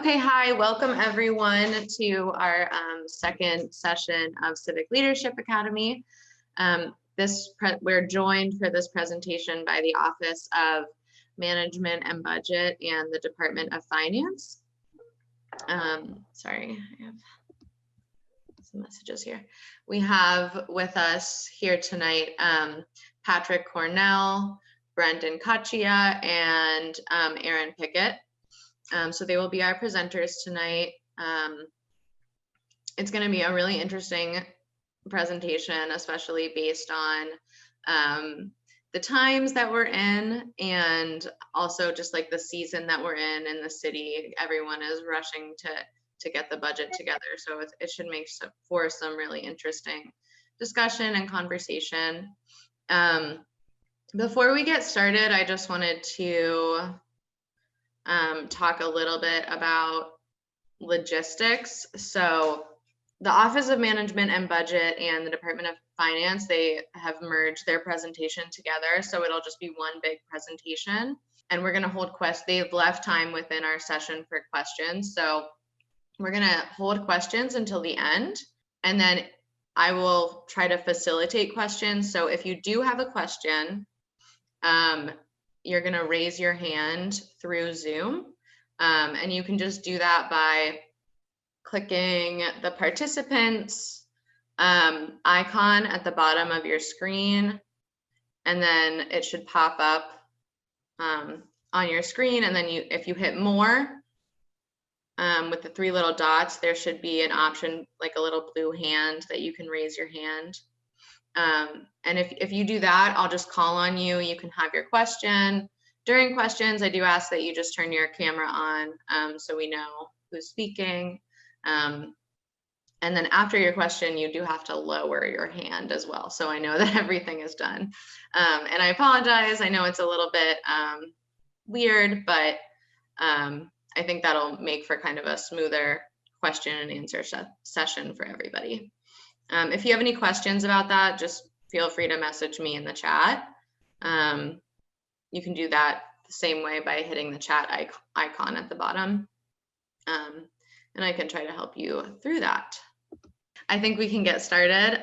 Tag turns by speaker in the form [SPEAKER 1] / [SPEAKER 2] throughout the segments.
[SPEAKER 1] Okay, hi, welcome everyone to our second session of Civic Leadership Academy. We're joined for this presentation by the Office of Management and Budget and the Department of Finance. Sorry, I have some messages here. We have with us here tonight Patrick Cornell, Brendon and Aaron Pickett. So they will be our presenters tonight. It's going to be a really interesting presentation, especially based on the times that we're in, and also just like the season that we're in the city. Everyone is rushing to get the budget together, so it should make for some really interesting discussion and conversation. Before we get started, I just wanted to talk a little bit about logistics. So the Office of Management and Budget and the Department of Finance, they have merged their presentation together. So it'll just be one big presentation, and we're going to hold questions. They've left time within our session for questions. So we're going to hold questions until the end, and then I will try to facilitate questions. So if you do have a question, you're going to raise your hand through Zoom, and you can just do that by clicking the participants icon at the bottom of your screen, and then it should pop up on your screen, and then if you hit more with the three little dots, there should be an option like a little blue hand that you can raise your hand. And if you do that, I'll just call on you. You can have your question. During questions, I do ask that you just turn your camera on so we know who's speaking. And then after your question, you do have to lower your hand as well, so I know that everything is done. And I apologize. I know it's a little bit weird, but I think that'll make for kind of a smoother question and answer session for everybody. If you have any questions about that, just feel free to message me in the chat. You can do that the same way by hitting the chat icon at the bottom. And I can try to help you through that. I think we can get started.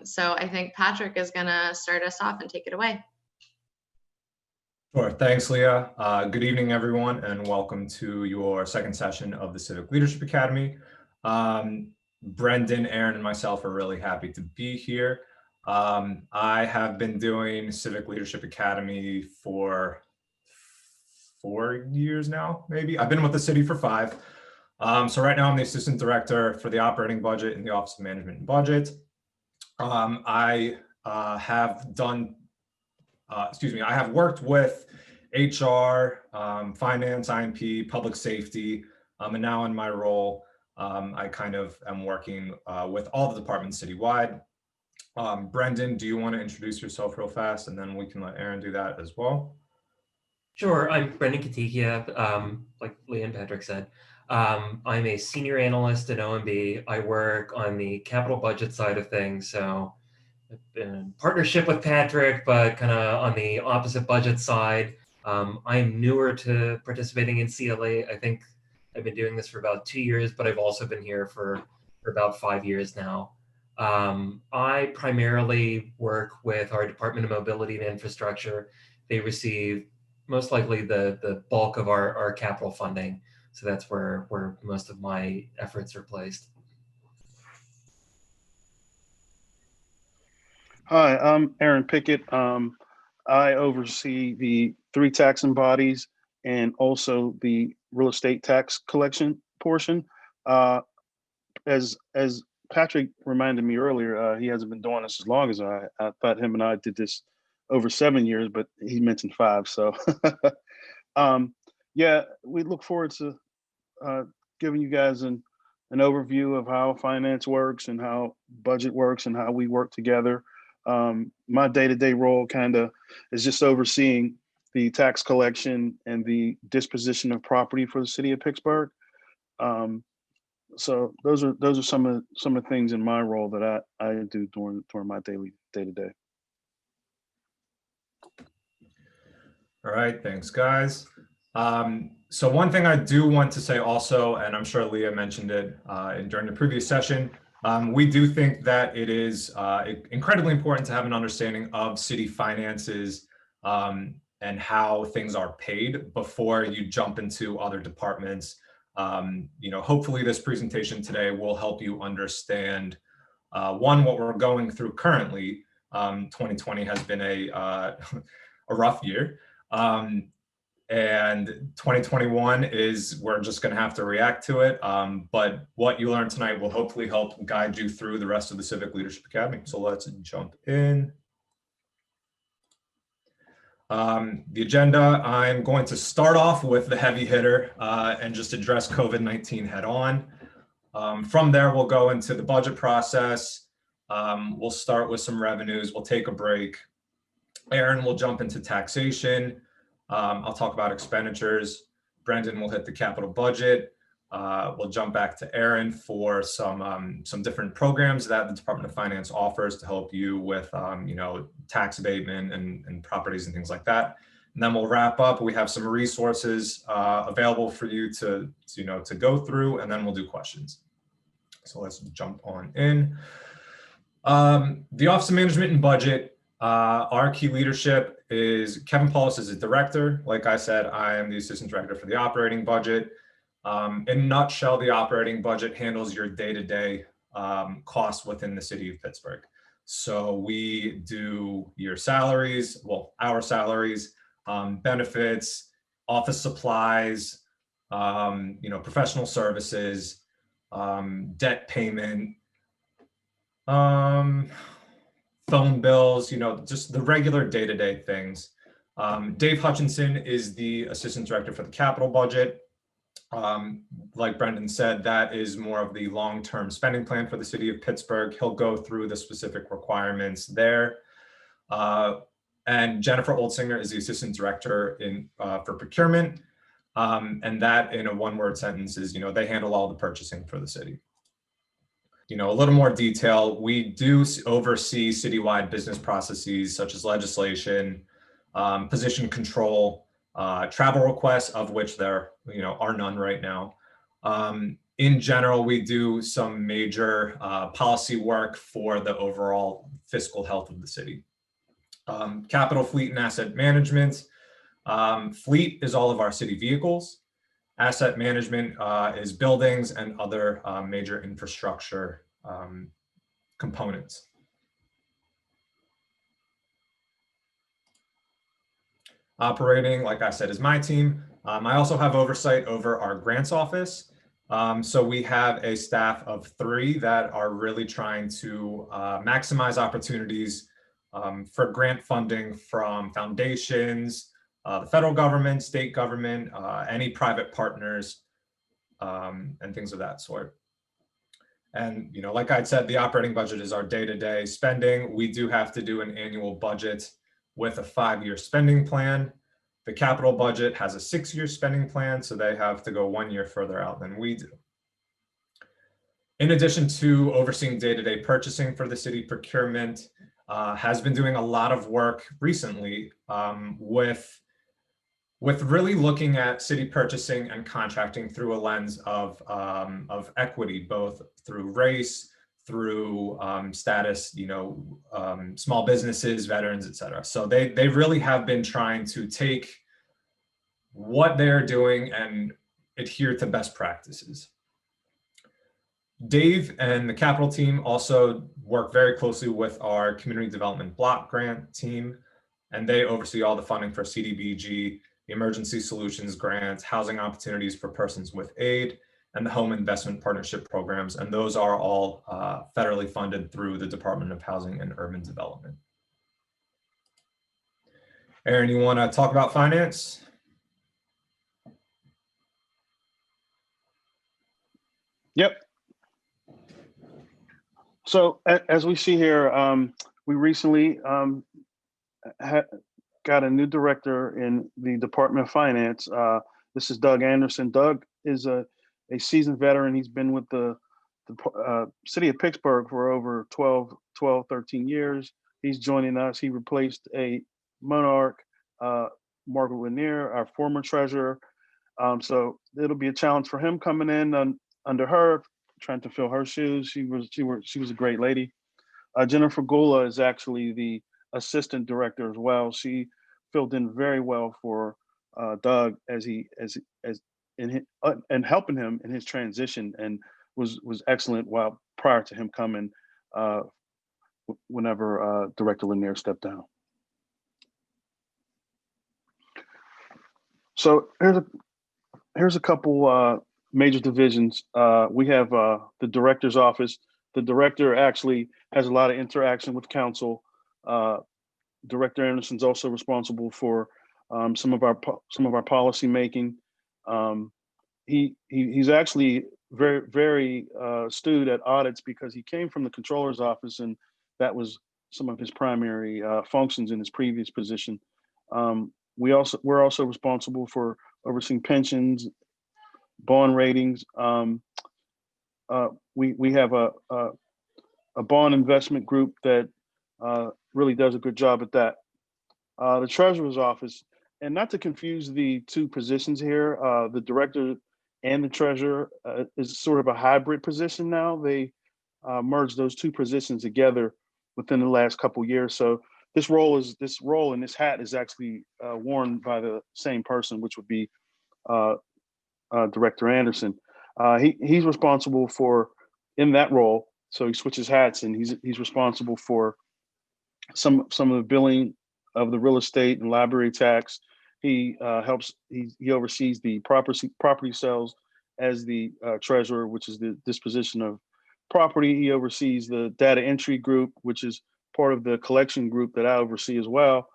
[SPEAKER 1] So I think Patrick is gonna start us off and take it away.
[SPEAKER 2] Sure, thanks, Leah. Good evening, everyone, and welcome to your second session of the Civic Leadership Academy. Brendon, Aaron, and myself are really happy to be here. I have been doing Civic Leadership Academy for 4 years now, maybe. I've been with the city for 5. So right now I'm the assistant director for the operating budget in the Office of Management and Budget. I have worked with HR, finance, IMP, public safety, and now in my role, I kind of am working with all the departments citywide. Brendon, do you want to introduce yourself real fast, and then we can let Aaron do that as well?
[SPEAKER 3] Sure, I'm Brendon, like Leah and Patrick said. I'm a senior analyst at OMB. I work on the capital budget side of things, so I've been in partnership with Patrick, but kind of on the opposite budget side. I'm newer to participating in CLA. I think I've been doing this for about 2 years, but I've also been here for about 5 years now. I primarily work with our Department of Mobility and Infrastructure. They receive most likely the bulk of our capital funding. So that's where most of my efforts are placed.
[SPEAKER 4] Hi, I'm Aaron Pickett. I oversee the 3 taxing bodies and also the real estate tax collection portion. As Patrick reminded me earlier, he hasn't been doing this as long as I thought him and I did this over 7 years, but he mentioned 5. So yeah, we look forward to giving you guys an overview of how finance works and how budget works and how we work together. My day-to-day role kind of is just overseeing the tax collection and the disposition of property for the city of Pittsburgh. So those are some of the things in my role that I do during my daily day-to-day.
[SPEAKER 2] All right, thanks, guys. So one thing I do want to say also, and I'm sure Leah mentioned it during the previous session, we do think that it is incredibly important to have an understanding of city finances and how things are paid before you jump into other departments. Hopefully this presentation today will help you understand one, what we're going through currently. 2020 has been a rough year. And 2021 is, we're just going to have to react to it. But what you learned tonight will hopefully help guide you through the rest of the Civic Leadership Academy. So let's jump in. The agenda, I'm going to start off with the heavy hitter and just address COVID-19 head on. From there, we'll go into the budget process. We'll start with some revenues. We'll take a break. Aaron will jump into taxation. I'll talk about expenditures. Brendon will hit the capital budget. We'll jump back to Aaron for some different programs that the Department of Finance offers to help you with tax abatement and properties and things like that. And then we'll wrap up. We have some resources available for you to go through, and then we'll do questions. So let's jump on in. The Office of Management and Budget. Our key leadership is Kevin Paulus is a director. Like I said, I am the assistant director for the operating budget. In a nutshell, the operating budget handles your day-to-day costs within the city of Pittsburgh. So we do your salaries, well, our salaries, benefits, office supplies, professional services, debt payment, phone bills, just the regular day-to-day things. Dave Hutchinson is the assistant director for the capital budget. Like Brendon said, that is more of the long-term spending plan for the city of Pittsburgh. He'll go through the specific requirements there. And Jennifer Oldsinger is the assistant director for procurement. And that, in a one-word sentence, is, they handle all the purchasing for the city. A little more detail, we do oversee citywide business processes such as legislation, position control, travel requests, of which there are none right now. In general, we do some major policy work for the overall fiscal health of the city. Capital, fleet, and asset management. Fleet is all of our city vehicles. Asset management is buildings and other major infrastructure components. Operating, like I said, is my team. I also have oversight over our grants office. So we have a staff of 3 that are really trying to maximize opportunities for grant funding from foundations, the federal government, state government, any private partners, and things of that sort. And, like I said, the operating budget is our day-to-day spending. We do have to do an annual budget with a 5-year spending plan. The capital budget has a 6-year spending plan, so they have to go 1 year further out than we do. In addition to overseeing day-to-day purchasing for the city, procurement has been doing a lot of work recently with really looking at city purchasing and contracting through a lens of equity, both through race, through status, small businesses, veterans, et cetera. So they really have been trying to take what they're doing and adhere to best practices. Dave and the capital team also work very closely with our community development block grant team, and they oversee all the funding for CDBG, the Emergency Solutions Grants, housing opportunities for persons with aid, and the home investment partnership programs. And those are all federally funded through the Department of Housing and Urban Development. Aaron, you want to talk about finance?
[SPEAKER 4] Yep. So as we see here, we recently got a new director in the Department of Finance. This is Doug Anderson. Doug is a seasoned veteran. He's been with the city of Pittsburgh for over 13 years. He's joining us. He replaced a monarch, Margaret Lanier, our former treasurer. So it'll be a challenge for him coming in under her, trying to fill her shoes. She was a great lady. Jennifer Gula is actually the assistant director as well. She filled in very well for Doug as in and helping him in his transition, and was excellent while prior to him coming whenever Director Lanier stepped down. So here's a couple major divisions. We have the director's office. The director actually has a lot of interaction with council. Director Anderson's also responsible for some of our policy making. He's actually very astute at audits because he came from the controller's office, and that was some of his primary functions in his previous position. We're also responsible for overseeing pensions, bond ratings. We have a bond investment group that really does a good job at that. The treasurer's office, and not to confuse the two positions here, the director and the treasurer is sort of a hybrid position now. They merged those two positions together within the last couple years. So this role and this hat is actually worn by the same person, which would be Director Anderson. He's responsible for, in that role, so he switches hats, and he's responsible for some of the billing of the real estate and library tax. He oversees the property sales as the treasurer, which is the disposition of property. He oversees the data entry group, which is part of the collection group that I oversee as well.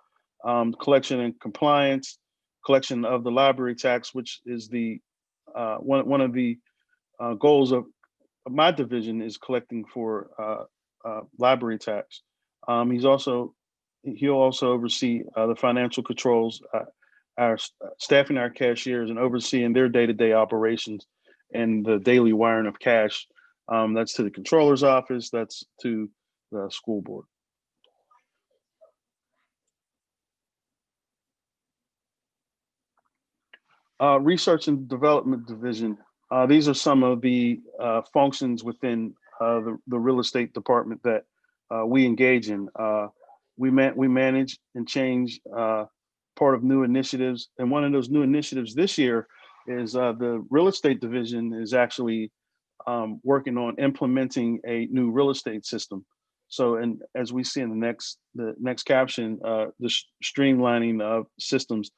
[SPEAKER 4] Collection and compliance, collection of the library tax, which is the one of the goals of my division, is collecting for library tax. He'll also oversee the financial controls, our staffing our cashiers, and overseeing their day-to-day operations and the daily wiring of cash. That's to the controller's office, that's to the school board. Research and development division. These are some of the functions within the real estate department that we engage in. We manage and change part of new initiatives. And one of those new initiatives this year is the real estate division is actually working on implementing a new real estate system. So, and as we see in the next caption, the streamlining of systems.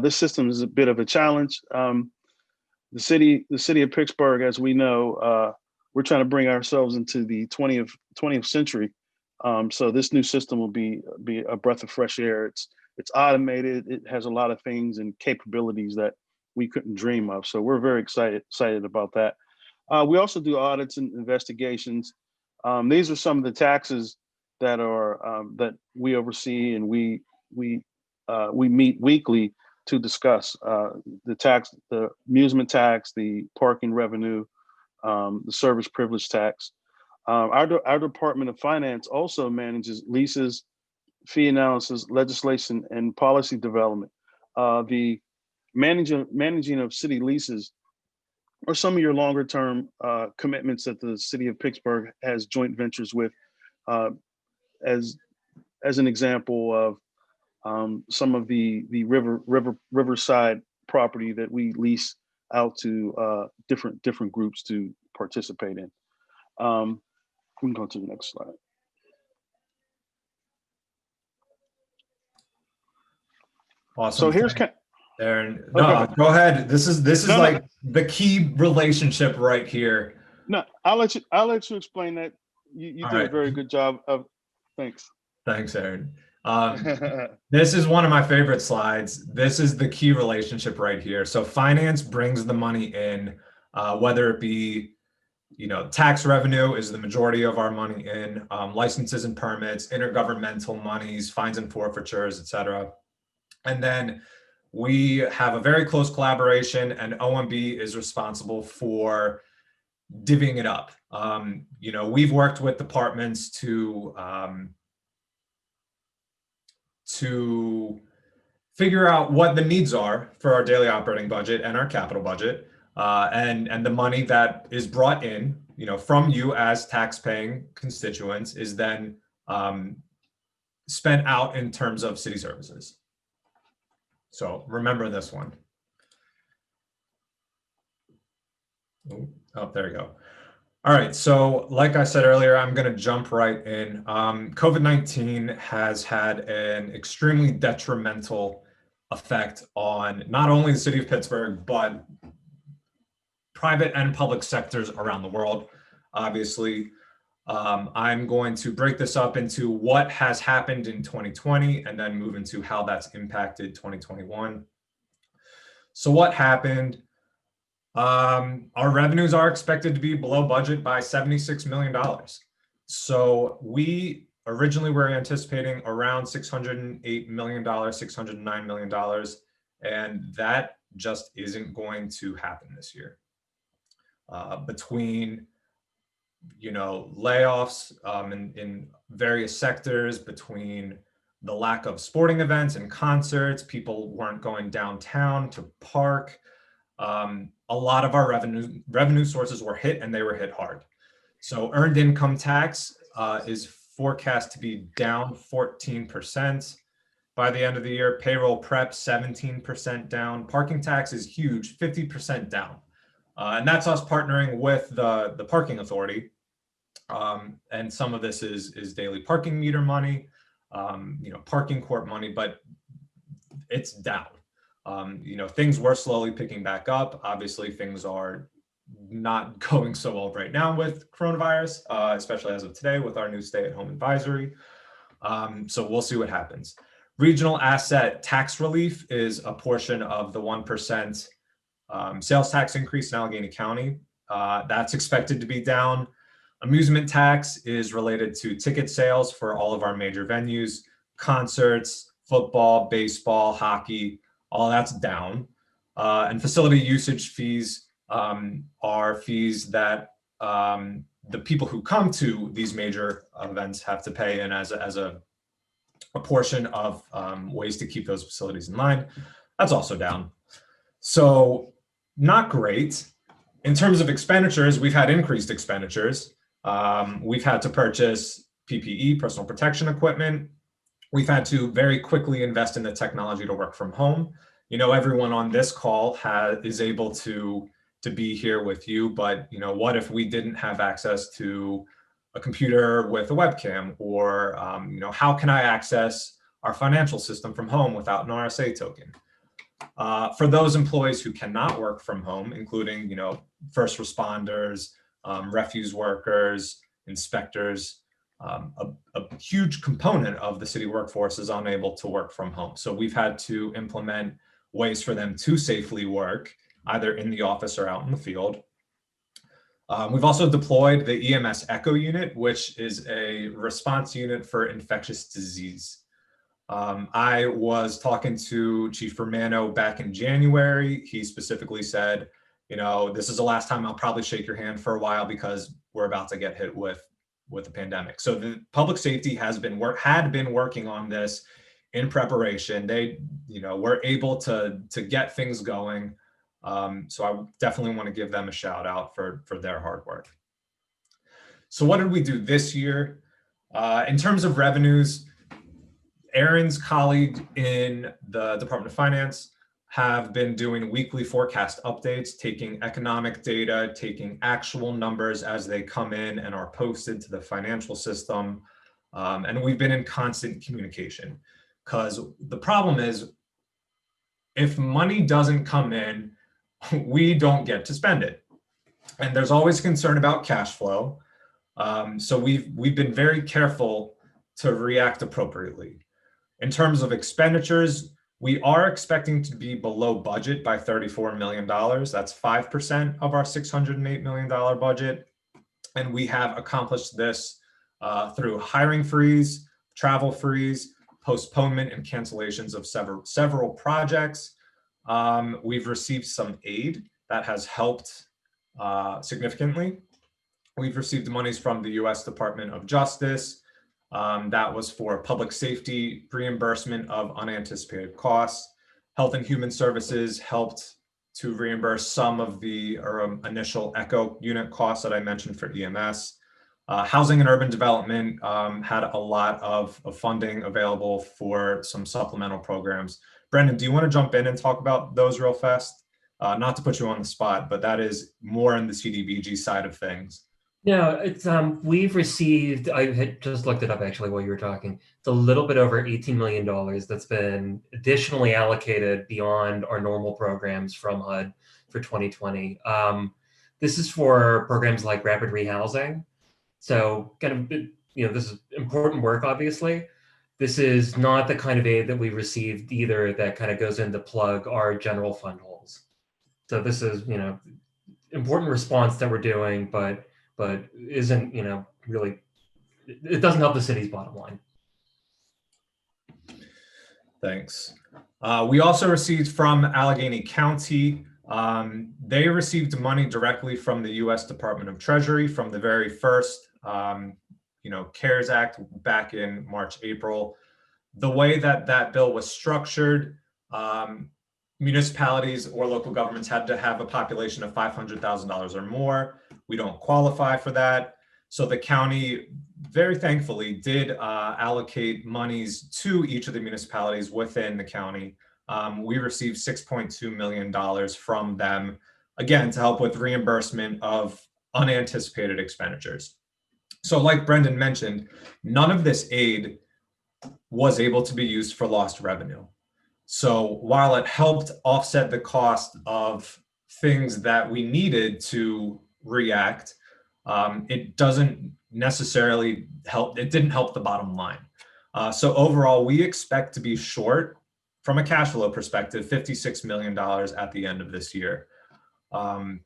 [SPEAKER 4] This system is a bit of a challenge. The city of Pittsburgh, as we know, we're trying to bring ourselves into the 20th century. So this new system will be a breath of fresh air. It's automated. It has a lot of things and capabilities that we couldn't dream of. So we're very excited about that. We also do audits and investigations. These are some of the taxes that are that we oversee, and we meet weekly to discuss the amusement tax, the parking revenue, the service privilege tax. Our Department of Finance also manages leases, fee analysis, legislation, and policy development. The managing of city leases are some of your longer term commitments that the city of Pittsburgh has joint ventures with, as an example of some of the riverside property that we lease out to different groups to participate in. We can go to the next slide.
[SPEAKER 2] Awesome.
[SPEAKER 4] So here's
[SPEAKER 2] Aaron. No,
[SPEAKER 4] okay.
[SPEAKER 2] Go ahead. This is like the key relationship right here.
[SPEAKER 4] No, I'll let you explain that. You did a very good job of. Thanks.
[SPEAKER 2] Thanks, Aaron. This is one of my favorite slides. This is the key relationship right here. So finance brings the money in, whether it be, tax revenue is the majority of our money in, licenses and permits, intergovernmental monies, fines and forfeitures, etc. And then we have a very close collaboration, and OMB is responsible for divvying it up. We've worked with departments to figure out what the needs are for our daily operating budget and our capital budget, and the money that is brought in, from you as tax-paying constituents is then spent out in terms of city services. So remember this one. Oh, there you go. All right, so like I said earlier, I'm going to jump right in. COVID-19 has had an extremely detrimental effect on not only the city of Pittsburgh, but private and public sectors around the world. Obviously, I'm going to break this up into what has happened in 2020 and then move into how that's impacted 2021. So what happened? Our revenues are expected to be below budget by $76 million. So we originally were anticipating around $608 million, $609 million, and that just isn't going to happen this year. Between layoffs in various sectors, between the lack of sporting events and concerts, people weren't going downtown to park. A lot of our revenue sources were hit, and they were hit hard. So earned income tax is forecast to be down 14% by the end of the year. Payroll prep 17% down. Parking tax is huge, 50% down. And that's us partnering with the parking authority. And some of this is daily parking meter money, parking court money, but it's down. Things were slowly picking back up. Obviously, things are not going so well right now with coronavirus, especially as of today with our new stay-at-home advisory. So we'll see what happens. Regional asset tax relief is a portion of the 1% sales tax increase in Allegheny County. That's expected to be down. Amusement tax is related to ticket sales for all of our major venues, concerts, football, baseball, hockey, all that's down. And facility usage fees are fees that the people who come to these major events have to pay in as a portion of ways to keep those facilities in line. That's also down. So not great. In terms of expenditures, we've had increased expenditures. We've had to purchase PPE, personal protection equipment. We've had to very quickly invest in the technology to work from home. Everyone on this call is able to be here with you, but what if we didn't have access to a computer with a webcam, or how can I access our financial system from home without an RSA token? For those employees who cannot work from home, including first responders, refuse workers, inspectors, a huge component of the city workforce is unable to work from home. So we've had to implement ways for them to safely work, either in the office or out in the field. We've also deployed the EMS Echo unit, which is a response unit for infectious disease. I was talking to Chief Romano back in January. He specifically said, this is the last time I'll probably shake your hand for a while because we're about to get hit with the pandemic. So the public safety had been working on this in preparation. They, were able to get things going. So I definitely want to give them a shout out for their hard work. So what did we do this year? In terms of revenues, Aaron's colleague in the Department of Finance have been doing weekly forecast updates, taking economic data, taking actual numbers as they come in and are posted to the financial system. And we've been in constant communication, because the problem is if money doesn't come in, we don't get to spend it. And there's always concern about cash flow. So we've been very careful to react appropriately. In terms of expenditures, we are expecting to be below budget by $34 million. That's 5% of our $608 million budget. And we have accomplished this through hiring freeze, travel freeze, postponement and cancellations of several projects. We've received some aid that has helped significantly. We've received monies from the U.S. Department of Justice, That was for public safety reimbursement of unanticipated costs. Health and Human Services helped to reimburse some of the initial ECHO unit costs that I mentioned for EMS. Housing and Urban Development had a lot of funding available for some supplemental programs. Brendon, do you want to jump in and talk about those real fast? Not to put you on the spot, but that is more in the CDBG side of things.
[SPEAKER 3] No, it's we've received, I had just looked it up actually while you were talking. It's a little bit over $18 million that's been additionally allocated beyond our normal programs from HUD for 2020. This is for programs like rapid rehousing. So kind of, this is important work, obviously. This is not the kind of aid that we received either that kind of goes in to plug our general fund holes. So this is, important response that we're doing, but isn't, really, it doesn't help the city's bottom line.
[SPEAKER 2] Thanks. We also received from Allegheny County. They received money directly from the U.S. Department of Treasury from the very first, CARES Act back in March, April. The way that bill was structured, municipalities or local governments had to have a population of $500,000 or more. We don't qualify for that. So the county, very thankfully, did allocate monies to each of the municipalities within the county. We received $6.2 million from them, again, to help with reimbursement of unanticipated expenditures. So like Brendon mentioned, none of this aid was able to be used for lost revenue. So while it helped offset the cost of things that we needed to react, it doesn't necessarily help. It didn't help the bottom line. So overall, we expect to be short from a cash flow perspective, $56 million at the end of this year. And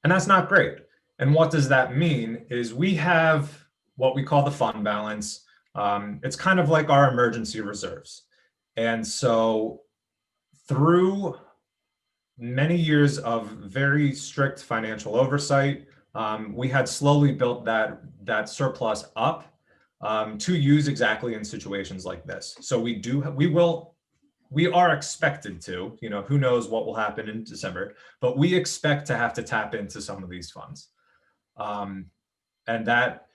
[SPEAKER 2] that's not great. And what does that mean is we have what we call the fund balance. It's kind of like our emergency reserves. And so through many years of very strict financial oversight, we had slowly built that surplus up to use exactly in situations like this. So we are expected to, who knows what will happen in December, but we expect to have to tap into some of these funds. And that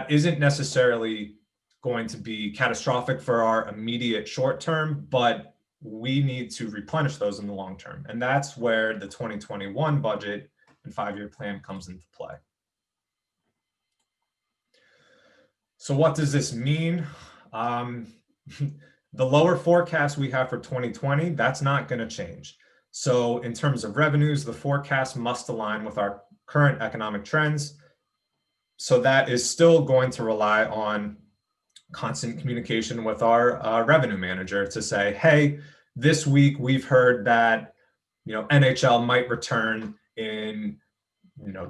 [SPEAKER 2] isn't necessarily going to be catastrophic for our immediate short term, but we need to replenish those in the long term. And that's where the 2021 budget and 5-year plan comes into play. So what does this mean? The lower forecast we have for 2020, that's not going to change. So in terms of revenues, the forecast must align with our current economic trends. So that is still going to rely on constant communication with our revenue manager to say, hey, this week we've heard that NHL might return in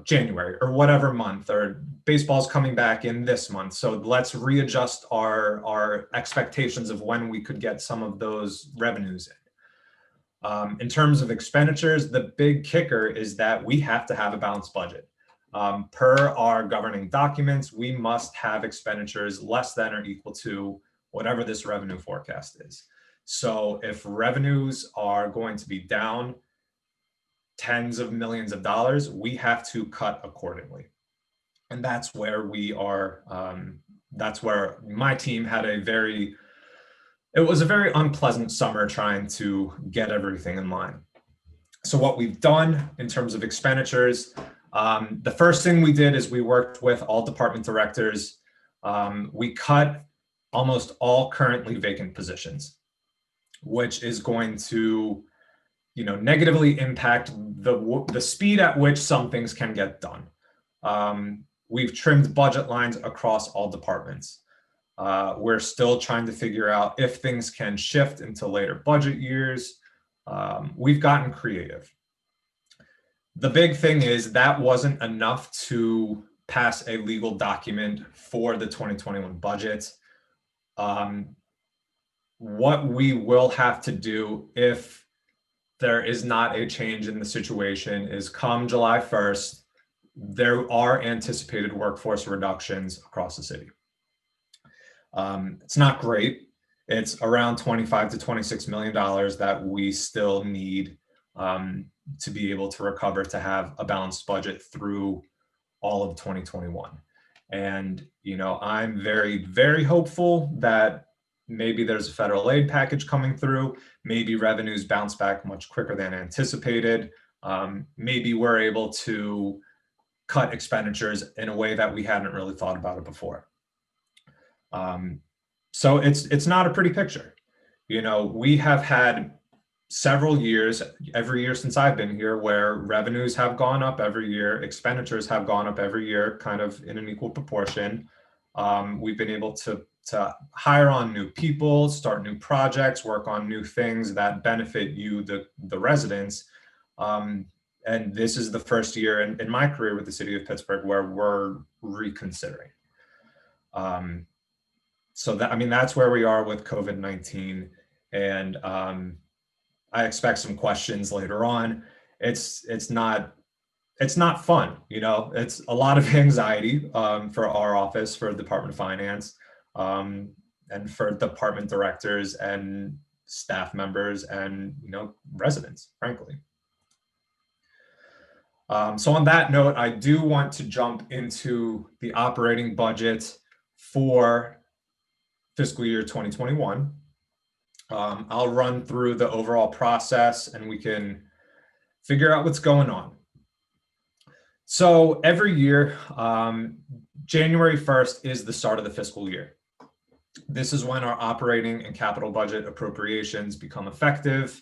[SPEAKER 2] January or whatever month, or baseball's coming back in this month. So let's readjust our expectations of when we could get some of those revenues in. In terms of expenditures, the big kicker is that we have to have a balanced budget. Per our governing documents, we must have expenditures less than or equal to whatever this revenue forecast is. So if revenues are going to be down tens of millions of dollars, we have to cut accordingly. And that's where we are. That's where my team had it was a very unpleasant summer trying to get everything in line. So what we've done in terms of expenditures, the first thing we did is we worked with all department directors. We cut almost all currently vacant positions, which is going to, negatively impact the speed at which some things can get done. We've trimmed budget lines across all departments. We're still trying to figure out if things can shift into later budget years. We've gotten creative. The big thing is that wasn't enough to pass a legal document for the 2021 budget. What we will have to do if there is not a change in the situation is come July 1st, there are anticipated workforce reductions across the city. It's not great. It's around $25 to $26 million that we still need to be able to recover to have a balanced budget through all of 2021. And, I'm very, very hopeful that maybe there's a federal aid package coming through. Maybe revenues bounce back much quicker than anticipated. Maybe we're able to cut expenditures in a way that we hadn't really thought about it before. So it's not a pretty picture. We have had several years, every year since I've been here, where revenues have gone up every year, expenditures have gone up every year, kind of in an equal proportion. We've been able to hire on new people, start new projects, work on new things that benefit you, the residents. And this is the first year in my career with the city of Pittsburgh where we're reconsidering. So that's where we are with COVID-19. And I expect some questions later on. It's not fun, it's a lot of anxiety for our office, for the Department of Finance, and for department directors and staff members and, residents, frankly. So on that note, I do want to jump into the operating budget for fiscal year 2021. I'll run through the overall process and we can figure out what's going on. So every year, January 1st is the start of the fiscal year. This is when our operating and capital budget appropriations become effective.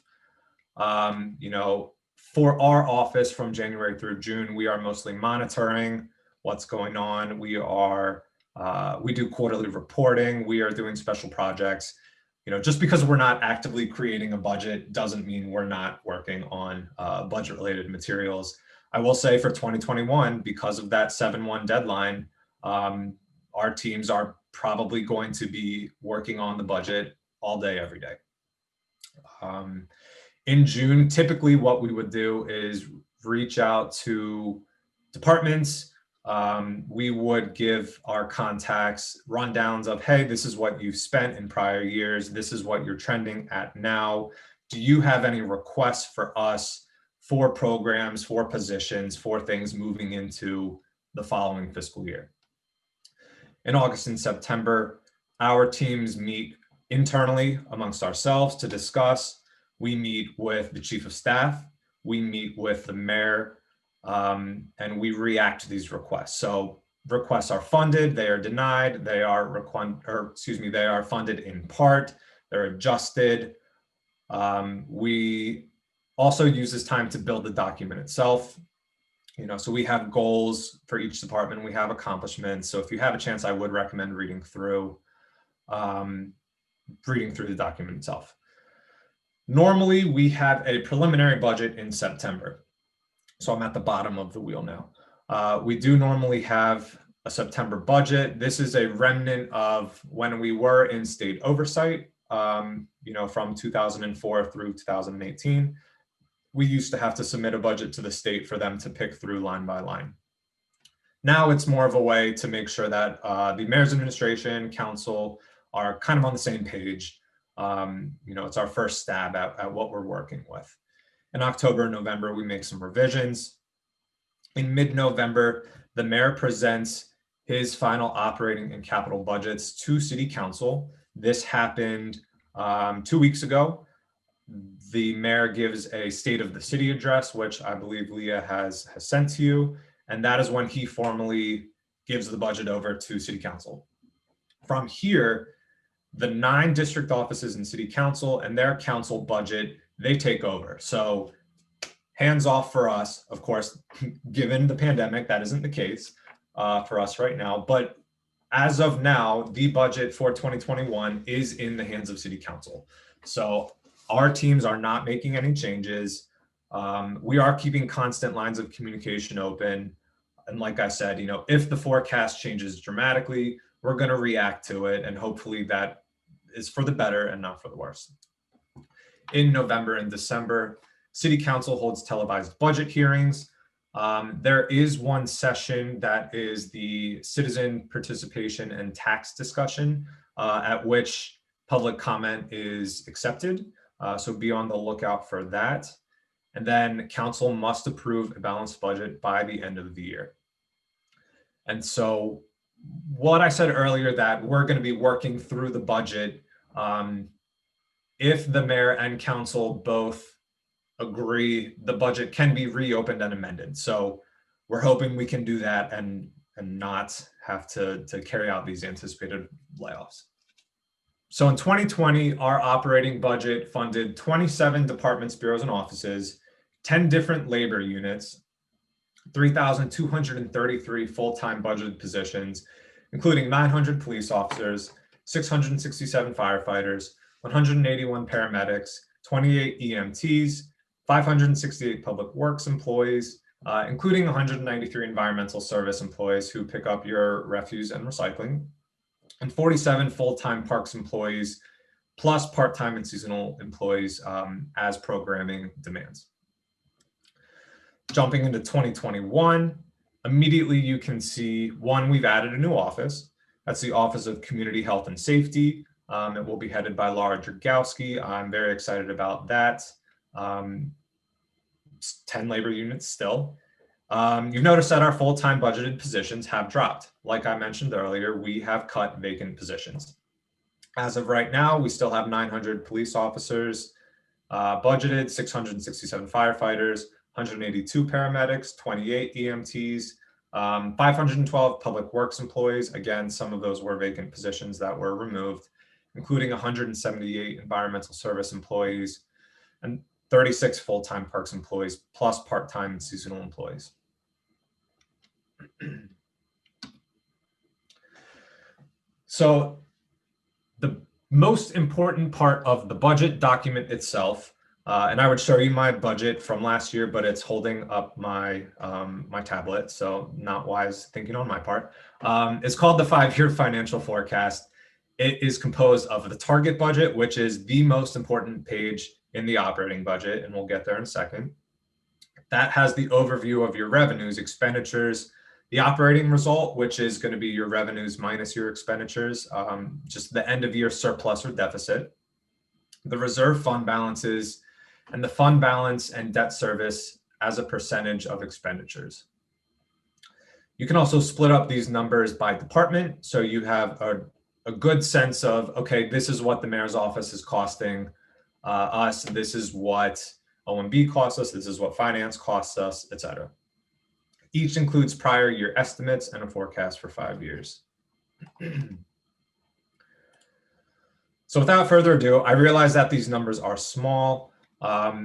[SPEAKER 2] For our office from January through June, we are mostly monitoring what's going on. We do quarterly reporting. We are doing special projects. Just because we're not actively creating a budget doesn't mean we're not working on budget-related materials. I will say for 2021, because of that 7/1 deadline, our teams are probably going to be working on the budget all day, every day. In June, typically what we would do is reach out to departments. We would give our contacts rundowns of, hey, this is what you've spent in prior years. This is what you're trending at now. Do you have any requests for us for programs, for positions, for things moving into the following fiscal year? In August and September, our teams meet internally amongst ourselves to discuss. We meet with the chief of staff, we meet with the mayor, and we react to these requests. So requests are funded, they are denied, they are funded in part, they're adjusted. We also use this time to build the document itself. So we have goals for each department, we have accomplishments. So if you have a chance, I would recommend reading through the document itself. Normally, we have a preliminary budget in September. So I'm at the bottom of the wheel now. We do normally have a September budget. This is a remnant of when we were in state oversight, from 2004 through 2018. We used to have to submit a budget to the state for them to pick through line by line. Now it's more of a way to make sure that the mayor's administration, council are kind of on the same page. It's our first stab at what we're working with. In October and November, we make some revisions. In mid-November, the mayor presents his final operating and capital budgets to City Council. This happened 2 weeks ago. The mayor gives a State of the City address, which I believe Leah has sent to you. And that is when he formally gives the budget over to City Council. From here, the 9 district offices in City Council and their council budget, they take over. So hands off for us, of course, given the pandemic, that isn't the case for us right now. But as of now, the budget for 2021 is in the hands of City Council. So our teams are not making any changes. We are keeping constant lines of communication open. And like I said, if the forecast changes dramatically, we're going to react to it. And hopefully that is for the better and not for the worse. In November and December, City Council holds televised budget hearings. There is one session that is the citizen participation and tax discussion. at which public comment is accepted. So be on the lookout for that. And then council must approve a balanced budget by the end of the year. And so what I said earlier, that we're going to be working through the budget, if the mayor and council both agree, the budget can be reopened and amended. So we're hoping we can do that and not have to carry out these anticipated layoffs. So in 2020, our operating budget funded 27 departments, bureaus, and offices, 10 different labor units, 3,233 full-time budgeted positions, including 900 police officers, 667 firefighters, 181 paramedics, 28 EMTs, 568 public works employees, including 193 environmental service employees who pick up your refuse and recycling, and 47 full-time parks employees, plus part-time and seasonal employees as programming demands. Jumping into 2021, immediately you can see, one, we've added a new office. That's the Office of Community Health and Safety. It will be headed by Laura Dragowski. I'm very excited about that. 10 labor units still. You've noticed that our full-time budgeted positions have dropped. Like I mentioned earlier, we have cut vacant positions. As of right now, we still have 900 police officers budgeted, 667 firefighters, 182 paramedics, 28 EMTs, 512 public works employees. Again, some of those were vacant positions that were removed, including 178 environmental service employees and 36 full-time parks employees, plus part-time and seasonal employees. So the most important part of the budget document itself, and I would show you my budget from last year, but it's holding up my my tablet, so not wise thinking on my part. It's called the 5-year financial forecast. It is composed of the target budget, which is the most important page in the operating budget, and we'll get there in a second. That has the overview of your revenues, expenditures, the operating result, which is going to be your revenues minus your expenditures, just the end of year surplus or deficit, the reserve fund balances, and the fund balance and debt service as a percentage of expenditures. You can also split up these numbers by department. So you have a good sense of, okay, this is what the mayor's office is costing us. This is what OMB costs us. This is what finance costs us, et cetera. Each includes prior year estimates and a forecast for 5 years. So without further ado, I realize that these numbers are small.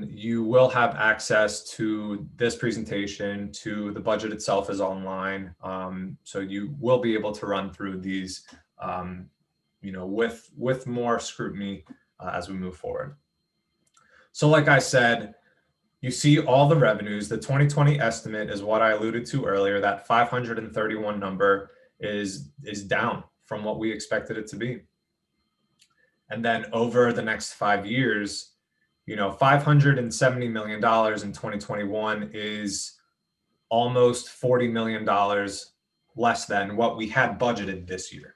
[SPEAKER 2] You will have access to this presentation, to the budget itself is online. So you will be able to run through these, with more scrutiny as we move forward. So like I said, you see all the revenues. The 2020 estimate is what I alluded to earlier. That 531 number is down from what we expected it to be. And then over the next 5 years, $570 million in 2021 is almost $40 million less than what we had budgeted this year.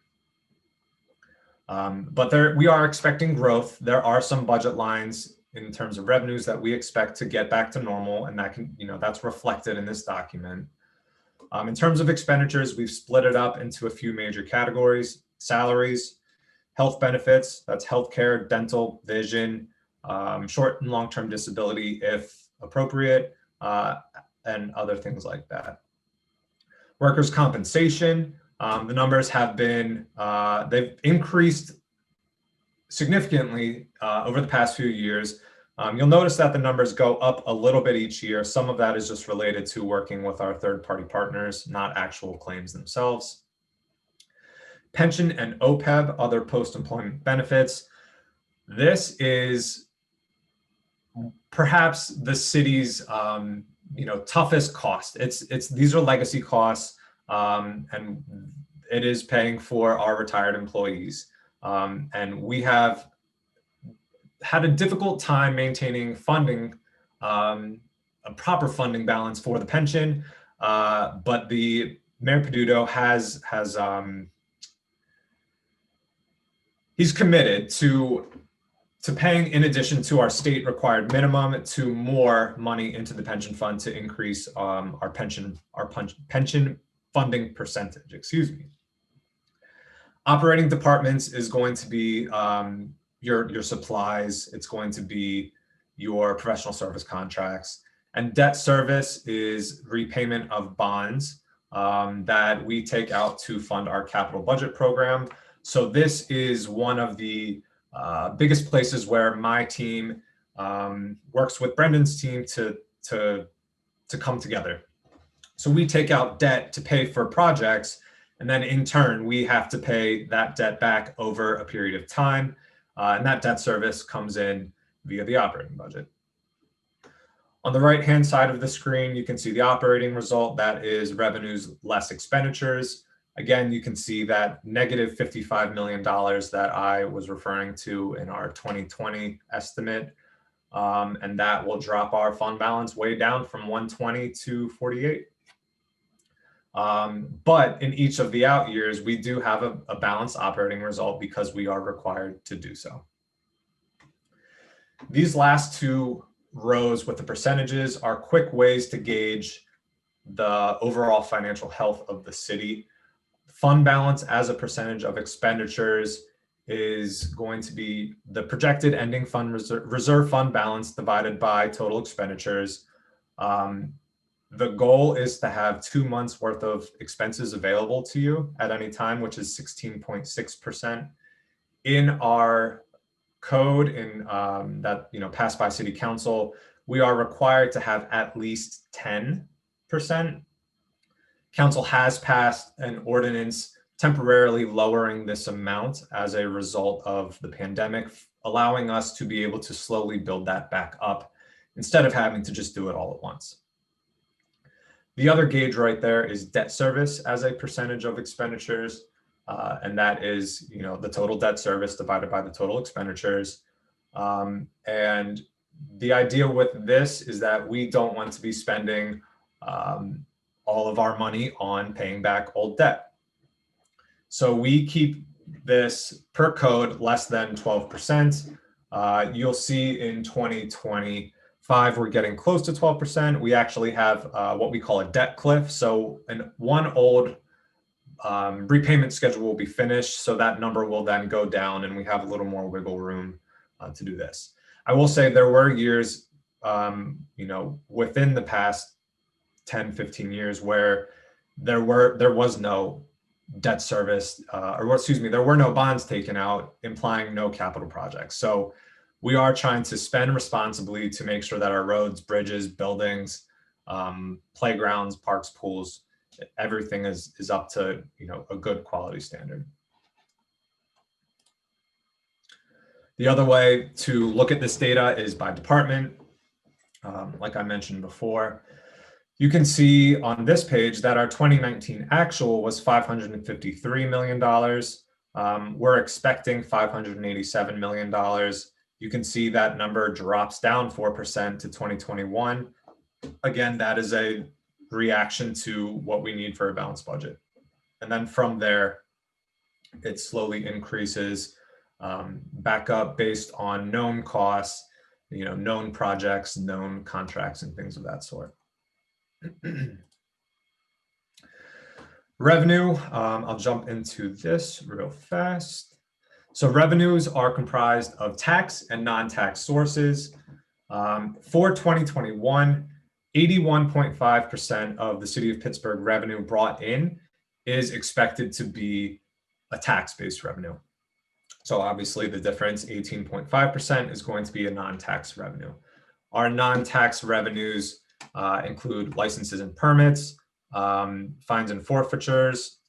[SPEAKER 2] But we are expecting growth. There are some budget lines in terms of revenues that we expect to get back to normal, and that can, that's reflected in this document. In terms of expenditures, we've split it up into a few major categories: salaries, health benefits, that's healthcare, dental, vision, short and long-term disability if appropriate, and other things like that. Workers' compensation, the numbers have been, they've increased significantly over the past few years. You'll notice that the numbers go up a little bit each year. Some of that is just related to working with our third-party partners, not actual claims themselves. Pension and OPEB, other post-employment benefits. This is perhaps the city's toughest cost. These are legacy costs, and it is paying for our retired employees. And we have had a difficult time maintaining funding, a proper funding balance for the pension. But the Mayor Peduto has he's committed to paying, in addition to our state required minimum, to more money into the pension fund to increase our pension funding percentage. Excuse me. Operating departments is going to be your supplies. It's going to be your professional service contracts, and debt service is repayment of bonds that we take out to fund our capital budget program. So this is one of the biggest places where my team works with Brendon's team to come together. So we take out debt to pay for projects, and then in turn, we have to pay that debt back over a period of time. And that debt service comes in via the operating budget. On the right-hand side of the screen, you can see the operating result. That is revenues less expenditures. Again, you can see that negative $55 million that I was referring to in our 2020 estimate. And that will drop our fund balance way down from 120 to 48. But in each of the out years, we do have a balanced operating result because we are required to do so. These last two rows with the percentages are quick ways to gauge the overall financial health of the city. Fund balance as a percentage of expenditures is going to be the projected ending fund reserve fund balance divided by total expenditures. The goal is to have 2 months worth of expenses available to you at any time, which is 16.6%. In our code in that passed by City Council, we are required to have at least 10%. Council has passed an ordinance temporarily lowering this amount as a result of the pandemic, allowing us to be able to slowly build that back up instead of having to just do it all at once. The other gauge right there is debt service as a percentage of expenditures. And that is, the total debt service divided by the total expenditures. And the idea with this is that we don't want to be spending all of our money on paying back old debt. So we keep this per code less than 12%. You'll see in 2025, we're getting close to 12%. We actually have what we call a debt cliff. So one old repayment schedule will be finished. So that number will then go down and we have a little more wiggle room to do this. I will say there were years, within the past 10, 15 years where there was no debt service, there were no bonds taken out, implying no capital projects. So we are trying to spend responsibly to make sure that our roads, bridges, buildings, playgrounds, parks, pools, everything is up to a good quality standard. The other way to look at this data is by department. Like I mentioned before, you can see on this page that our 2019 actual was $553 million. We're expecting $587 million. You can see that number drops down 4% to 2021. Again, that is a reaction to what we need for a balanced budget. And then from there, it slowly increases back up based on known costs, known projects, known contracts, and things of that sort. Revenue, I'll jump into this real fast. So revenues are comprised of tax and non-tax sources. For 2021, 81.5% of the city of Pittsburgh revenue brought in is expected to be a tax-based revenue. So obviously the difference, 18.5%, is going to be a non-tax revenue. Our non-tax revenues include licenses and permits, fines and forfeitures,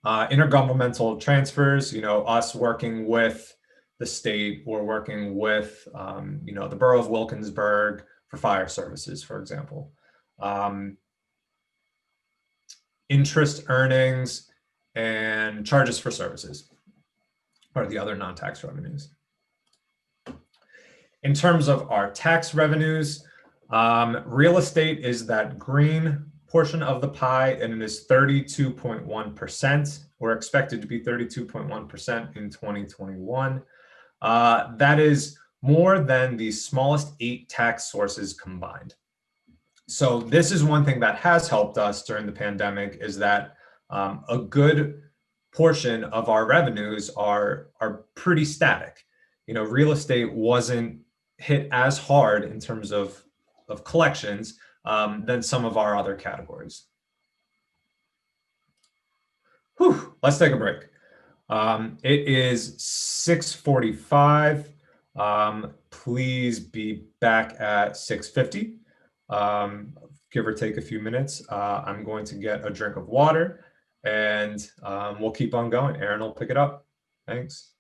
[SPEAKER 2] intergovernmental transfers, us working with the state or working with, the borough of Wilkinsburg for fire services, for example. Interest earnings and charges for services are the other non-tax revenues. In terms of our tax revenues, real estate is that green portion of the pie, and it is 32.1%. We're expected to be 32.1% in 2021. That is more than the smallest 8 tax sources combined. So this is one thing that has helped us during the pandemic, is that a good portion of our revenues are pretty static. Real estate wasn't hit as hard in terms of collections than some of our other categories. Whew, let's take a break. It is 6:45. Please be back at 6:50. Give or take a few minutes. I'm going to get a drink of water, and we'll keep on going. Aaron will pick it up. Thanks.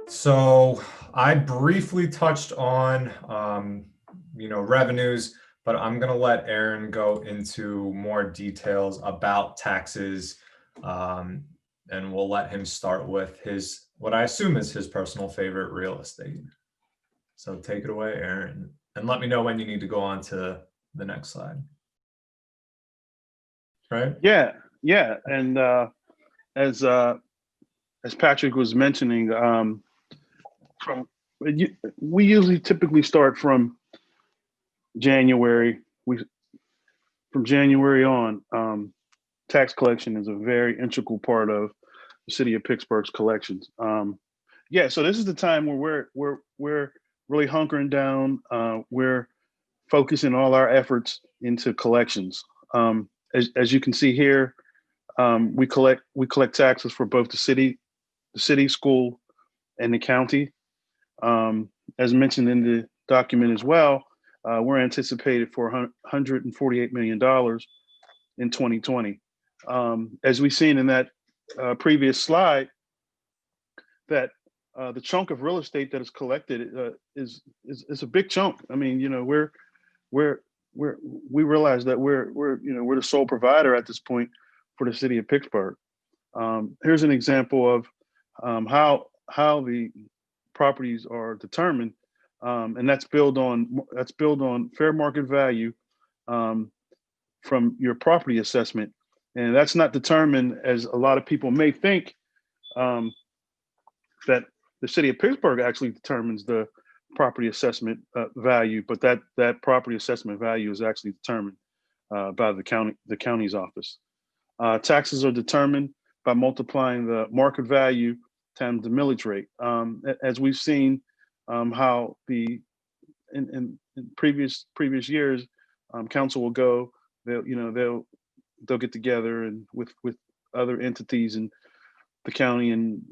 [SPEAKER 2] So I briefly touched on, revenues, but I'm going to let Aaron go into more details about taxes, and we'll let him start with what I assume is his personal favorite, real estate. So take it away, Aaron, and let me know when you need to go on to the next slide. Right?
[SPEAKER 4] Yeah. And as Patrick was mentioning, we usually typically start from January. From January on, tax collection is a very integral part of the city of Pittsburgh's collections. So this is the time where we're really hunkering down. We're focusing all our efforts into collections. As you can see here, we collect taxes for both the city, school, and the county. As mentioned in the document as well, we're anticipated for $148 million in 2020. As we've seen in that previous slide, that the chunk of real estate that is collected is a big chunk. I mean, we realize that we're the sole provider at this point for the city of Pittsburgh. Here's an example of how the properties are determined, and that's built on fair market value from your property assessment, and that's not determined, as a lot of people may think, that the city of Pittsburgh actually determines the property assessment value, but that property assessment value is actually determined by the county's office. Taxes are determined by multiplying the market value times the millage rate. As we've seen, how in previous years, council will go, they'll get together and with other entities in the county and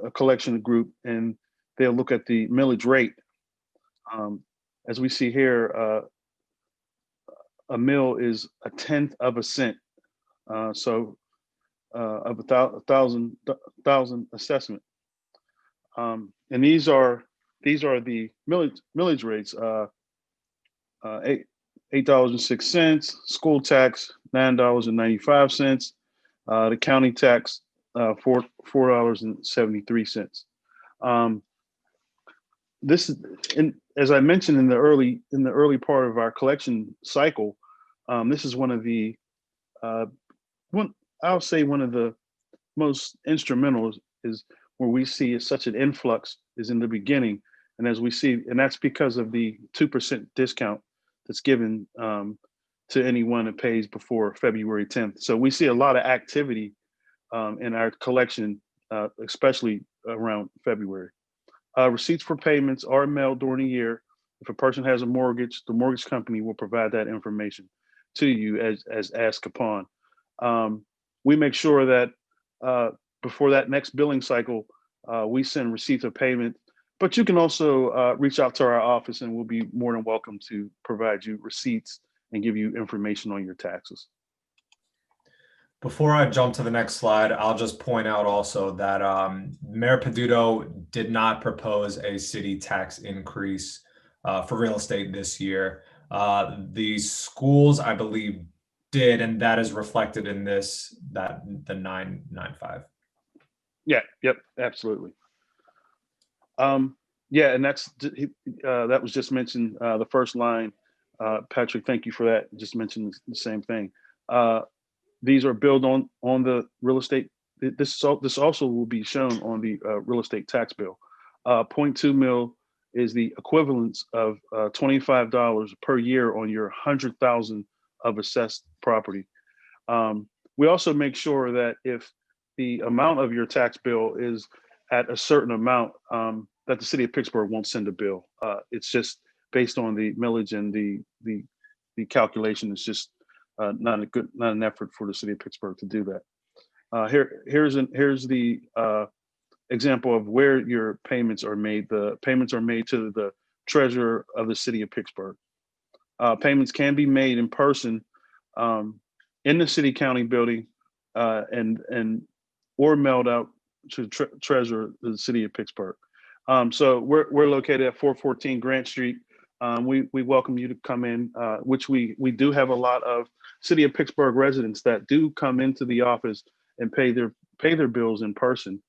[SPEAKER 4] a collection group, and they'll look at the millage rate. As we see here, a mill is 1/10 of a cent. So of a thousand assessment. And these are the millage rates. $8.06, school tax $9.95, the county tax $4.73. This is, as I mentioned in the early part of our collection cycle, this is one of the one of the most instrumental is where we see such an influx is in the beginning. And as we see, and that's because of the 2% discount that's given to anyone that pays before February 10th. So we see a lot of activity in our collection, especially around February. Receipts for payments are mailed during the year. If a person has a mortgage, the mortgage company will provide that information to you as asked upon. We make sure that before that next billing cycle, we send receipts of payment, but you can also reach out to our office and we'll be more than welcome to provide you receipts and give you information on your taxes.
[SPEAKER 2] Before I jump to the next slide, I'll just point out also that Mayor Peduto did not propose a city tax increase for real estate this year. The schools, I believe, did, and that is reflected in the 995.
[SPEAKER 4] Yeah, yep, absolutely. Yeah, and that was just mentioned, the first line. Patrick, thank you for that. Just mentioned the same thing. These are billed on the real estate. This also will be shown on the real estate tax bill. 0.2 mil is the equivalence of $25 per year on your 100,000 of assessed property. We also make sure that if the amount of your tax bill is at a certain amount, that the city of Pittsburgh won't send a bill. It's just based on the millage and the calculation. It's just not an effort for the city of Pittsburgh to do that. Here's the example of where your payments are made. The payments are made to the treasurer of the city of Pittsburgh. Payments can be made in person in the city county building and or mailed out to the treasurer of the city of Pittsburgh. So we're located at 414 Grant Street. We welcome you to come in, which we do have a lot of city of Pittsburgh residents that do come into the office and pay their bills in person.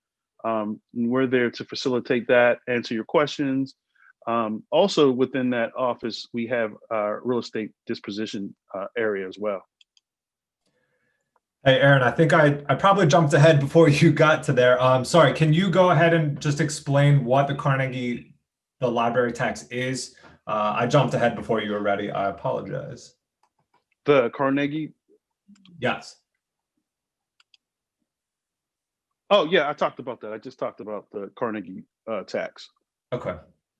[SPEAKER 4] And we're there to facilitate that, answer your questions. Also within that office, we have our real estate disposition area as well.
[SPEAKER 2] Hey, Aaron, I think I probably jumped ahead before you got to there. Sorry, can you go ahead and just explain what the library tax is? I jumped ahead before you were ready. I apologize.
[SPEAKER 4] The Carnegie?
[SPEAKER 2] Yes.
[SPEAKER 4] Oh yeah, I talked about that. I just talked about the Carnegie tax.
[SPEAKER 2] Okay.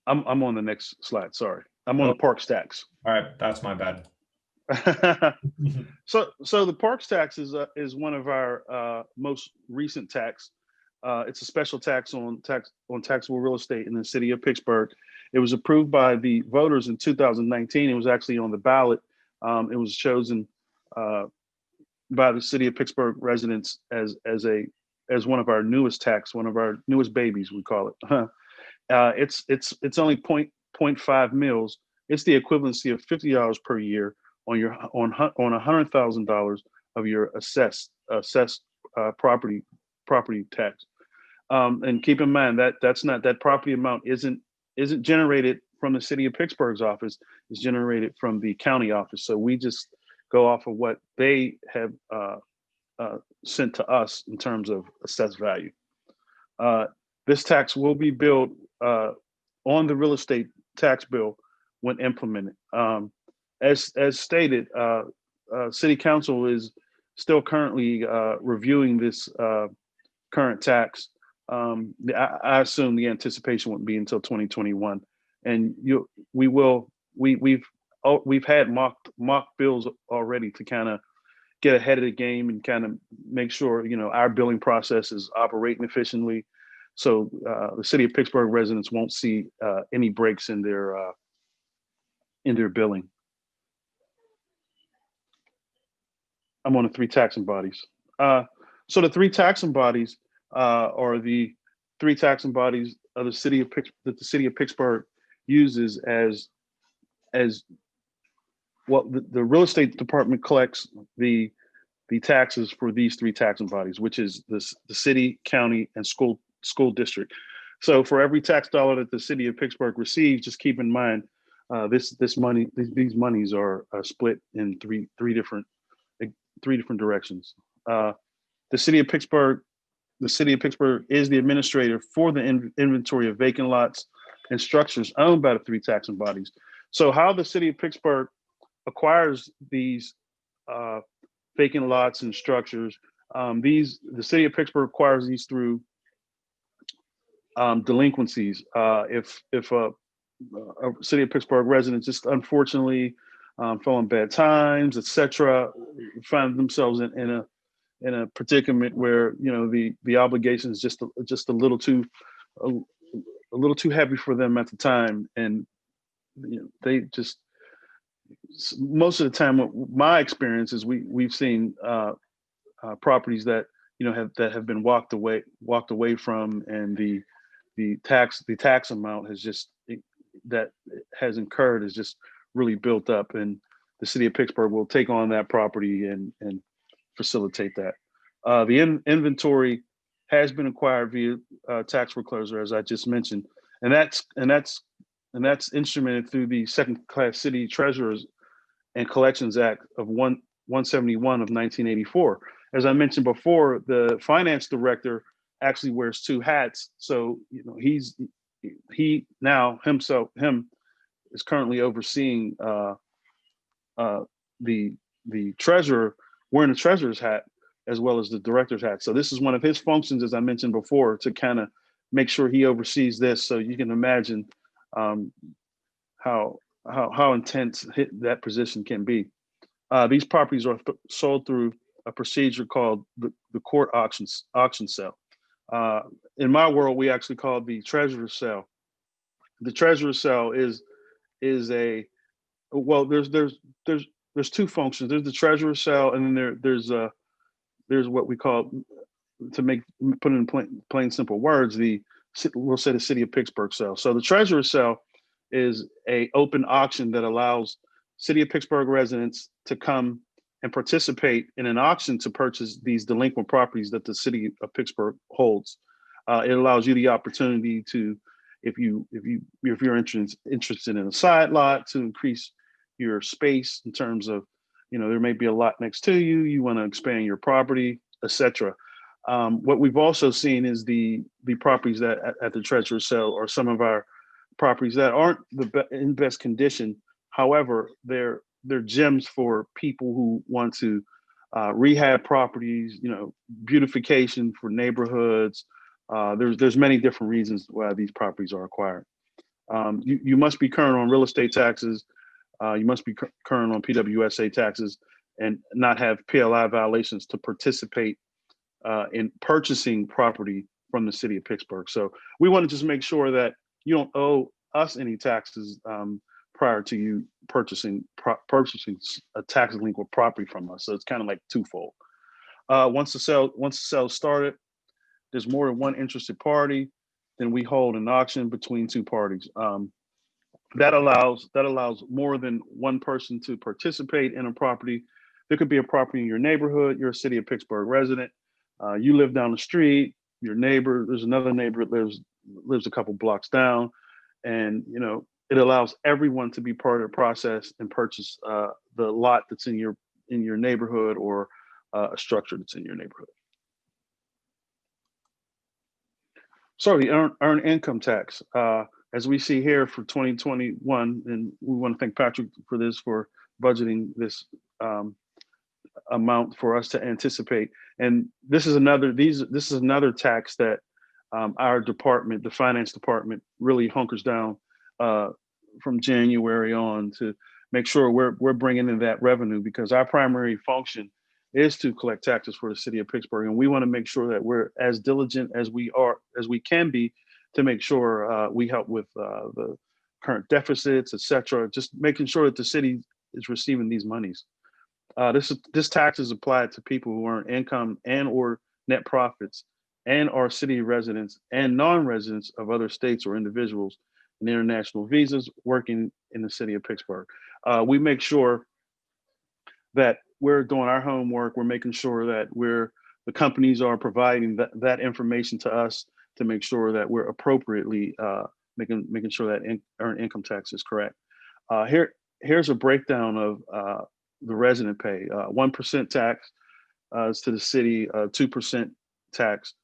[SPEAKER 4] I'm on the next slide. Sorry, I'm on the Parks tax.
[SPEAKER 2] All right, that's my bad.
[SPEAKER 4] So the Parks tax is one of our most recent tax. It's a special tax on taxable real estate in the city of Pittsburgh. It was approved by the voters in 2019. It was actually on the ballot. It was chosen by the city of Pittsburgh residents as one of our newest tax, one of our newest babies, we call it. It's only 0.5 mils. It's the equivalency of $50 per year on $100,000 of your assessed property tax. And keep in mind that property amount isn't generated from the city of Pittsburgh's office. It's generated from the county office. So we just go off of what they have sent to us in terms of assessed value. This tax will be billed on the real estate tax bill when implemented. As stated, City Council is still currently reviewing this current tax. I assume the anticipation wouldn't be until 2021, and we've had mock bills already to kind of get ahead of the game and kind of make sure our billing process is operating efficiently, so the city of Pittsburgh residents won't see any breaks in their billing. I'm on the three taxing bodies. So the three taxing bodies are the three taxing bodies of the city of that the city of Pittsburgh uses as well. The real estate department collects the taxes for these three taxing bodies, which is the city, county, and school district. So for every tax dollar that the city of Pittsburgh receives, just keep in mind these monies are split in three different directions. The city of Pittsburgh is the administrator for the inventory of vacant lots and structures owned by the three taxing bodies. So how the city of Pittsburgh acquires these vacant lots and structures, the city of Pittsburgh acquires these through delinquencies. If a city of Pittsburgh resident just unfortunately fell on bad times, etc., find themselves in a predicament where the obligation is just a little too heavy for them at the time, and they just, most of the time, what my experience is, we've seen properties that have been walked away from, and the tax amount that has incurred is just really built up, and the city of Pittsburgh will take on that property and facilitate that. The inventory has been acquired via tax foreclosure, as I just mentioned, and that's instrumented through the Second Class City Treasurers and Collections Act of 171 of 1984. As I mentioned before, the finance director actually wears two hats. So, you know, he now him is currently overseeing the treasurer, wearing the treasurer's hat as well as the director's hat. So this is one of his functions, as I mentioned before, to kind of make sure he oversees this. So you can imagine how intense that position can be. These properties are sold through a procedure called the court auction sale. In my world, we actually call it the treasurer sale. The treasurer sale is a, well, there's two functions. There's the treasurer sale, and then there's what we call, put in plain simple words, we'll say the city of Pittsburgh sale. So the treasurer sale is a open auction that allows city of Pittsburgh residents to come and participate in an auction to purchase these delinquent properties that the city of Pittsburgh holds. It allows you the opportunity to, if you're interested in a side lot, to increase your space in terms of, you know, there may be a lot next to you, you want to expand your property, etc. What we've also seen is the properties that at the treasurer sale are some of our properties that aren't in best condition. However, they're gems for people who want to rehab properties, you know, beautification for neighborhoods. There's many different reasons why these properties are acquired. You must be current on real estate taxes. You must be current on PWSA taxes and not have PLI violations to participate in purchasing property from the city of Pittsburgh. So we want to just make sure that you don't owe us any taxes prior to you purchasing a tax delinquent property from us. So it's kind of like twofold. Once the sale started, there's more than one interested party, then we hold an auction between two parties. That allows more than one person to participate in a property. There could be a property in your neighborhood. You're a city of Pittsburgh resident. You live down the street. Your neighbor, there's another neighbor that lives a couple blocks down, and you know it allows everyone to be part of the process and purchase the lot that's in your neighborhood, or a structure that's in your neighborhood. So the earned income tax, as we see here for 2021, and we want to thank Patrick for budgeting this amount for us to anticipate. And this is another tax that our department, the finance department, really hunkers down from January on to make sure we're bringing in that revenue, because our primary function is to collect taxes for the city of Pittsburgh, and we want to make sure that we're as diligent as we can be to make sure we help with the current deficits, etc. Just making sure that the city is receiving these monies. This tax is applied to people who earn income and or net profits and are city residents and non-residents of other states or individuals in international visas working in the city of Pittsburgh. We make sure that we're doing our homework. We're making sure that the companies are providing that information to us to make sure that we're appropriately making sure that earned income tax is correct. Here's a breakdown of the resident pay. 1% tax is to the city, 2% tax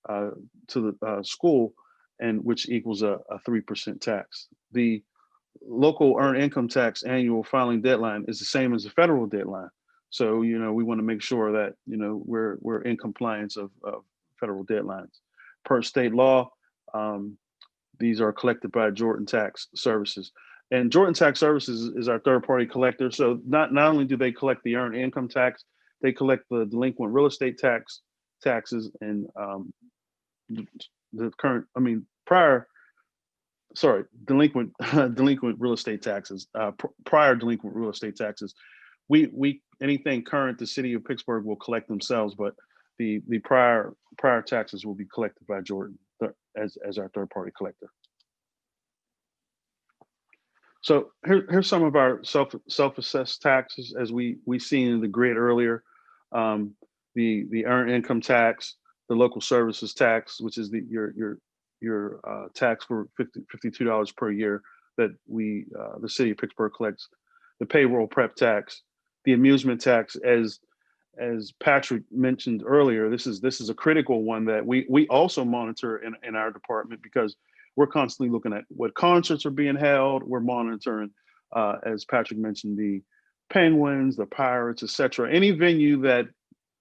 [SPEAKER 4] to the school, and which equals a 3% tax. The local earned income tax annual filing deadline is the same as the federal deadline. So, you know, we want to make sure that, you know, we're in compliance of federal deadlines. Per state law, these are collected by Jordan Tax Services. And Jordan Tax Services is our third-party collector. So not only do they collect the earned income tax, they collect the delinquent real estate taxes and delinquent real estate taxes, prior delinquent real estate taxes. We anything current, the city of Pittsburgh will collect themselves, but the prior taxes will be collected by Jordan as our third-party collector. So here's some of our self-assessed taxes as we seen in the grid earlier. The earned income tax, the local services tax, which is your your tax for $52 per year that the city of Pittsburgh collects, the payroll prep tax, the amusement tax, as Patrick mentioned earlier, this is a critical one that we also monitor in our department, because we're constantly looking at what concerts are being held. We're monitoring, as Patrick mentioned, the Penguins, the Pirates, etc. Any venue that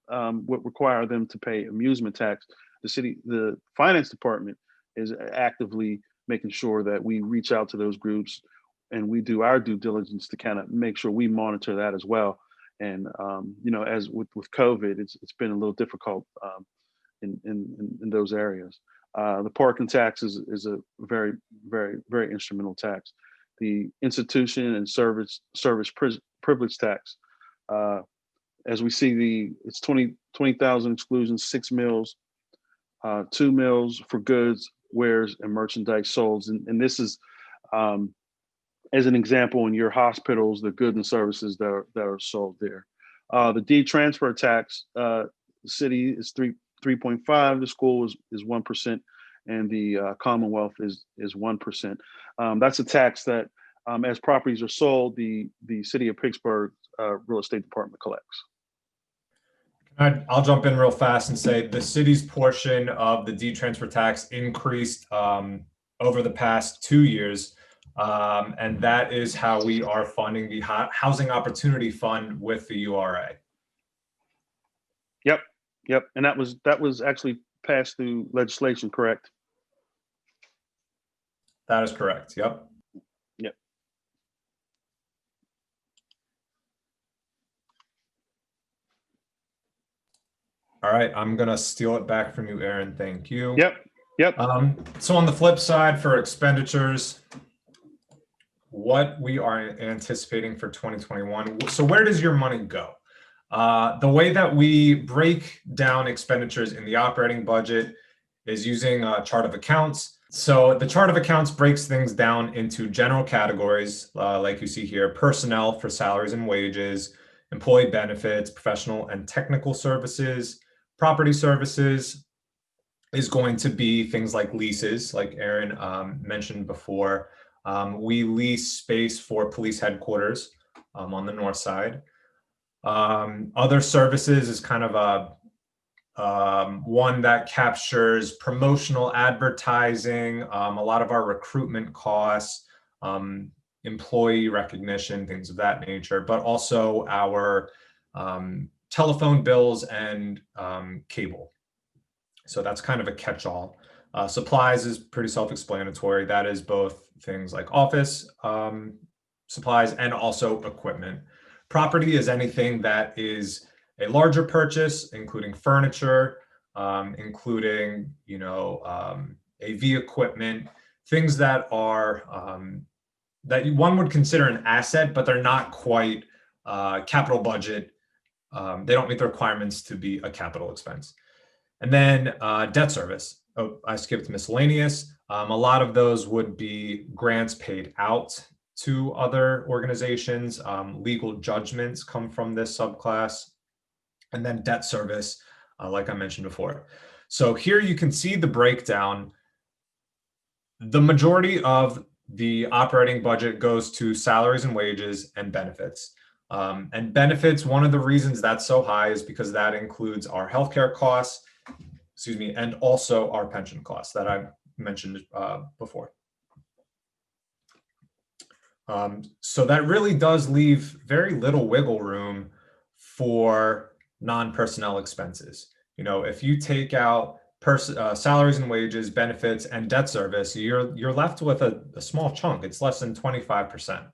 [SPEAKER 4] would require them to pay amusement tax, the finance department is actively making sure that we reach out to those groups and we do our due diligence to kind of make sure we monitor that as well. And as with COVID, it's been a little difficult in those areas. The parking tax is a very, very, very instrumental tax. The institution and service privilege tax, as we see, it's 20,000 exclusions, 6 mills, 2 mills for goods, wares, and merchandise sold. And this is, as an example, in your hospitals, the goods and services that are sold there. The D transfer tax, the city is 3.5, the school is 1%, and the Commonwealth is 1%. That's a tax that, as properties are sold, the city of Pittsburgh real estate department collects.
[SPEAKER 2] I'll jump in real fast and say the city's portion of the D transfer tax increased over the past 2 years. And that is how we are funding the Housing Opportunity Fund with the URA.
[SPEAKER 4] Yep. And that was actually passed through legislation, correct?
[SPEAKER 2] That is correct. Yep. All right, I'm gonna steal it back from you, Aaron. Thank you.
[SPEAKER 4] Yep.
[SPEAKER 2] So on the flip side, for expenditures, what we are anticipating for 2021. So where does your money go? The way that we break down expenditures in the operating budget is using a chart of accounts. So the chart of accounts breaks things down into general categories, like you see here: personnel for salaries and wages, employee benefits, professional and technical services. Property services is going to be things like leases, like Aaron mentioned before. We lease space for police headquarters on the north side. Other services is kind of one that captures promotional advertising, a lot of our recruitment costs, employee recognition, things of that nature, but also our telephone bills and cable. So that's kind of a catch-all. Supplies is pretty self-explanatory. That is both things like office supplies and also equipment. Property is anything that is a larger purchase, including furniture, including AV equipment, things that are that one would consider an asset, but they're not quite capital budget. They don't meet the requirements to be a capital expense. And then debt service. Oh, I skipped miscellaneous. A lot of those would be grants paid out to other organizations. Legal judgments come from this subclass. And then debt service, like I mentioned before. So here you can see the breakdown. The majority of the operating budget goes to salaries and wages and benefits. And benefits, one of the reasons that's so high is because that includes our healthcare costs, and also our pension costs that I mentioned before. So that really does leave very little wiggle room for non-personnel expenses. If you take out salaries and wages, benefits, and debt service, you're left with a small chunk. It's less than 25%.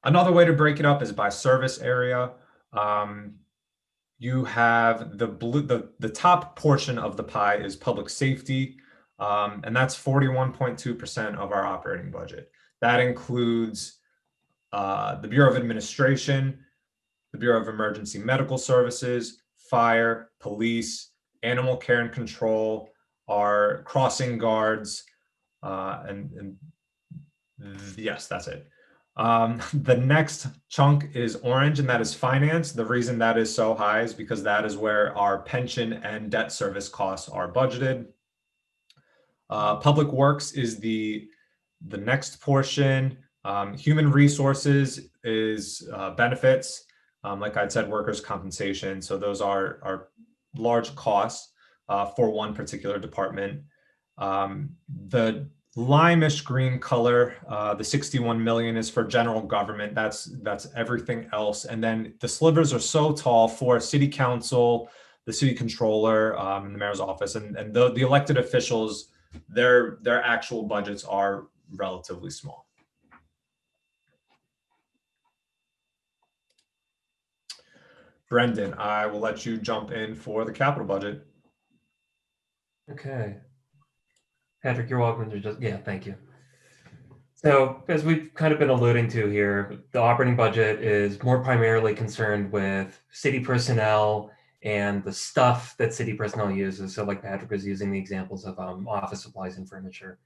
[SPEAKER 2] Another way to break it up is by service area. You have the top portion of the pie is public safety, and that's 41.2% of our operating budget. That includes the Bureau of Administration, the Bureau of Emergency Medical Services, fire, police, animal care and control, our crossing guards, and yes, that's it. The next chunk is orange, and that is finance. The reason that is so high is because that is where our pension and debt service costs are budgeted. Public works is the next portion. Human resources is benefits. Like I said, workers' compensation. So those are large costs for one particular department. The limeish green color, the 61 million is for general government. That's everything else. And then the slivers are so tall for city council, the city controller, and the mayor's office, and the elected officials. Their actual budgets are relatively small. Brendon, I will let you jump in for the capital budget.
[SPEAKER 3] Okay. Patrick, you're welcome to yeah, thank you. So as we've kind of been alluding to here, the operating budget is more primarily concerned with city personnel and the stuff that city personnel uses. So like Patrick was using the examples of office supplies and furniture.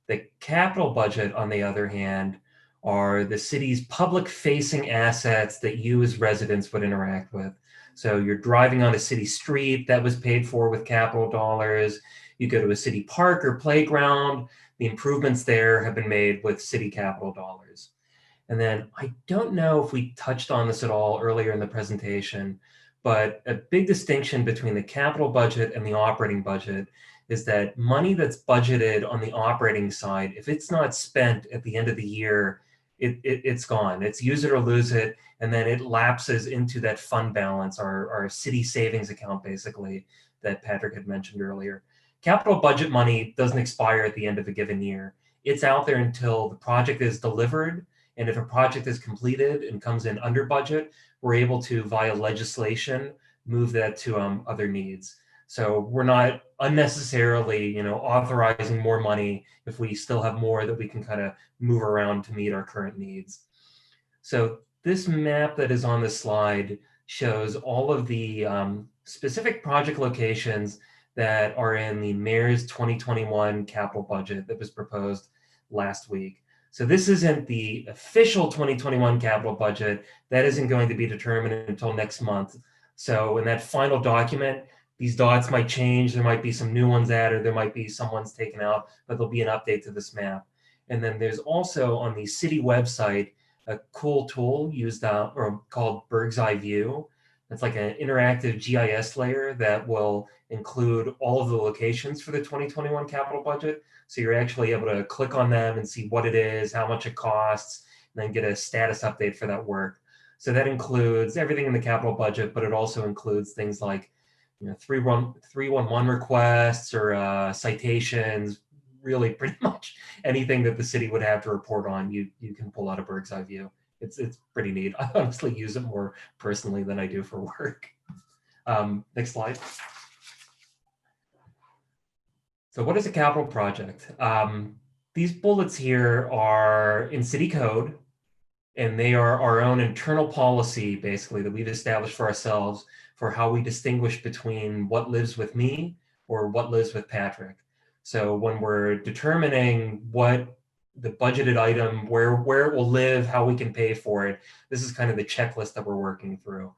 [SPEAKER 3] The capital budget, on the other hand, are the city's public facing assets that you as residents would interact with. So you're driving on a city street that was paid for with capital dollars. You go to a city park or playground, the improvements there have been made with city capital dollars. And then I don't know if we touched on this at all earlier in the presentation, but a big distinction between the capital budget and the operating budget is that money that's budgeted on the operating side, if it's not spent at the end of the year, it's gone. It's use it or lose it, and then it lapses into that fund balance, our city savings account, basically, that Patrick had mentioned earlier. Capital budget money doesn't expire at the end of a given year. It's out there until the project is delivered, and if a project is completed and comes in under budget, we're able to, via legislation, move that to other needs. So we're not unnecessarily, authorizing more money if we still have more that we can kind of move around to meet our current needs. So this map that is on the slide shows all of the specific project locations that are in the mayor's 2021 capital budget that was proposed last week. So this isn't the official 2021 capital budget. That isn't going to be determined until next month. So in that final document, these dots might change. There might be some new ones added. There might be some ones taken out, but there'll be an update to this map. And then there's also on the city website a cool tool used or called Bird's Eye View. It's like an interactive GIS layer that will include all of the locations for the 2021 capital budget. So you're actually able to click on them and see what it is, how much it costs, and then get a status update for that work. So that includes everything in the capital budget, but it also includes things like 311 requests or citations, really pretty much anything that the city would have to report on, you can pull out a bird's eye view. It's pretty neat. I honestly use it more personally than I do for work. Next slide. So what is a capital project? These bullets here are in city code, and they are our own internal policy, basically, that we've established for ourselves for how we distinguish between what lives with me or what lives with Patrick. So when we're determining what the budgeted item, where it will live, how we can pay for it, this is kind of the checklist that we're working through.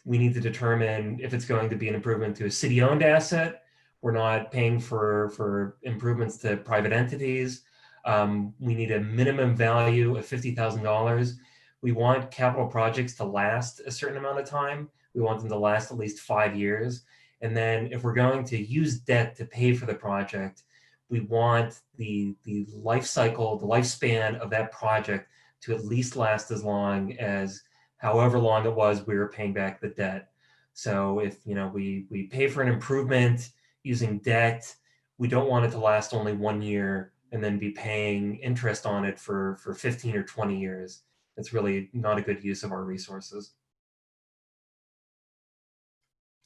[SPEAKER 3] We need to determine if it's going to be an improvement to a city-owned asset. We're not paying for improvements to private entities. We need a minimum value of $50,000. We want capital projects to last a certain amount of time. We want them to last at least 5 years. And then if we're going to use debt to pay for the project, we want the life cycle, the lifespan of that project to at least last as long as however long it was we were paying back the debt. So if we pay for an improvement using debt, we don't want it to last only 1 year and then be paying interest on it for 15 or 20 years. It's really not a good use of our resources.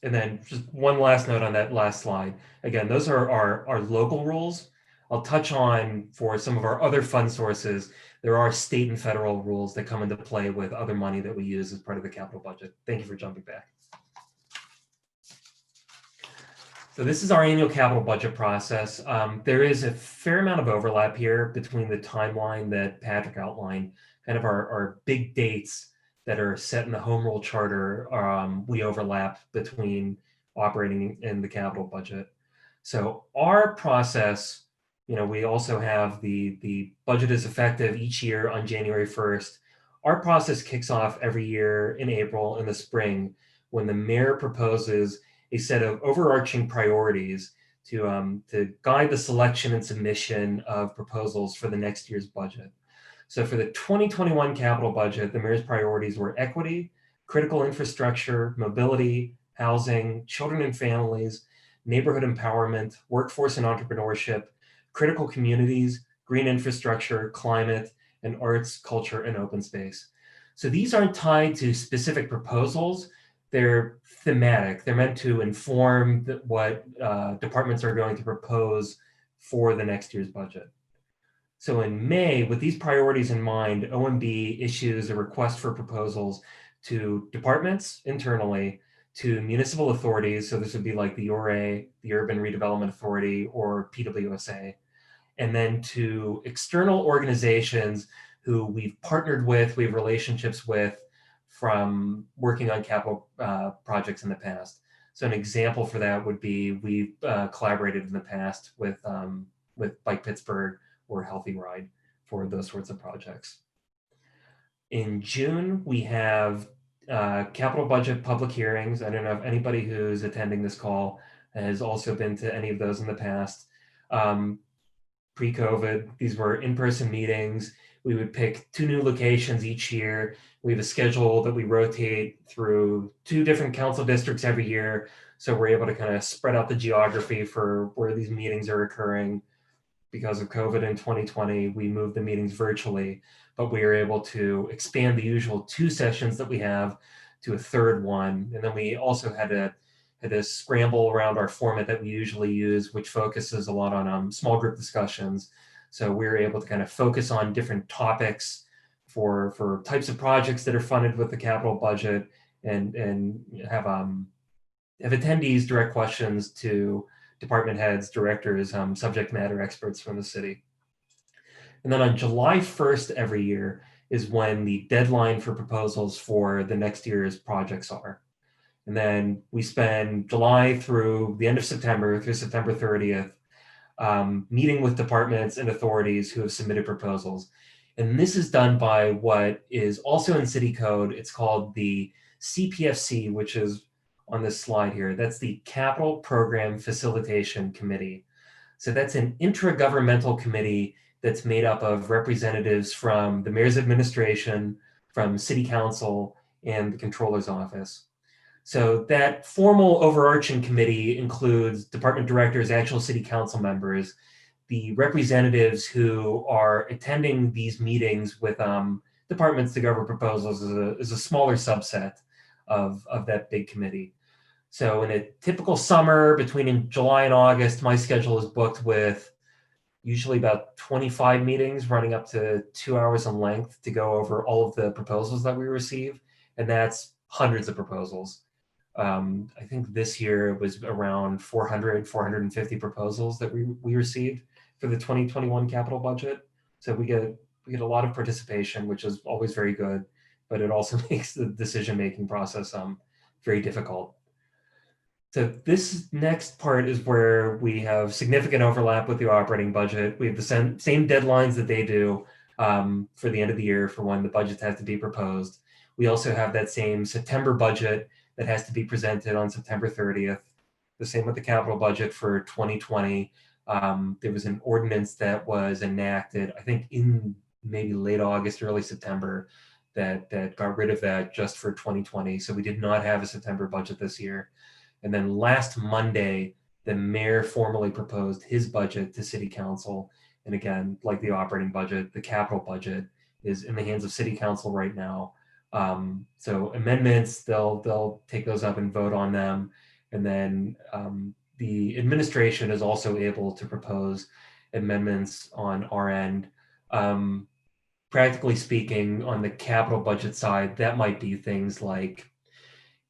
[SPEAKER 3] And then just one last note on that last slide. Again, those are our local rules. I'll touch on, for some of our other fund sources, there are state and federal rules that come into play with other money that we use as part of the capital budget. Thank you for jumping back. So this is our annual capital budget process. There is a fair amount of overlap here between the timeline that Patrick outlined, kind of our big dates that are set in the home rule charter. We overlap between operating and the capital budget. So our process, we also have the budget is effective each year on January 1st. Our process kicks off every year in April in the spring when the mayor proposes a set of overarching priorities to guide the selection and submission of proposals for the next year's budget. So for the 2021 capital budget, the mayor's priorities were equity, critical infrastructure, mobility, housing, children and families, neighborhood empowerment, workforce and entrepreneurship, critical communities, green infrastructure, climate, and arts, culture, and open space. So these aren't tied to specific proposals. They're thematic. They're meant to inform what departments are going to propose for the next year's budget. So in May, with these priorities in mind, OMB issues a request for proposals to departments internally, to municipal authorities. So this would be like the URA, the Urban Redevelopment Authority, or PWSA, and then to external organizations who we've partnered with, we have relationships with from working on capital projects in the past. So an example for that would be we've collaborated in the past with Bike Pittsburgh or Healthy Ride for those sorts of projects. In June, we have capital budget public hearings. I don't know if anybody who's attending this call has also been to any of those in the past. Pre-COVID, these were in-person meetings. We would pick 2 new locations each year. We have a schedule that we rotate through 2 different council districts every year. So we're able to kind of spread out the geography for where these meetings are occurring. Because of COVID in 2020, we moved the meetings virtually, but we were able to expand the usual 2 sessions that we have to a 3rd one. And then we also had to scramble around our format that we usually use, which focuses a lot on small group discussions. So we were able to kind of focus on different topics for types of projects that are funded with the capital budget, and have attendees direct questions to department heads, directors, subject matter experts from the city. And then on July 1st every year is when the deadline for proposals for the next year's projects are. And then we spend July through the end of September, through September 30th, meeting with departments and authorities who have submitted proposals. And this is done by what is also in city code. It's called the CPFC, which is on this slide here. That's the Capital Program Facilitation Committee. So that's an intragovernmental committee that's made up of representatives from the mayor's administration, from city council, and the controller's office. So that formal overarching committee includes department directors, actual city council members, the representatives who are attending these meetings with departments to govern proposals is a smaller subset of that big committee. So in a typical summer between July and August, my schedule is booked with usually about 25 meetings running up to 2 hours in length to go over all of the proposals that we receive. And that's hundreds of proposals. I think this year it was around 450 proposals that we received for the 2021 capital budget. So we get a lot of participation, which is always very good, but it also makes the decision-making process very difficult. So this next part is where we have significant overlap with the operating budget. We have the same deadlines that they do for the end of the year for when the budgets have to be proposed. We also have that same September budget that has to be presented on September 30th. The same with the capital budget for 2020. There was an ordinance that was enacted, I think in maybe late August, early September, that got rid of that just for 2020. So we did not have a September budget this year. And then last Monday, the mayor formally proposed his budget to city council. And again, like the operating budget, the capital budget is in the hands of city council right now. So amendments, they'll take those up and vote on them. And then the administration is also able to propose amendments on our end. Practically speaking, on the capital budget side, that might be things like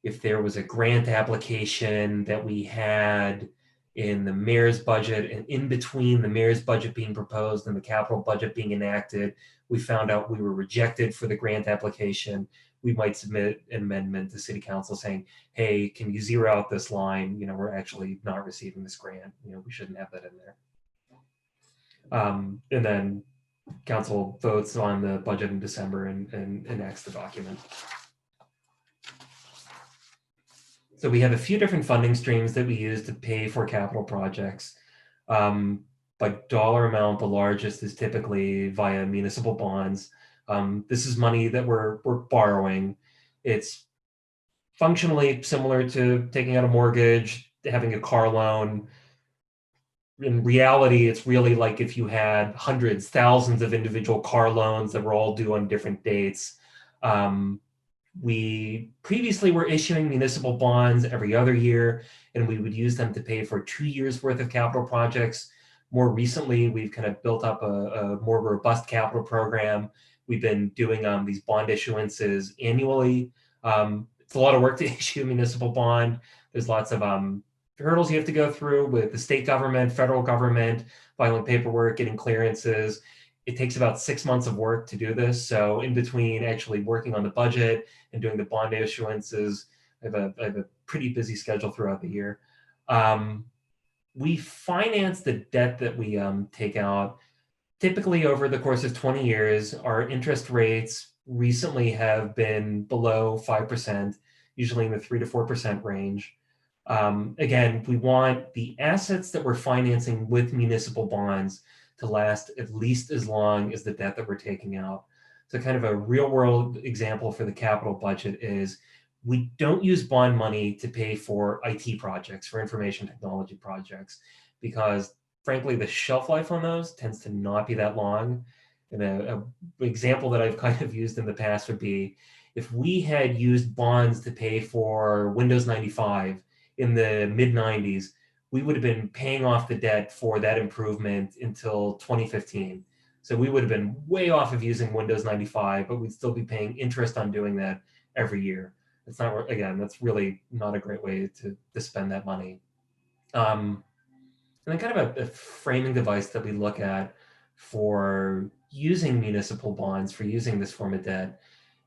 [SPEAKER 3] if there was a grant application that we had in the mayor's budget, and in between the mayor's budget being proposed and the capital budget being enacted, we found out we were rejected for the grant application. We might submit an amendment to city council saying, hey, can you zero out this line? We're actually not receiving this grant. We shouldn't have that in there. And then council votes on the budget in December and enacts the document. So we have a few different funding streams that we use to pay for capital projects. By dollar amount, the largest is typically via municipal bonds. This is money that we're borrowing. It's functionally similar to taking out a mortgage, having a car loan. In reality, it's really like if you had hundreds, thousands of individual car loans that were all due on different dates. We previously were issuing municipal bonds every other year, and we would use them to pay for 2 years worth of capital projects. More recently, we've kind of built up a more robust capital program. We've been doing these bond issuances annually. It's a lot of work to issue a municipal bond. There's lots of hurdles you have to go through with the state government, federal government, filing paperwork, getting clearances. It takes about 6 months of work to do this. So in between actually working on the budget and doing the bond issuances, I have a pretty busy schedule throughout the year. We finance the debt that we take out typically over the course of 20 years. Our interest rates recently have been below 5%, usually in the 3 to 4% range. Again, we want the assets that we're financing with municipal bonds to last at least as long as the debt that we're taking out. So kind of a real world example for the capital budget is we don't use bond money to pay for IT projects, for information technology projects, because frankly, the shelf life on those tends to not be that long. And an example that I've kind of used in the past would be if we had used bonds to pay for Windows 95 in the mid 90s, we would have been paying off the debt for that improvement until 2015. So we would have been way off of using Windows 95, but we'd still be paying interest on doing that every year. It's not, again, that's really not a great way to spend that money. And then kind of a framing device that we look at for using municipal bonds, for using this form of debt,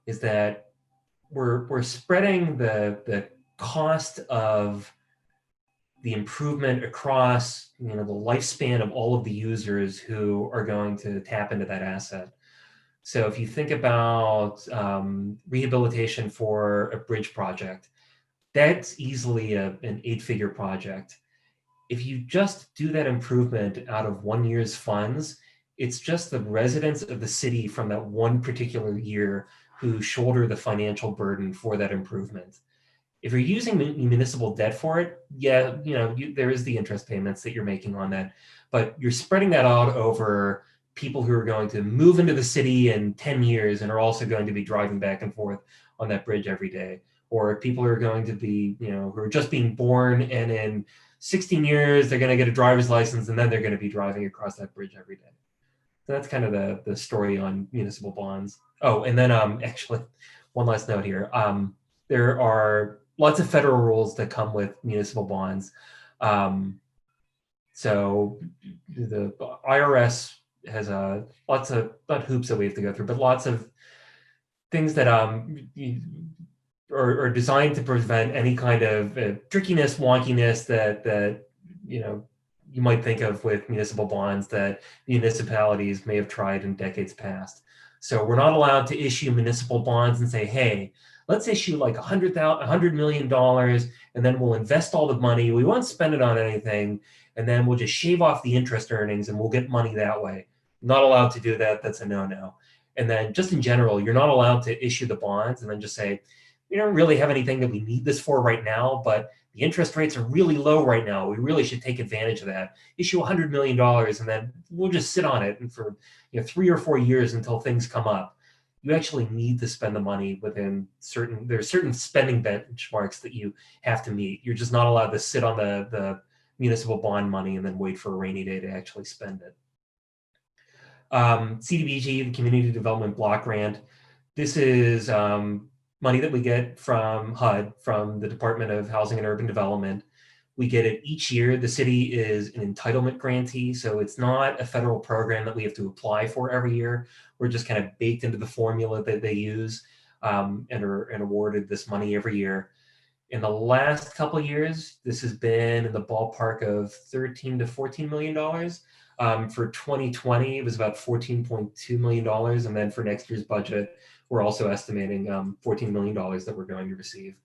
[SPEAKER 3] is that we're spreading the cost of the improvement across the lifespan of all of the users who are going to tap into that asset. So if you think about rehabilitation for a bridge project, that's easily an 8-figure project. If you just do that improvement out of 1 year's funds, it's just the residents of the city from that one particular year who shoulder the financial burden for that improvement. If you're using municipal debt for it, yeah, there is the interest payments that you're making on that, but you're spreading that out over people who are going to move into the city in 10 years and are also going to be driving back and forth on that bridge every day, or people who are going to be, who are just being born and in 16 years, they're going to get a driver's license and then they're going to be driving across that bridge every day. So that's kind of the story on municipal bonds. Oh, and then actually, one last note here. There are lots of federal rules that come with municipal bonds. So the IRS has lots of, not hoops that we have to go through, but lots of things that are designed to prevent any kind of trickiness, wonkiness that you might think of with municipal bonds that municipalities may have tried in decades past. So we're not allowed to issue municipal bonds and say, hey, let's issue like $100 million and then we'll invest all the money. We won't spend it on anything. And then we'll just shave off the interest earnings and we'll get money that way. Not allowed to do that. That's a no-no. And then just in general, you're not allowed to issue the bonds and then just say, we don't really have anything that we need this for right now, but the interest rates are really low right now. We really should take advantage of that. Issue $100 million and then we'll just sit on it and for 3 or 4 years until things come up. You actually need to spend the money within there's certain spending benchmarks that you have to meet. You're just not allowed to sit on the municipal bond money and then wait for a rainy day to actually spend it. CDBG, the Community Development Block Grant. This is money that we get from HUD, from the Department of Housing and Urban Development. We get it each year. The city is an entitlement grantee, so it's not a federal program that we have to apply for every year. We're just kind of baked into the formula that they use, and are awarded this money every year. In the last couple of years, this has been in the ballpark of $13 to $14 million. For 2020, it was about $14.2 million. And then for next year's budget, we're also estimating $14 million that we're going to receive.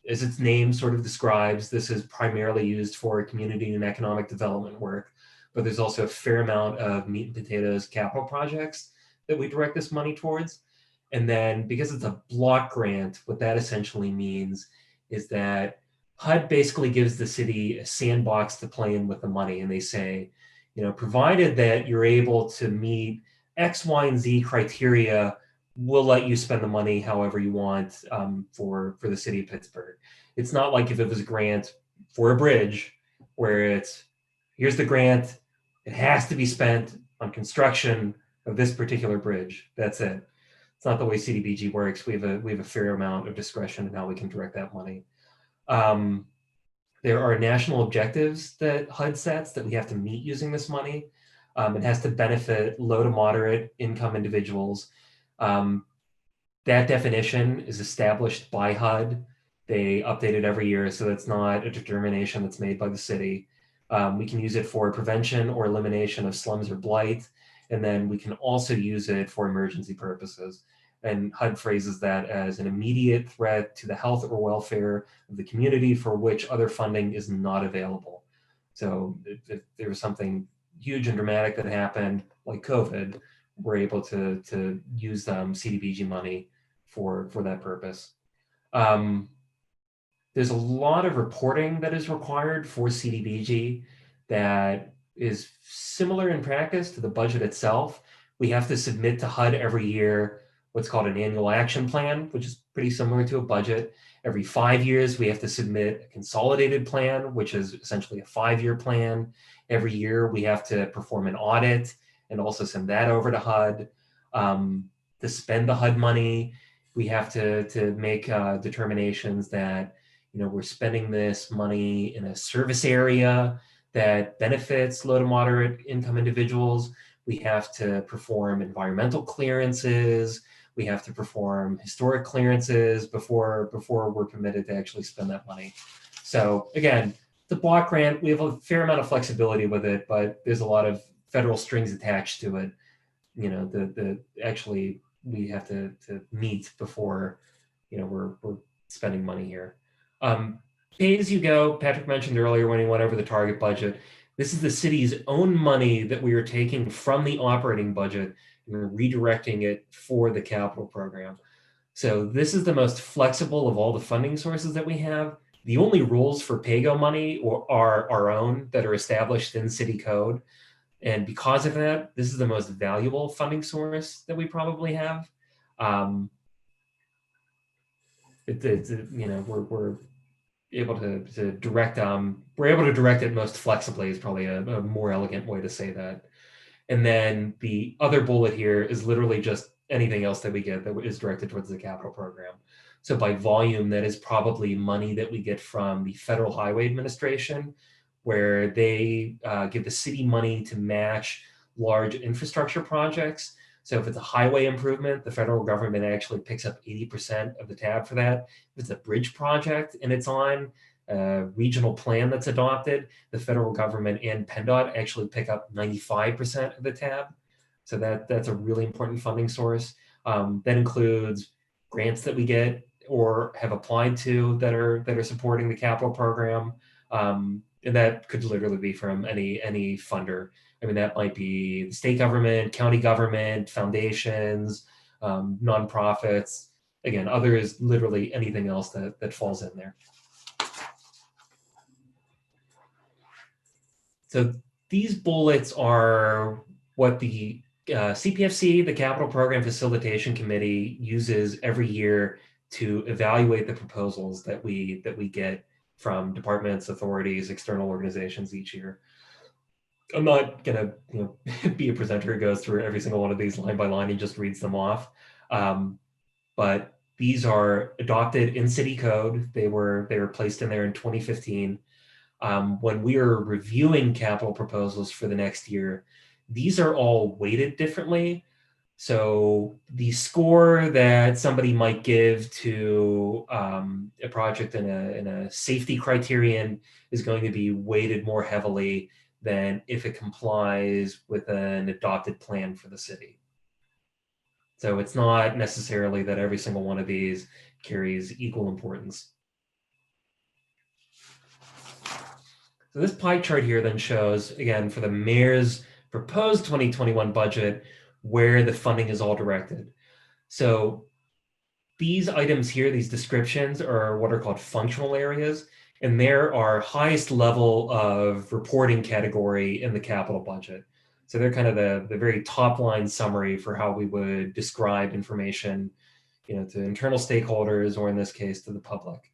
[SPEAKER 3] As its name sort of describes, this is primarily used for community and economic development work, but there's also a fair amount of meat and potatoes capital projects that we direct this money towards. And then because it's a block grant, what that essentially means is that HUD basically gives the city a sandbox to play in with the money. And they say, provided that you're able to meet X, Y, and Z criteria, we'll let you spend the money however you want for the city of Pittsburgh. It's not like if it was a grant for a bridge where it's, here's the grant, it has to be spent on construction of this particular bridge. That's it. It's not the way CDBG works. We have a fair amount of discretion in how we can direct that money. There are national objectives that HUD sets that we have to meet using this money. It has to benefit low to moderate income individuals. That definition is established by HUD. They update it every year, so that's not a determination that's made by the city. We can use it for prevention or elimination of slums or blight, and then we can also use it for emergency purposes. And HUD phrases that as an immediate threat to the health or welfare of the community for which other funding is not available. So if there was something huge and dramatic that happened, like COVID, we're able to use CDBG money for that purpose. There's a lot of reporting that is required for CDBG that is similar in practice to the budget itself. We have to submit to HUD every year what's called an annual action plan, which is pretty similar to a budget. Every 5 years, we have to submit a consolidated plan, which is essentially a 5-year plan. Every year, we have to perform an audit and also send that over to HUD. To spend the HUD money, we have to make determinations that we're spending this money in a service area that benefits low to moderate income individuals. We have to perform environmental clearances. We have to perform historic clearances before we're permitted to actually spend that money. So again, the block grant, we have a fair amount of flexibility with it, but there's a lot of federal strings attached to it. Actually we have to meet before we're spending money here. Pay as you go, Patrick mentioned earlier when he went over the target budget. This is the city's own money that we are taking from the operating budget and we're redirecting it for the capital program. So this is the most flexible of all the funding sources that we have. The only rules for PAYGO money are our own that are established in city code. And because of that, this is the most valuable funding source that we probably have. We're able to direct it most flexibly is probably a more elegant way to say that. And then the other bullet here is literally just anything else that we get that is directed towards the capital program. So by volume, that is probably money that we get from the Federal Highway Administration, where they give the city money to match large infrastructure projects. So if it's a highway improvement, the federal government actually picks up 80% of the tab for that. If it's a bridge project and it's on a regional plan that's adopted, the federal government and PennDOT actually pick up 95% of the tab. So that's a really important funding source. That includes grants that we get or have applied to that are supporting the capital program. And that could literally be from any funder. I mean, that might be the state government, county government, foundations, nonprofits. Again, other is literally anything else that falls in there. So these bullets are what the CPFC, the Capital Program Facilitation Committee, uses every year to evaluate the proposals that we get from departments, authorities, external organizations each year. I'm not gonna be a presenter who goes through every single one of these line by line and just reads them off. But these are adopted in city code. They were placed in there in 2015. when we are reviewing capital proposals for the next year, these are all weighted differently. So the score that somebody might give to a project in a safety criterion is going to be weighted more heavily than if it complies with an adopted plan for the city. So it's not necessarily that every single one of these carries equal importance. So this pie chart here then shows, again, for the mayor's proposed 2021 budget, where the funding is all directed. So these items here, these descriptions, are what are called functional areas, and they're our highest level of reporting category in the capital budget. So they're kind of the very top line summary for how we would describe information, to internal stakeholders, or in this case, to the public.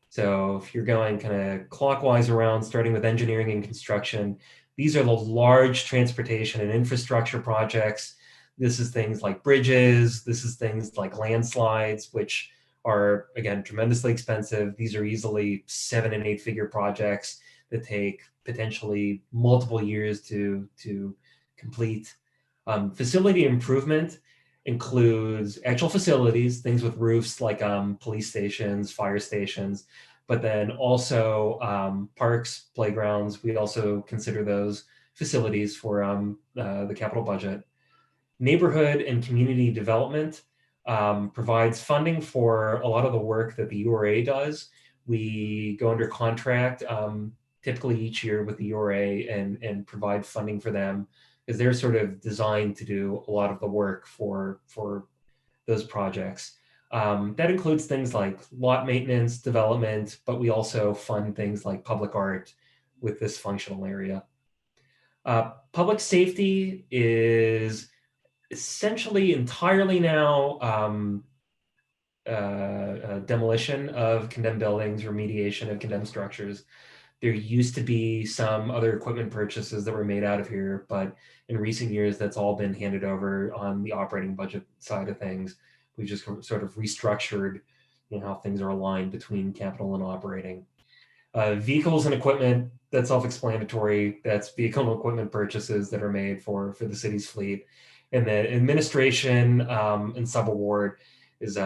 [SPEAKER 3] So if you're going kind of clockwise around, starting with engineering and construction, these are the large transportation and infrastructure projects. This is things like bridges. This is things like landslides, which are, again, tremendously expensive. These are easily 7- and 8-figure projects that take potentially multiple years to complete. Facility improvement includes actual facilities, things with roofs like police stations, fire stations, but then also parks, playgrounds. We also consider those facilities for the capital budget. Neighborhood and community development provides funding for a lot of the work that the URA does. We go under contract typically each year with the URA and provide funding for them, because they're sort of designed to do a lot of the work for those projects. That includes things like lot maintenance, development, but we also fund things like public art with this functional area. Public safety is essentially entirely now demolition of condemned buildings, remediation of condemned structures. There used to be some other equipment purchases that were made out of here, but in recent years, that's all been handed over on the operating budget side of things. We've just sort of restructured, how things are aligned between capital and operating. Vehicles and equipment, that's self-explanatory. That's vehicle and equipment purchases that are made for the city's fleet. And then administration and subaward is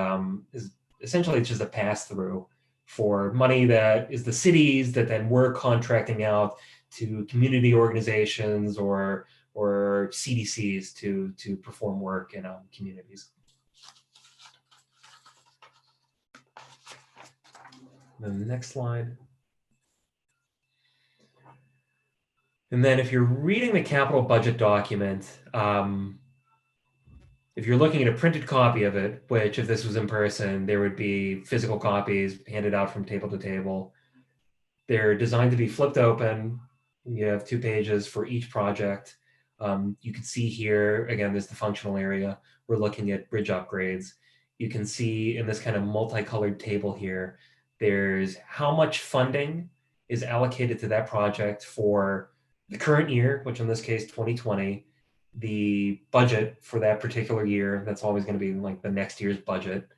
[SPEAKER 3] essentially just a pass-through for money that is the cities that then we're contracting out to community organizations or CDCs to perform work in communities. Then the next slide. And then if you're reading the capital budget document, if you're looking at a printed copy of it, which if this was in person, there would be physical copies handed out from table to table. They're designed to be flipped open. You have 2 pages for each project. You can see here, again, there's the functional area. We're looking at bridge upgrades. You can see in this kind of multicolored table here, there's how much funding is allocated to that project for the current year, which in this case, 2020, the budget for that particular year, that's always going to be like the next year's budget,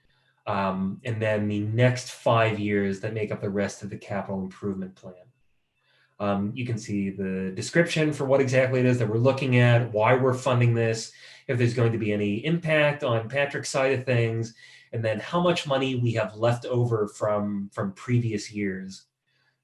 [SPEAKER 3] and then the next 5 years that make up the rest of the capital improvement plan. You can see the description for what exactly it is that we're looking at, why we're funding this, if there's going to be any impact on Patrick's side of things, and then how much money we have left over from previous years.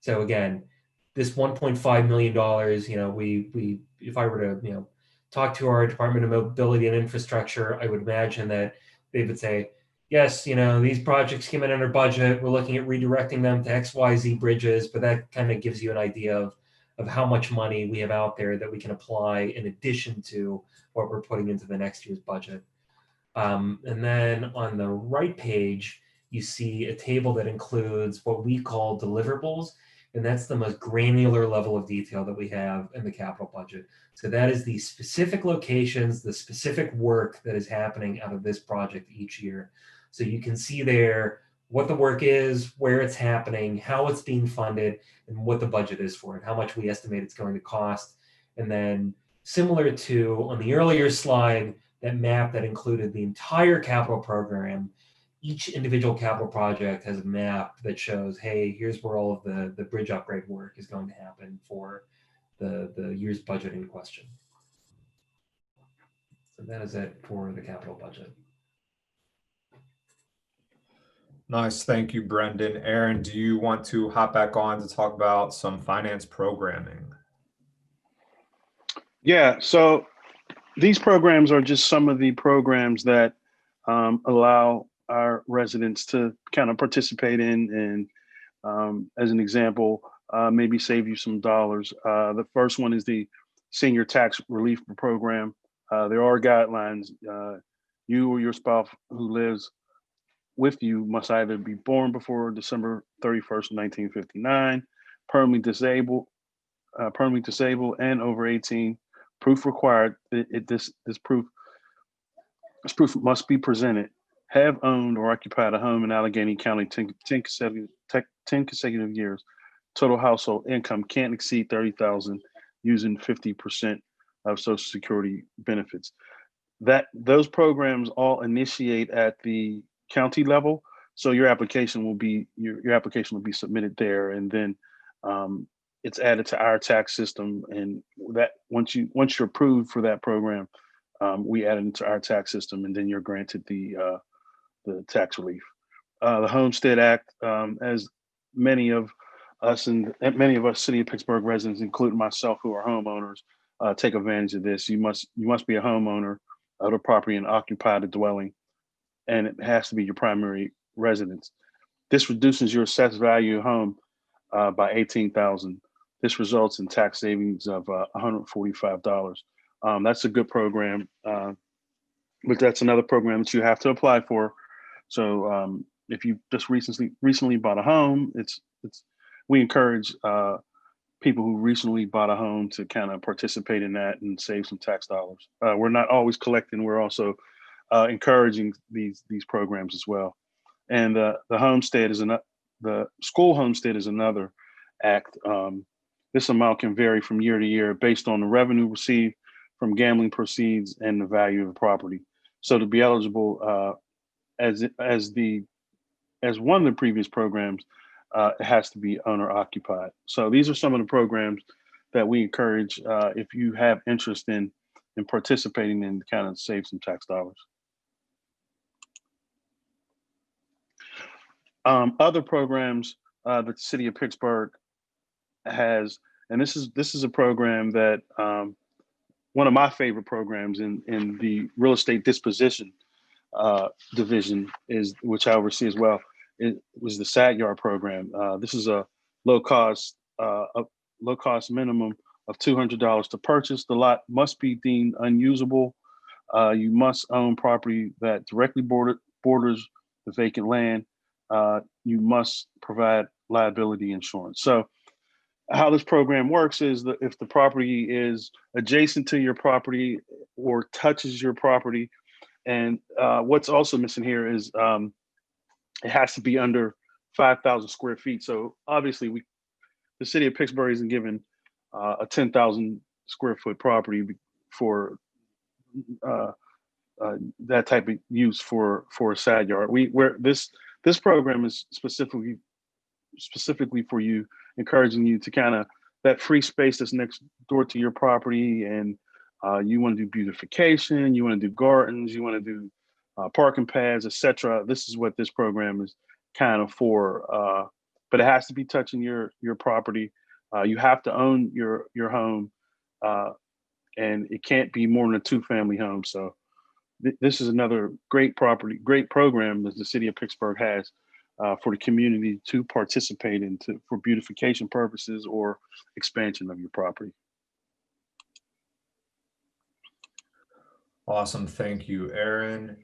[SPEAKER 3] So again, this $1.5 million, we if I were to talk to our Department of Mobility and Infrastructure, I would imagine that they would say, yes, these projects came in under budget. We're looking at redirecting them to XYZ bridges, but that kind of gives you an idea of how much money we have out there that we can apply in addition to what we're putting into the next year's budget. And then on the right page, you see a table that includes what we call deliverables. And that's the most granular level of detail that we have in the capital budget. So that is the specific locations, the specific work that is happening out of this project each year. So you can see there what the work is, where it's happening, how it's being funded, and what the budget is for it, how much we estimate it's going to cost. And then similar to on the earlier slide, that map that included the entire capital program, each individual capital project has a map that shows, hey, here's where all of the bridge upgrade work is going to happen for the year's budget in question. So that is it for the capital budget.
[SPEAKER 2] Nice, thank you, Brendon. Aaron, do you want to hop back on to talk about some finance programming?
[SPEAKER 4] Yeah, so these programs are just some of the programs that allow our residents to kind of participate in, and as an example, maybe save you some dollars. The first one is the Senior Tax Relief Program. There are guidelines. You or your spouse who lives with you must either be born before December 31st, 1959, permanently disabled and over 18. Proof required. This proof must be presented. Have owned or occupied a home in Allegheny County 10 consecutive years. Total household income can't exceed 30,000 using 50% of Social Security benefits. Those programs all initiate at the county level, so your application will be submitted there, and then it's added to our tax system. And that once you're approved for that program, we add it into our tax system, and then you're granted the tax relief. The Homestead Act, as many of us City of Pittsburgh residents, including myself, who are homeowners, take advantage of this. You must be a homeowner of the property and occupy the dwelling, and it has to be your primary residence. This reduces your assessed value of home by $18,000. This results in tax savings of $145. That's a good program, but that's another program that you have to apply for. So if you just recently bought a home, we encourage people who recently bought a home to kind of participate in that and save some tax dollars. We're not always collecting; we're also encouraging these programs as well. And the school homestead is another act. This amount can vary from year to year based on the revenue received from gambling proceeds and the value of the property. So to be eligible as one of the previous programs, it has to be owner occupied. So these are some of the programs that we encourage if you have interest in participating in, to kind of save some tax dollars. Other programs that the City of Pittsburgh has, and this is a program that one of my favorite programs in the real estate disposition division, which I oversee as well. It was the SAD Yard program. This is a low cost minimum of $200 to purchase. The lot must be deemed unusable. You must own property that directly borders the vacant land. You must provide liability insurance. So how this program works is that if the property is adjacent to your property or touches your property, and what's also missing here is it has to be under 5,000 square feet. So obviously the City of Pittsburgh isn't given a 10,000 square foot property for that type of use for a SAD yard. This program is specifically for you, encouraging you to kind of that free space that's next door to your property, and you want to do beautification, you want to do gardens, you want to do parking pads, etc. This is what this program is kind of for. But it has to be touching your property. You have to own your home, and it can't be more than a 2-family home. So this is another great program that the City of Pittsburgh has for the community to participate in for beautification purposes or expansion of your property.
[SPEAKER 2] Awesome, thank you, Aaron.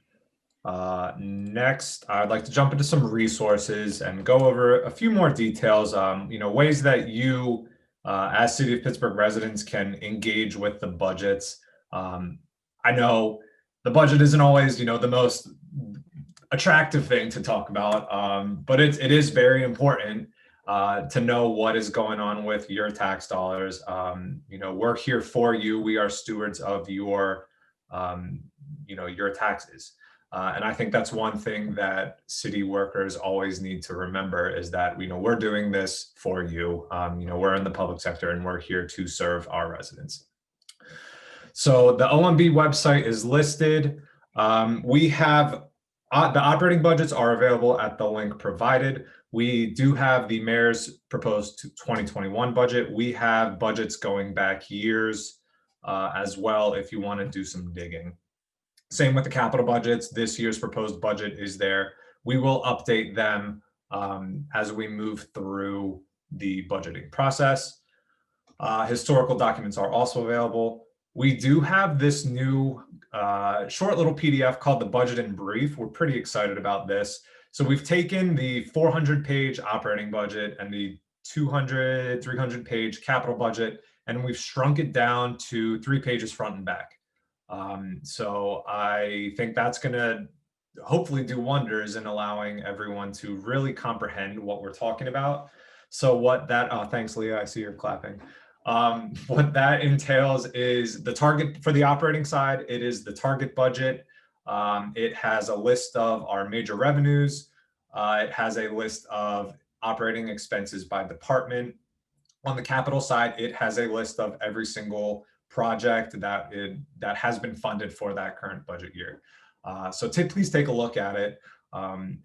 [SPEAKER 2] Next, I'd like to jump into some resources and go over a few more details, ways that you, as City of Pittsburgh residents, can engage with the budgets. I know the budget isn't always, the most attractive thing to talk about, but it is very important to know what is going on with your tax dollars. We're here for you. We are stewards of your taxes. And I think that's one thing that city workers always need to remember is that, we're doing this for you. We're in the public sector and we're here to serve our residents. So the OMB website is listed. We have the operating budgets are available at the link provided. We do have the mayor's proposed 2021 budget. We have budgets going back years as well if you want to do some digging. Same with the capital budgets. This year's proposed budget is there. We will update them as we move through the budgeting process. Historical documents are also available. We do have this new short little PDF called the Budget in Brief. We're pretty excited about this. So we've taken the 400-page operating budget and the 200, 300-page capital budget, and we've shrunk it down to 3 pages front and back. So I think that's going to hopefully do wonders in allowing everyone to really comprehend what we're talking about. So what that, oh, thanks, Leah, I see you're clapping. What that entails is the target for the operating side. It is the target budget. It has a list of our major revenues. It has a list of operating expenses by department. On the capital side, it has a list of every single project that has been funded for that current budget year. So please take a look at it. I'm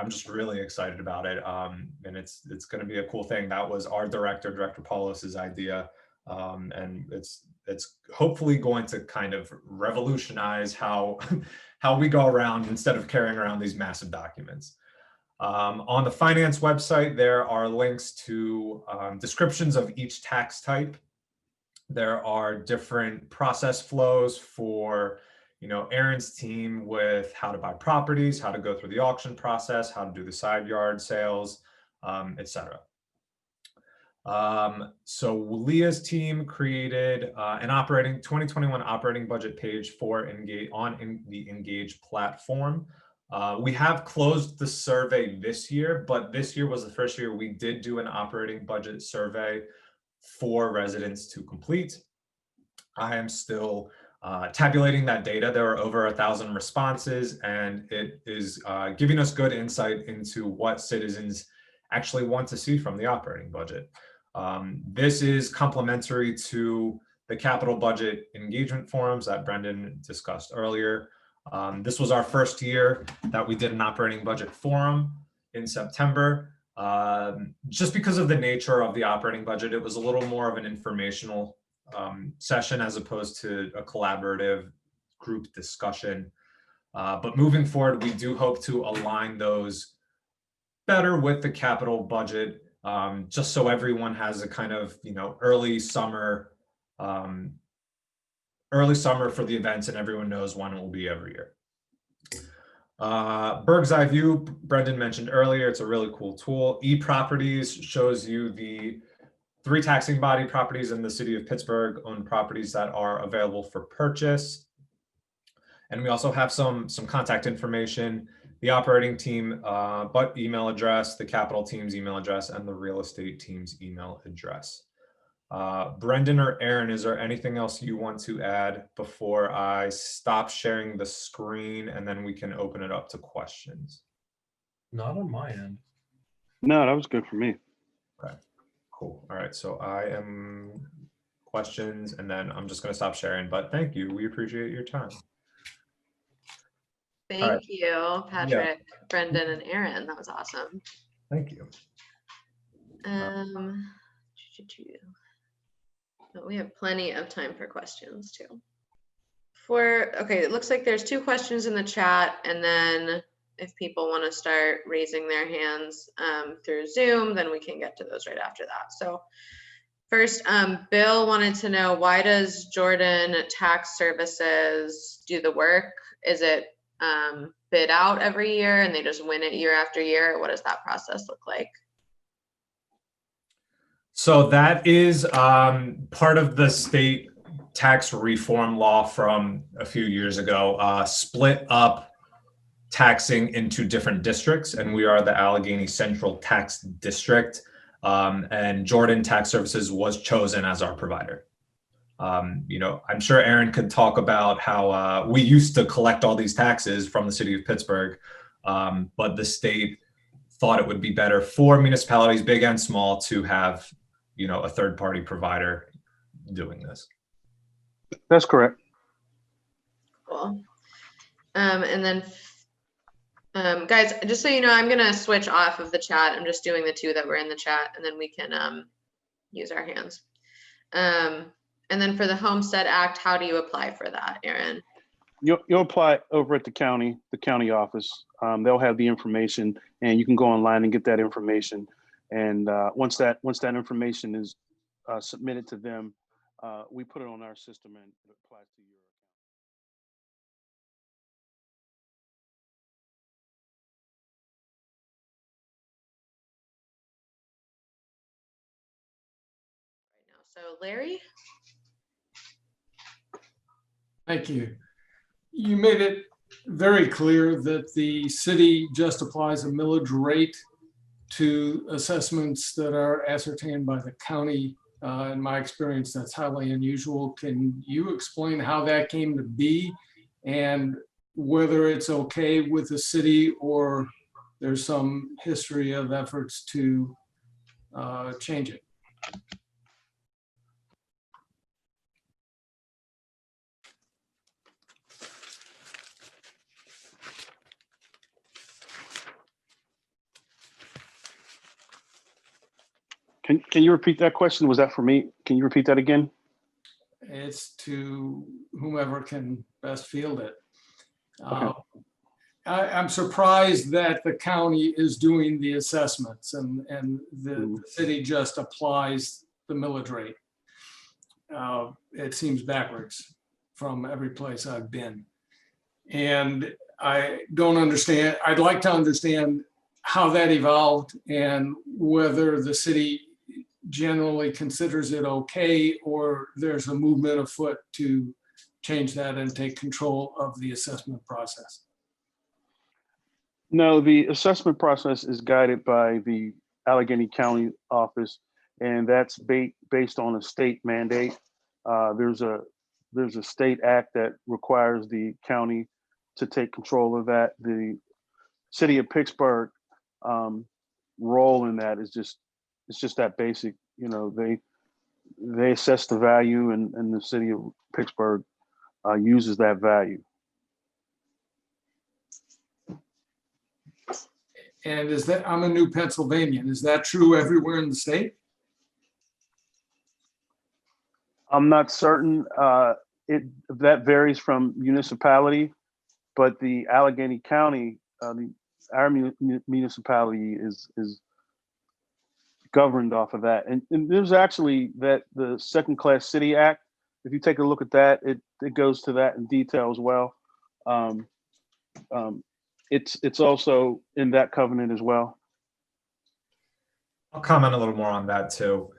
[SPEAKER 2] just really excited about it, and it's going to be a cool thing. That was our Director Paulus's idea, and it's hopefully going to kind of revolutionize how we go around instead of carrying around these massive documents. On the finance website, there are links to descriptions of each tax type. There are different process flows for Aaron's team with how to buy properties, how to go through the auction process, how to do the side yard sales, etc. So Leah's team created an 2021 operating budget page for the Engage platform. We have closed the survey this year, but this year was the first year we did do an operating budget survey for residents to complete. I am still tabulating that data. There are over 1,000 responses, and it is giving us good insight into what citizens actually want to see from the operating budget. This is complementary to the capital budget engagement forums that Brendon discussed earlier. This was our first year that we did an operating budget forum in September. Just because of the nature of the operating budget, it was a little more of an informational session as opposed to a collaborative group discussion. But moving forward, we do hope to align those better with the capital budget, just so everyone has a kind of early summer for the events and everyone knows when it will be every year. Bird's Eye View, Brendon mentioned earlier, it's a really cool tool. E-Properties shows you the 3 taxing body properties in the city of Pittsburgh owned properties that are available for purchase. And we also have some contact information, the operating team email address, the capital team's email address, and the real estate team's email address. Brendon or Aaron, is there anything else you want to add before I stop sharing the screen and then we can open it up to questions?
[SPEAKER 3] Not on my end.
[SPEAKER 4] No, that was good for me.
[SPEAKER 2] Okay, cool. All right, so I am questions and then I'm just going to stop sharing, but thank you. We appreciate your time.
[SPEAKER 1] Thank you, Patrick, Brendon, and Aaron. That was awesome.
[SPEAKER 2] Thank you.
[SPEAKER 1] But we have plenty of time for questions too. Okay, it looks like there's 2 questions in the chat, and then if people want to start raising their hands through Zoom, then we can get to those right after that. So first, Bill wanted to know, why does Jordan Tax Services do the work? Is it bid out every year and they just win it year after year? What does that process look like?
[SPEAKER 2] So that is part of the state tax reform law from a few years ago, split up taxing into different districts, and we are the Allegheny Central Tax District, and Jordan Tax Services was chosen as our provider. I'm sure Aaron could talk about how we used to collect all these taxes from the city of Pittsburgh, but the state thought it would be better for municipalities, big and small, to have, a third-party provider doing this.
[SPEAKER 4] That's correct.
[SPEAKER 1] Cool. And then, guys, just so you know, I'm going to switch off of the chat. I'm just doing the two that were in the chat, and then we can use our hands. And then for the Homestead Act, how do you apply for that, Aaron?
[SPEAKER 4] You'll apply over at the county office. They'll have the information, and you can go online and get that information. And once that information is submitted to them, we put it on our system and it applies to your account.
[SPEAKER 1] Right now. So Larry?
[SPEAKER 5] Thank you. You made it very clear that the city just applies a millage rate to assessments that are ascertained by the county. In my experience, that's highly unusual. Can you explain how that came to be and whether it's okay with the city or there's some history of efforts to change it?
[SPEAKER 4] Can you repeat that question? Was that for me? Can you repeat that again?
[SPEAKER 5] It's to whomever can best field it.
[SPEAKER 4] Okay.
[SPEAKER 5] I'm surprised that the county is doing the assessments and the city just applies the millage rate. It seems backwards from every place I've been. And I don't understand. I'd like to understand how that evolved and whether the city generally considers it okay or there's a movement afoot to change that and take control of the assessment process.
[SPEAKER 4] No, the assessment process is guided by the Allegheny County office, and that's based on a state mandate. There's a state act that requires the county to take control of that. The city of Pittsburgh role in that is just that basic. They assess the value, and the city of Pittsburgh uses that value.
[SPEAKER 5] And is that, I'm a new Pennsylvanian, is that true everywhere in the state?
[SPEAKER 4] I'm not certain. That varies from municipality, but the Allegheny County, our municipality is governed off of that. And there's actually the Second Class City Act. If you take a look at that, it goes to that in detail as well. It's also in that covenant as well.
[SPEAKER 2] I'll comment a little more on that too.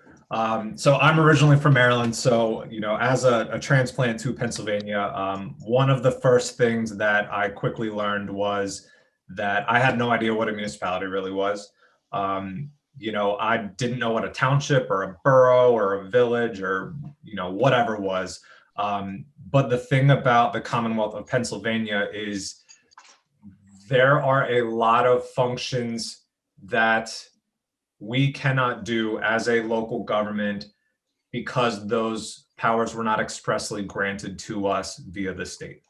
[SPEAKER 2] So I'm originally from Maryland. So, as a transplant to Pennsylvania, one of the first things that I quickly learned was that I had no idea what a municipality really was. I didn't know what a township or a borough or a village or, whatever was. But the thing about the Commonwealth of Pennsylvania is there are a lot of functions that we cannot do as a local government because those powers were not expressly granted to us via the state.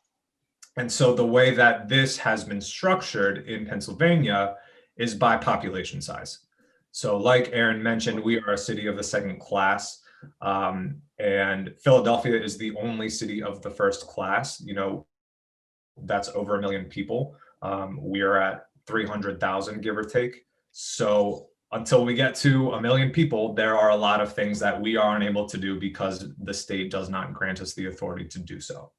[SPEAKER 2] And so the way that this has been structured in Pennsylvania is by population size. So like Aaron mentioned, we are a city of the second class, and Philadelphia is the only city of the first class. That's over 1 million people. We are at 300,000, give or take. So until we get to 1 million people, there are a lot of things that we aren't able to do because the state does not grant us the authority to do so.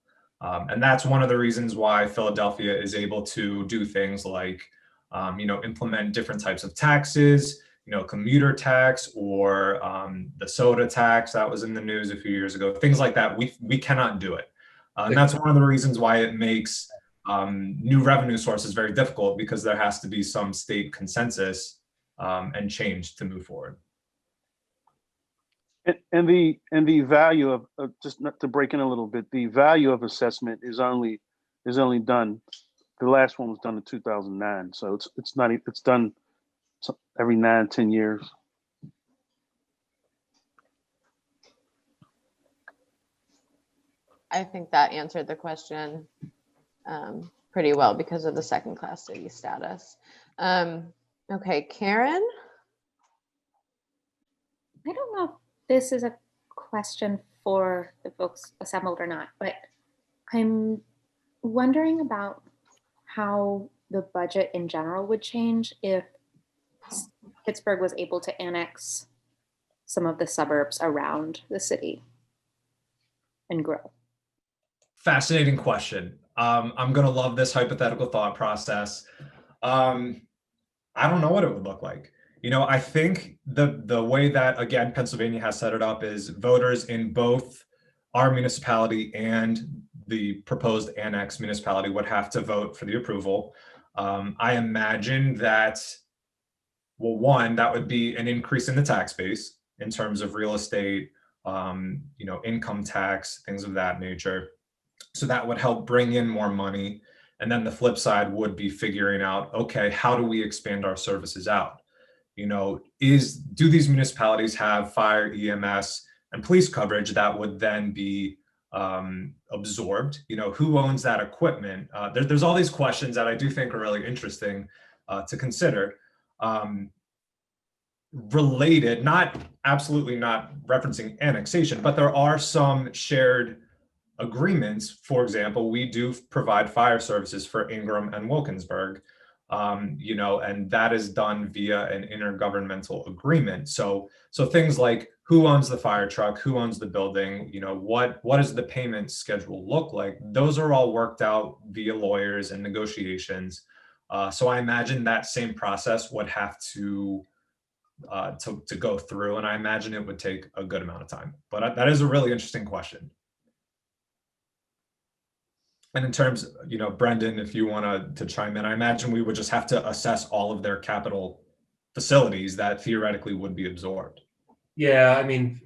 [SPEAKER 2] And that's one of the reasons why Philadelphia is able to do things like, implement different types of taxes, commuter tax or the soda tax that was in the news a few years ago, things like that. We cannot do it. And that's one of the reasons why it makes new revenue sources very difficult, because there has to be some state consensus and change to move forward.
[SPEAKER 4] And the value of just not to break in a little bit, the value of assessment is only done. The last one was done in 2009, so it's not it's done every 9-10 years.
[SPEAKER 1] I think that answered the question pretty well because of the second class city status. Okay, Karen?
[SPEAKER 6] I don't know if this is a question for the folks assembled or not, but I'm wondering about how the budget in general would change if Pittsburgh was able to annex some of the suburbs around the city and grow.
[SPEAKER 2] Fascinating question. I'm gonna love this hypothetical thought process. I don't know what it would look like. I think the way that, again, Pennsylvania has set it up is voters in both our municipality and the proposed annex municipality would have to vote for the approval. I imagine that, well, one, that would be an increase in the tax base in terms of real estate, income tax, things of that nature. So that would help bring in more money. And then the flip side would be figuring out, okay, how do we expand our services out? Do these municipalities have fire, EMS, and police coverage that would then be absorbed? Who owns that equipment? There's all these questions that I do think are really interesting to consider. Related, absolutely not referencing annexation, but there are some shared agreements. For example, we do provide fire services for Ingram and Wilkinsburg, and that is done via an intergovernmental agreement. So things like who owns the fire truck, who owns the building, what does the payment schedule look like? Those are all worked out via lawyers and negotiations. So I imagine that same process would have to go through, and I imagine it would take a good amount of time. But that is a really interesting question. And in terms, Brendon, if you want to chime in, I imagine we would just have to assess all of their capital facilities that theoretically would be absorbed.
[SPEAKER 3] Yeah, I mean,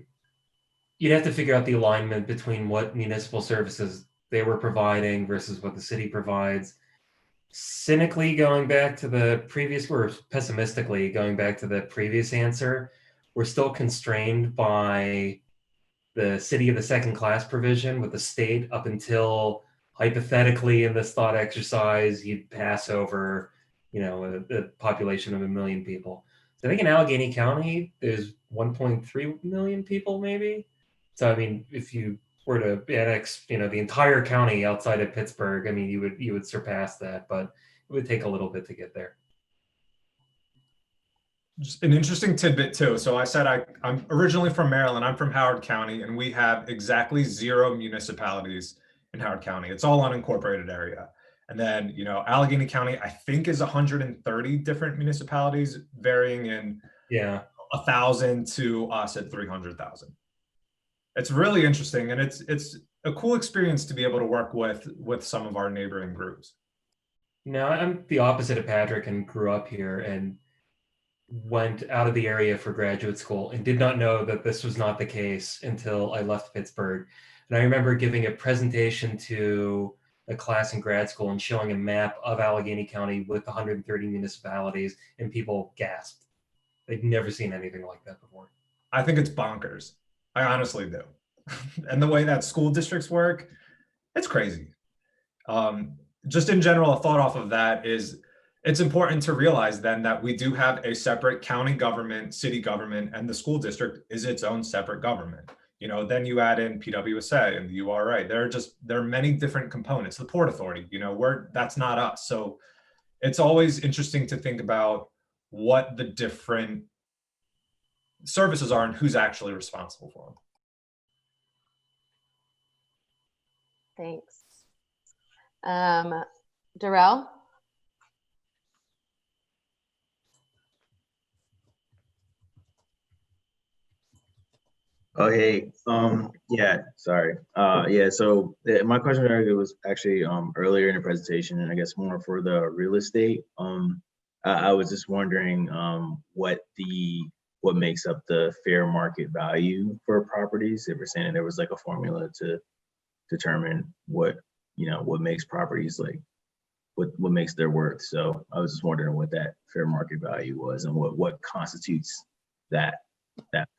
[SPEAKER 3] you'd have to figure out the alignment between what municipal services they were providing versus what the city provides. Cynically going back to the previous, or pessimistically going back to the previous answer, we're still constrained by the city of the second class provision with the state up until, hypothetically, in this thought exercise, you'd pass over, a population of 1 million people. So I think in Allegheny County, there's 1.3 million people, maybe. So I mean, if you were to annex, the entire county outside of Pittsburgh, I mean, you would surpass that, but it would take a little bit to get there.
[SPEAKER 2] Just an interesting tidbit too. So I said I'm originally from Maryland. I'm from Howard County, and we have exactly 0 municipalities in Howard County. It's all unincorporated area. And then, Allegheny County, I think, is 130 different municipalities, varying in 1,000 to us at 300,000. It's really interesting, and it's a cool experience to be able to work with some of our neighboring groups.
[SPEAKER 3] I'm the opposite of Patrick and grew up here and went out of the area for graduate school and did not know that this was not the case until I left Pittsburgh. And I remember giving a presentation to a class in grad school and showing a map of Allegheny County with 130 municipalities, and people gasped. They'd never seen anything like that before.
[SPEAKER 2] I think it's bonkers. I honestly do. And the way that school districts work, it's crazy. Just in general, a thought off of that is it's important to realize then that we do have a separate county government, city government, and the school district is its own separate government. Then you add in PWSA and the URA. There are many different components. The Port Authority, that's not us. So it's always interesting to think about what the different services are and who's actually responsible for them.
[SPEAKER 1] Thanks. Darrell?
[SPEAKER 7] Okay. Yeah, sorry. So my question earlier was actually earlier in the presentation, and I guess more for the real estate. I was just wondering what what makes up the fair market value for properties. They were saying there was like a formula to determine what, you know, what makes properties like, what makes their worth. So I was just wondering what that fair market value was and what constitutes that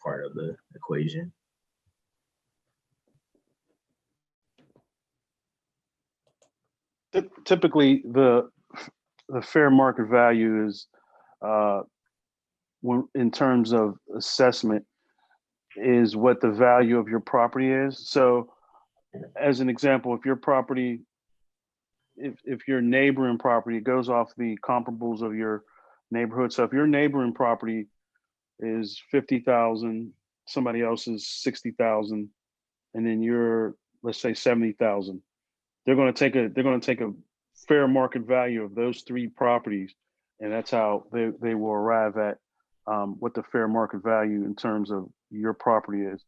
[SPEAKER 7] part of the equation.
[SPEAKER 4] Typically, the fair market value is when in terms of assessment is what the value of your property is. So as an example, if your property, if your neighboring property, it goes off the comparables of your neighborhood. So if your neighboring property is 50,000, somebody else is 60,000, and then you're, let's say, 70,000, they're going to take a fair market value of those three properties, and that's how they will arrive at what the fair market value in terms of your property is.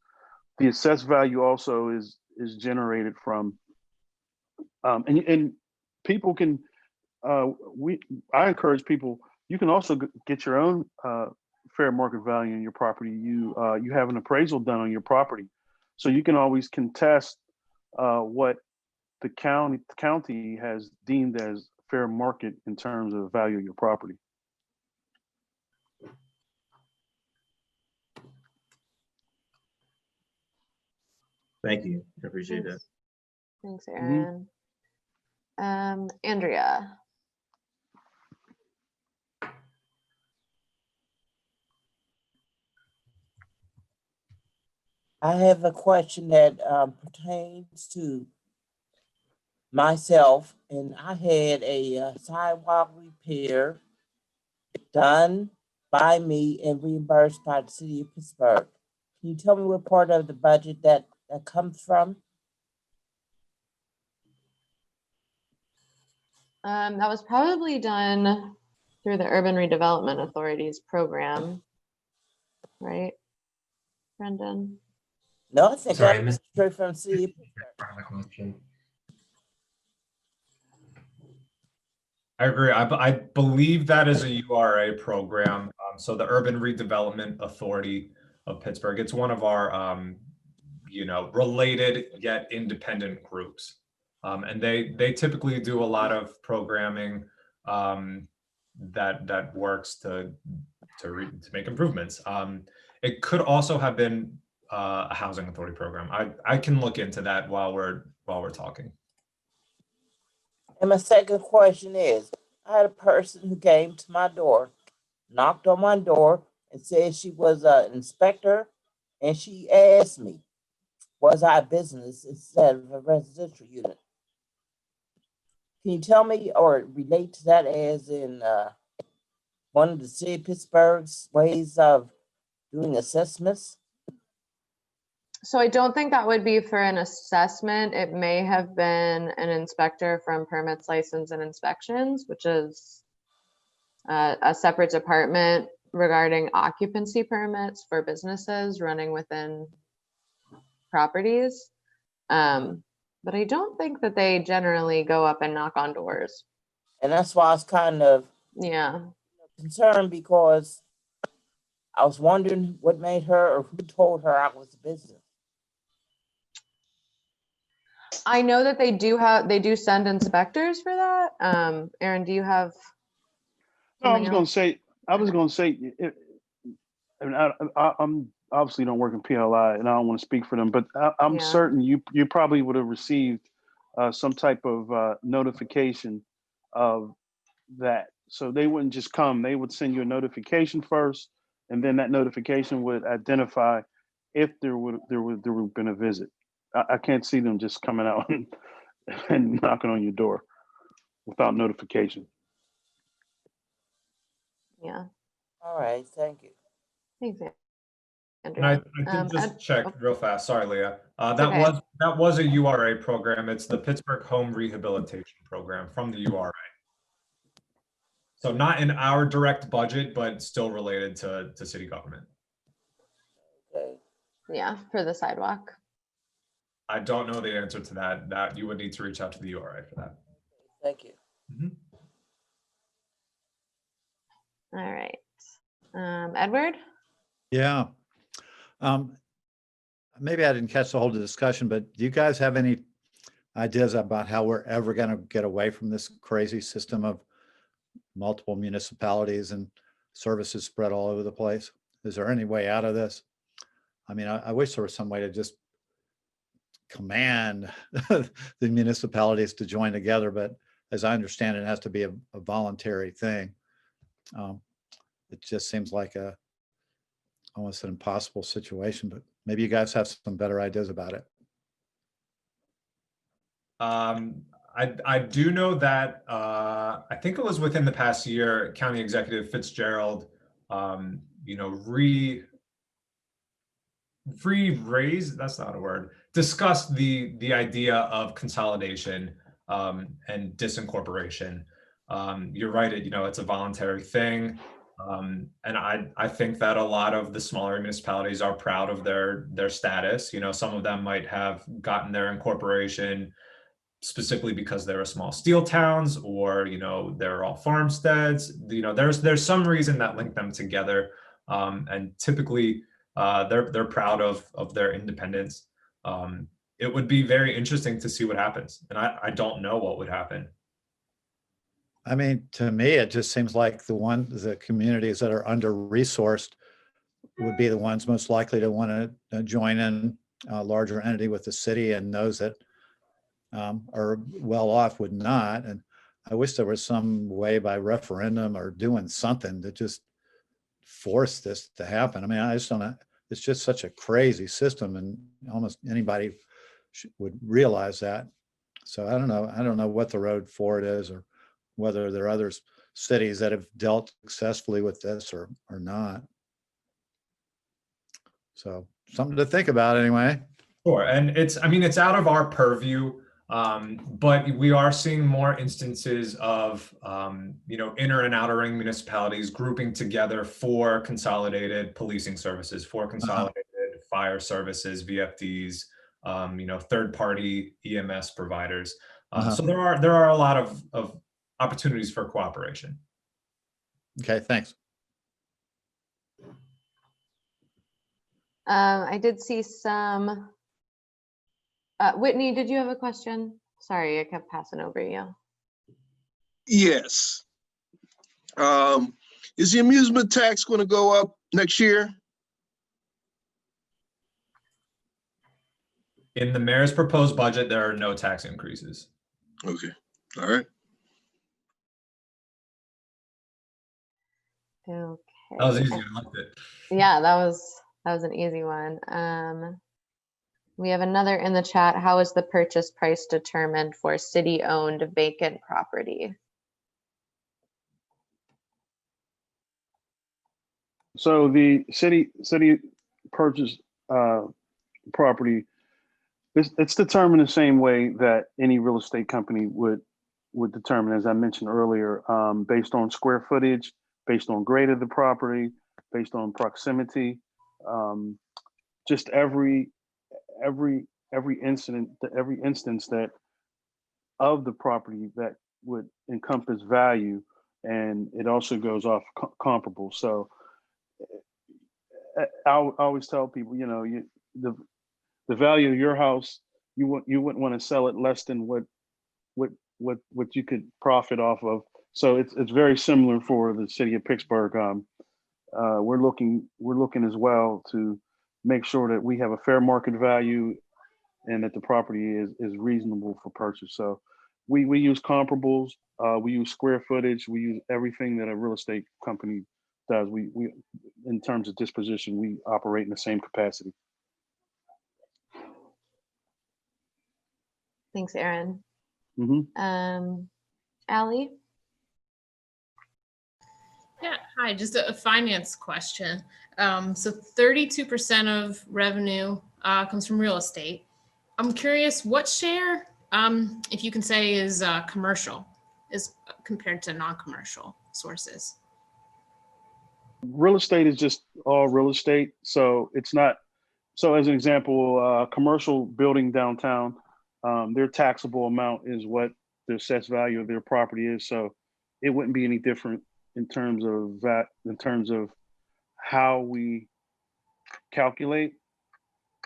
[SPEAKER 4] The assessed value also is generated from, and people can, I encourage people, you can also get your own fair market value in your property. You have an appraisal done on your property, so you can always contest what the county has deemed as fair market in terms of value of your property.
[SPEAKER 7] Thank you. I appreciate that.
[SPEAKER 1] Thanks, Aaron. Andrea.
[SPEAKER 8] I have a question that pertains to myself, and I had a sidewalk repair done by me and reimbursed by the city of Pittsburgh. Can you tell me what part of the budget that comes from?
[SPEAKER 1] That was probably done through the Urban Redevelopment Authority's program, right, Brendon?
[SPEAKER 8] No, I think
[SPEAKER 3] Sorry, I
[SPEAKER 8] that
[SPEAKER 3] missed
[SPEAKER 8] straight from the city of Pittsburgh.
[SPEAKER 3] part of the question.
[SPEAKER 2] I agree. I believe that is a URA program. So the Urban Redevelopment Authority of Pittsburgh, it's one of our, you know, related yet independent groups. And they typically do a lot of programming that works to make improvements. It could also have been a housing authority program. I can look into that while we're talking.
[SPEAKER 8] And my second question is, I had a person who came to my door, knocked on my door, and said she was an inspector, and she asked me, was I a business instead of a residential unit? Can you tell me or relate to that as in one of the city of Pittsburgh's ways of doing assessments?
[SPEAKER 1] So I don't think that would be for an assessment. It may have been an inspector from permits, license, and inspections, which is a separate department regarding occupancy permits for businesses running within properties. But I don't think that they generally go up and knock on doors.
[SPEAKER 8] And that's why I was kind of concerned, because I was wondering what made her or who told her I was a business.
[SPEAKER 1] I know that they do send inspectors for that. Aaron, do you have?
[SPEAKER 4] No, I was going to say, I mean, I'm obviously don't work in PLI, and I don't want to speak for them, but I'm certain you probably would have received some type of notification of that. So they wouldn't just come; they would send you a notification first, and then that notification would identify if there would have been a visit. I can't see them just coming out and knocking on your door without notification.
[SPEAKER 1] Yeah.
[SPEAKER 8] All right, thank you.
[SPEAKER 1] Thanks,
[SPEAKER 2] And I did just check real fast. Sorry, Leah. That
[SPEAKER 1] okay.
[SPEAKER 2] was a URA program. It's the Pittsburgh Home Rehabilitation Program from the URA. So not in our direct budget, but still related to city government.
[SPEAKER 8] Okay.
[SPEAKER 1] Yeah, for the sidewalk.
[SPEAKER 2] I don't know the answer to that. That you would need to reach out to the URA for that.
[SPEAKER 8] Thank you.
[SPEAKER 2] Mm-hmm.
[SPEAKER 1] All right. Edward?
[SPEAKER 9] Yeah. Maybe I didn't catch the whole discussion, but do you guys have any ideas about how we're ever going to get away from this crazy system of multiple municipalities and services spread all over the place? Is there any way out of this? I mean, I wish there was some way to just command the municipalities to join together, but as I understand it, it has to be a voluntary thing. It just seems like almost an impossible situation, but maybe you guys have some better ideas about it.
[SPEAKER 2] I do know that I think it was within the past year, County Executive Fitzgerald, that's not a word, discussed the idea of consolidation and disincorporation. You're right, it's a voluntary thing. And I think that a lot of the smaller municipalities are proud of their status. Some of them might have gotten their incorporation specifically because they're small steel towns, or they're all farmsteads. There's some reason that linked them together, and typically they're proud of their independence. It would be very interesting to see what happens, and I don't know what would happen.
[SPEAKER 9] I mean, to me, it just seems like the communities that are under-resourced would be the ones most likely to want to join in a larger entity with the city, and those that are well off would not. And I wish there was some way by referendum or doing something to just force this to happen. I mean, I just don't know. It's just such a crazy system, and almost anybody would realize that. So I don't know. I don't know what the road forward is, or whether there are other cities that have dealt successfully with this or not. So something to think about anyway.
[SPEAKER 2] Sure. And it's out of our purview, but we are seeing more instances of, inner and outer ring municipalities grouping together for consolidated policing services, for consolidated fire services, VFDs, third-party EMS providers. So there are a lot of opportunities for cooperation.
[SPEAKER 9] Okay, thanks.
[SPEAKER 1] I did see some. Whitney, did you have a question? Sorry, I kept passing over you.
[SPEAKER 10] Yes. Is the amusement tax going to go up next year?
[SPEAKER 2] In the mayor's proposed budget, there are no tax increases.
[SPEAKER 10] Okay. All right.
[SPEAKER 1] Okay.
[SPEAKER 2] That was easy. I liked it.
[SPEAKER 1] Yeah, that was an easy one. We have another in the chat. How is the purchase price determined for city-owned vacant property?
[SPEAKER 4] So the city purchase property, it's determined the same way that any real estate company would determine, as I mentioned earlier, based on square footage, based on grade of the property, based on proximity, just every instance that of the property that would encompass value, and it also goes off comparable. So I always tell people, the value of your house, you wouldn't want to sell it less than what you could profit off of. So it's very similar for the city of Pittsburgh. We're looking as well to make sure that we have a fair market value and that the property is reasonable for purchase. So we use comparables, we use square footage, we use everything that a real estate company does. We in terms of disposition, we operate in the same capacity.
[SPEAKER 1] Thanks, Aaron.
[SPEAKER 6] Allie?
[SPEAKER 11] Yeah, hi, just a finance question. So 32% of revenue comes from real estate. I'm curious what share, if you can say, is commercial is compared to non-commercial sources?
[SPEAKER 4] Real estate is just all real estate. So it's not, so as an example, commercial building downtown, their taxable amount is what the assessed value of their property is. So it wouldn't be any different in terms of that, in terms of how we calculate.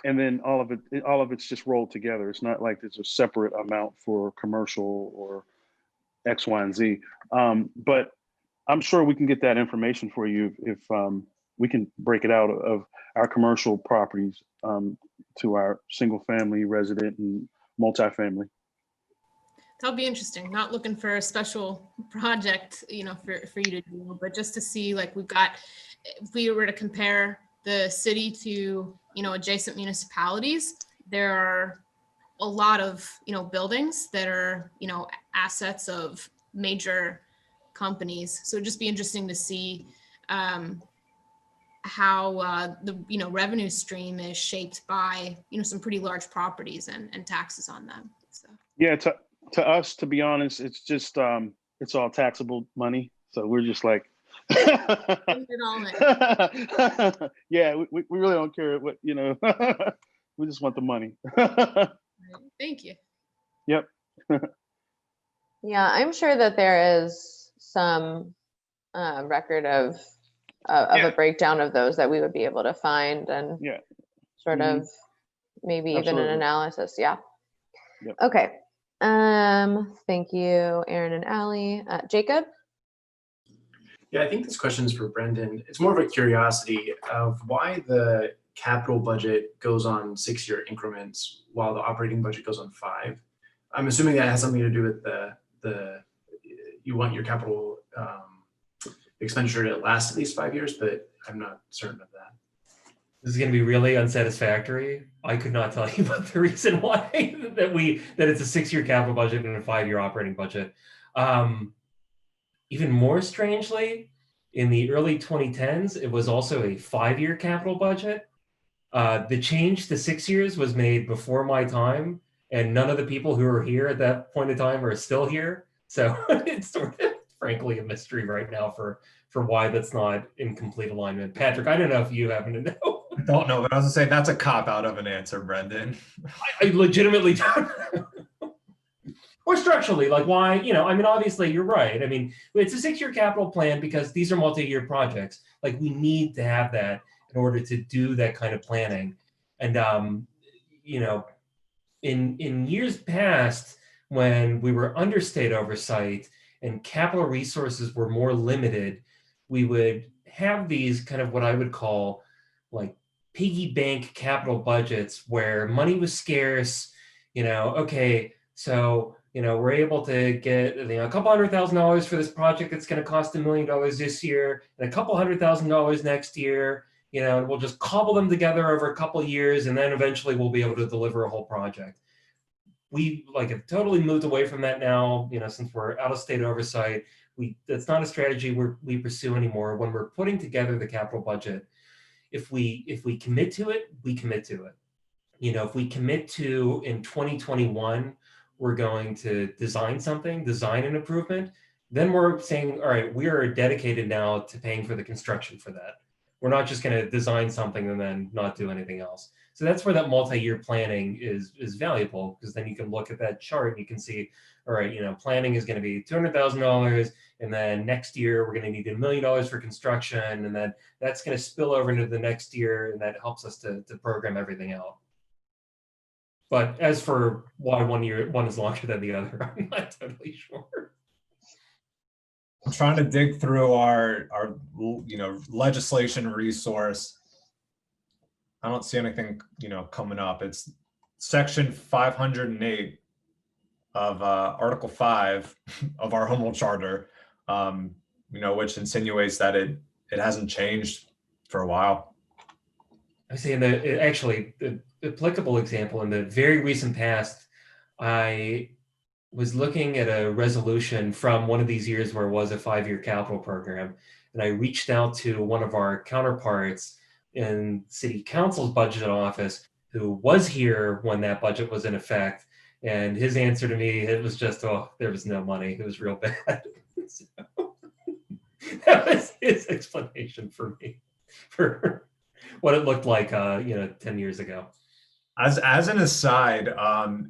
[SPEAKER 4] And then all of it's just rolled together. It's not like there's a separate amount for commercial or X, Y, and Z. But I'm sure we can get that information for you if we can break it out of our commercial properties to our single family, resident, and multifamily.
[SPEAKER 11] That'll be interesting. Not looking for a special project, you know, for you to do, but just to see, like, we've got, if we were to compare the city to, you know, adjacent municipalities, there are a lot of, you know, buildings that are, you know, assets of major companies. So it'd just be interesting to see how the, you know, revenue stream is shaped by, you know, some pretty large properties and taxes on them. So
[SPEAKER 4] Yeah, to us, to be honest, it's just it's all taxable money. So we're just like, yeah, we really don't care what, you know, we just want the money.
[SPEAKER 11] Thank you.
[SPEAKER 4] Yep.
[SPEAKER 1] Yeah, I'm sure that there is some record of a breakdown of those that we would be able to find and sort of maybe even
[SPEAKER 4] Absolutely.
[SPEAKER 1] an analysis. Yeah.
[SPEAKER 4] Yep.
[SPEAKER 1] Okay. Thank you, Aaron and Allie. Jacob?
[SPEAKER 12] Yeah, I think this question is for Brendon. It's more of a curiosity of why the capital budget goes on 6-year increments while the operating budget goes on 5. I'm assuming that has something to do with the you want your capital expenditure to last at least 5 years, but I'm not certain of that.
[SPEAKER 3] This is going to be really unsatisfactory. I could not tell you about the reason why that it's a 6-year capital budget and a 5-year operating budget. Even more strangely, in the early 2010s, it was also a 5-year capital budget. The change to 6 years was made before my time, and none of the people who were here at that point in time are still here. So it's sort of, frankly, a mystery right now for why that's not in complete alignment. Patrick, I don't know if you happen to know.
[SPEAKER 2] I don't know, but I was gonna say that's a cop out of an answer, Brendon.
[SPEAKER 3] I legitimately don't know. Or structurally, like why, you know, I mean, obviously you're right. I mean, it's a 6-year capital plan because these are multi-year projects. Like we need to have that in order to do that kind of planning. And, you know, in years past, when we were under state oversight and capital resources were more limited, we would have these kind of what I would call like piggy bank capital budgets where money was scarce, you know, okay, so, you know, we're able to get, you know, a couple $100,000 for this project that's going to cost $1 million this year and a couple $100,000 next year, you know, and we'll just cobble them together over a couple of years and then eventually we'll be able to deliver a whole project. We like have totally moved away from that now, you know, since we're out of state oversight. That's not a strategy we pursue anymore. When we're putting together the capital budget, if we commit to it, we commit to it. You know, if we commit to in 2021, we're going to design an improvement, then we're saying, all right, we are dedicated now to paying for the construction for that. We're not just going to design something and then not do anything else. So that's where that multi-year planning is valuable, because then you can look at that chart and you can see, all right, you know, planning is going to be $200,000, and then next year we're going to need $1 million for construction, and then that's going to spill over into the next year, and that helps us to program everything out. But as for why one is longer than the other, I'm not totally sure.
[SPEAKER 2] I'm trying to dig through our you know, legislation resource. I don't see anything, you know, coming up. It's section 508 of Article 5 of our home rule charter, you know, which insinuates that it hasn't changed for a while.
[SPEAKER 3] I say the applicable example in the very recent past, I was looking at a resolution from one of these years where it was a 5-year capital program, and I reached out to one of our counterparts in City Council's budget office who was here when that budget was in effect, and his answer to me, it was just, oh, there was no money. It was real bad. So, that was his explanation for me for what it looked like, you know, 10 years ago.
[SPEAKER 2] As an aside,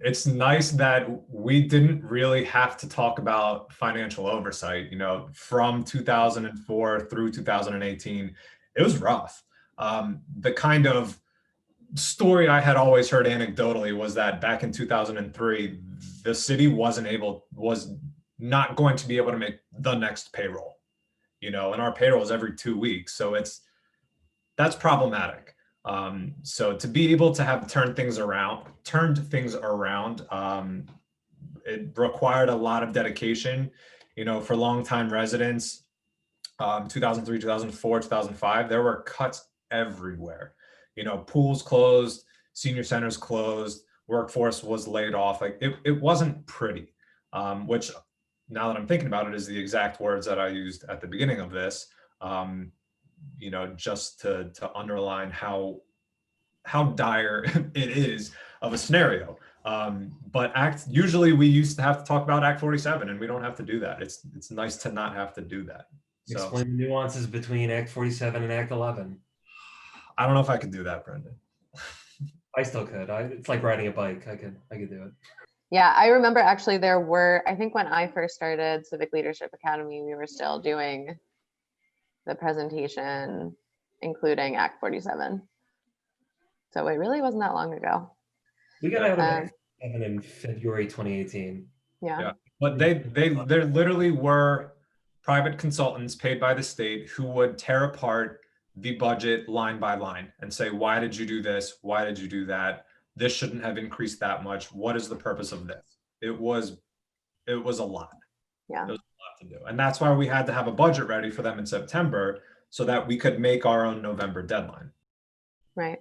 [SPEAKER 2] it's nice that we didn't really have to talk about financial oversight, you know, from 2004 through 2018. It was rough. The kind of story I had always heard anecdotally was that back in 2003, the city was not going to be able to make the next payroll, and our payroll is every 2 weeks. So that's problematic. So to be able to have turned things around, it required a lot of dedication, for longtime residents. 2003, 2004, 2005, there were cuts everywhere. Pools closed, senior centers closed, workforce was laid off. Like it wasn't pretty, which now that I'm thinking about it is the exact words that I used at the beginning of this, just to underline how dire it is of a scenario. But usually we used to have to talk about Act 47 and we don't have to do that. It's nice to not have to do that. So
[SPEAKER 3] Explain the nuances between Act 47 and Act 11.
[SPEAKER 2] I don't know if I could do that, Brendon.
[SPEAKER 3] I still could. It's like riding a bike. I could do it.
[SPEAKER 1] Yeah, I remember actually I think when I first started Civic Leadership Academy, we were still doing the presentation, including Act 47. So it really wasn't that long ago.
[SPEAKER 3] We got out of Act 7 in February 2018.
[SPEAKER 1] Yeah.
[SPEAKER 2] But there literally were private consultants paid by the state who would tear apart the budget line by line and say, why did you do this? Why did you do that? This shouldn't have increased that much. What is the purpose of this? It was a lot.
[SPEAKER 1] Yeah.
[SPEAKER 2] It was a lot to do. And that's why we had to have a budget ready for them in September so that we could make our own November deadline.
[SPEAKER 1] Right.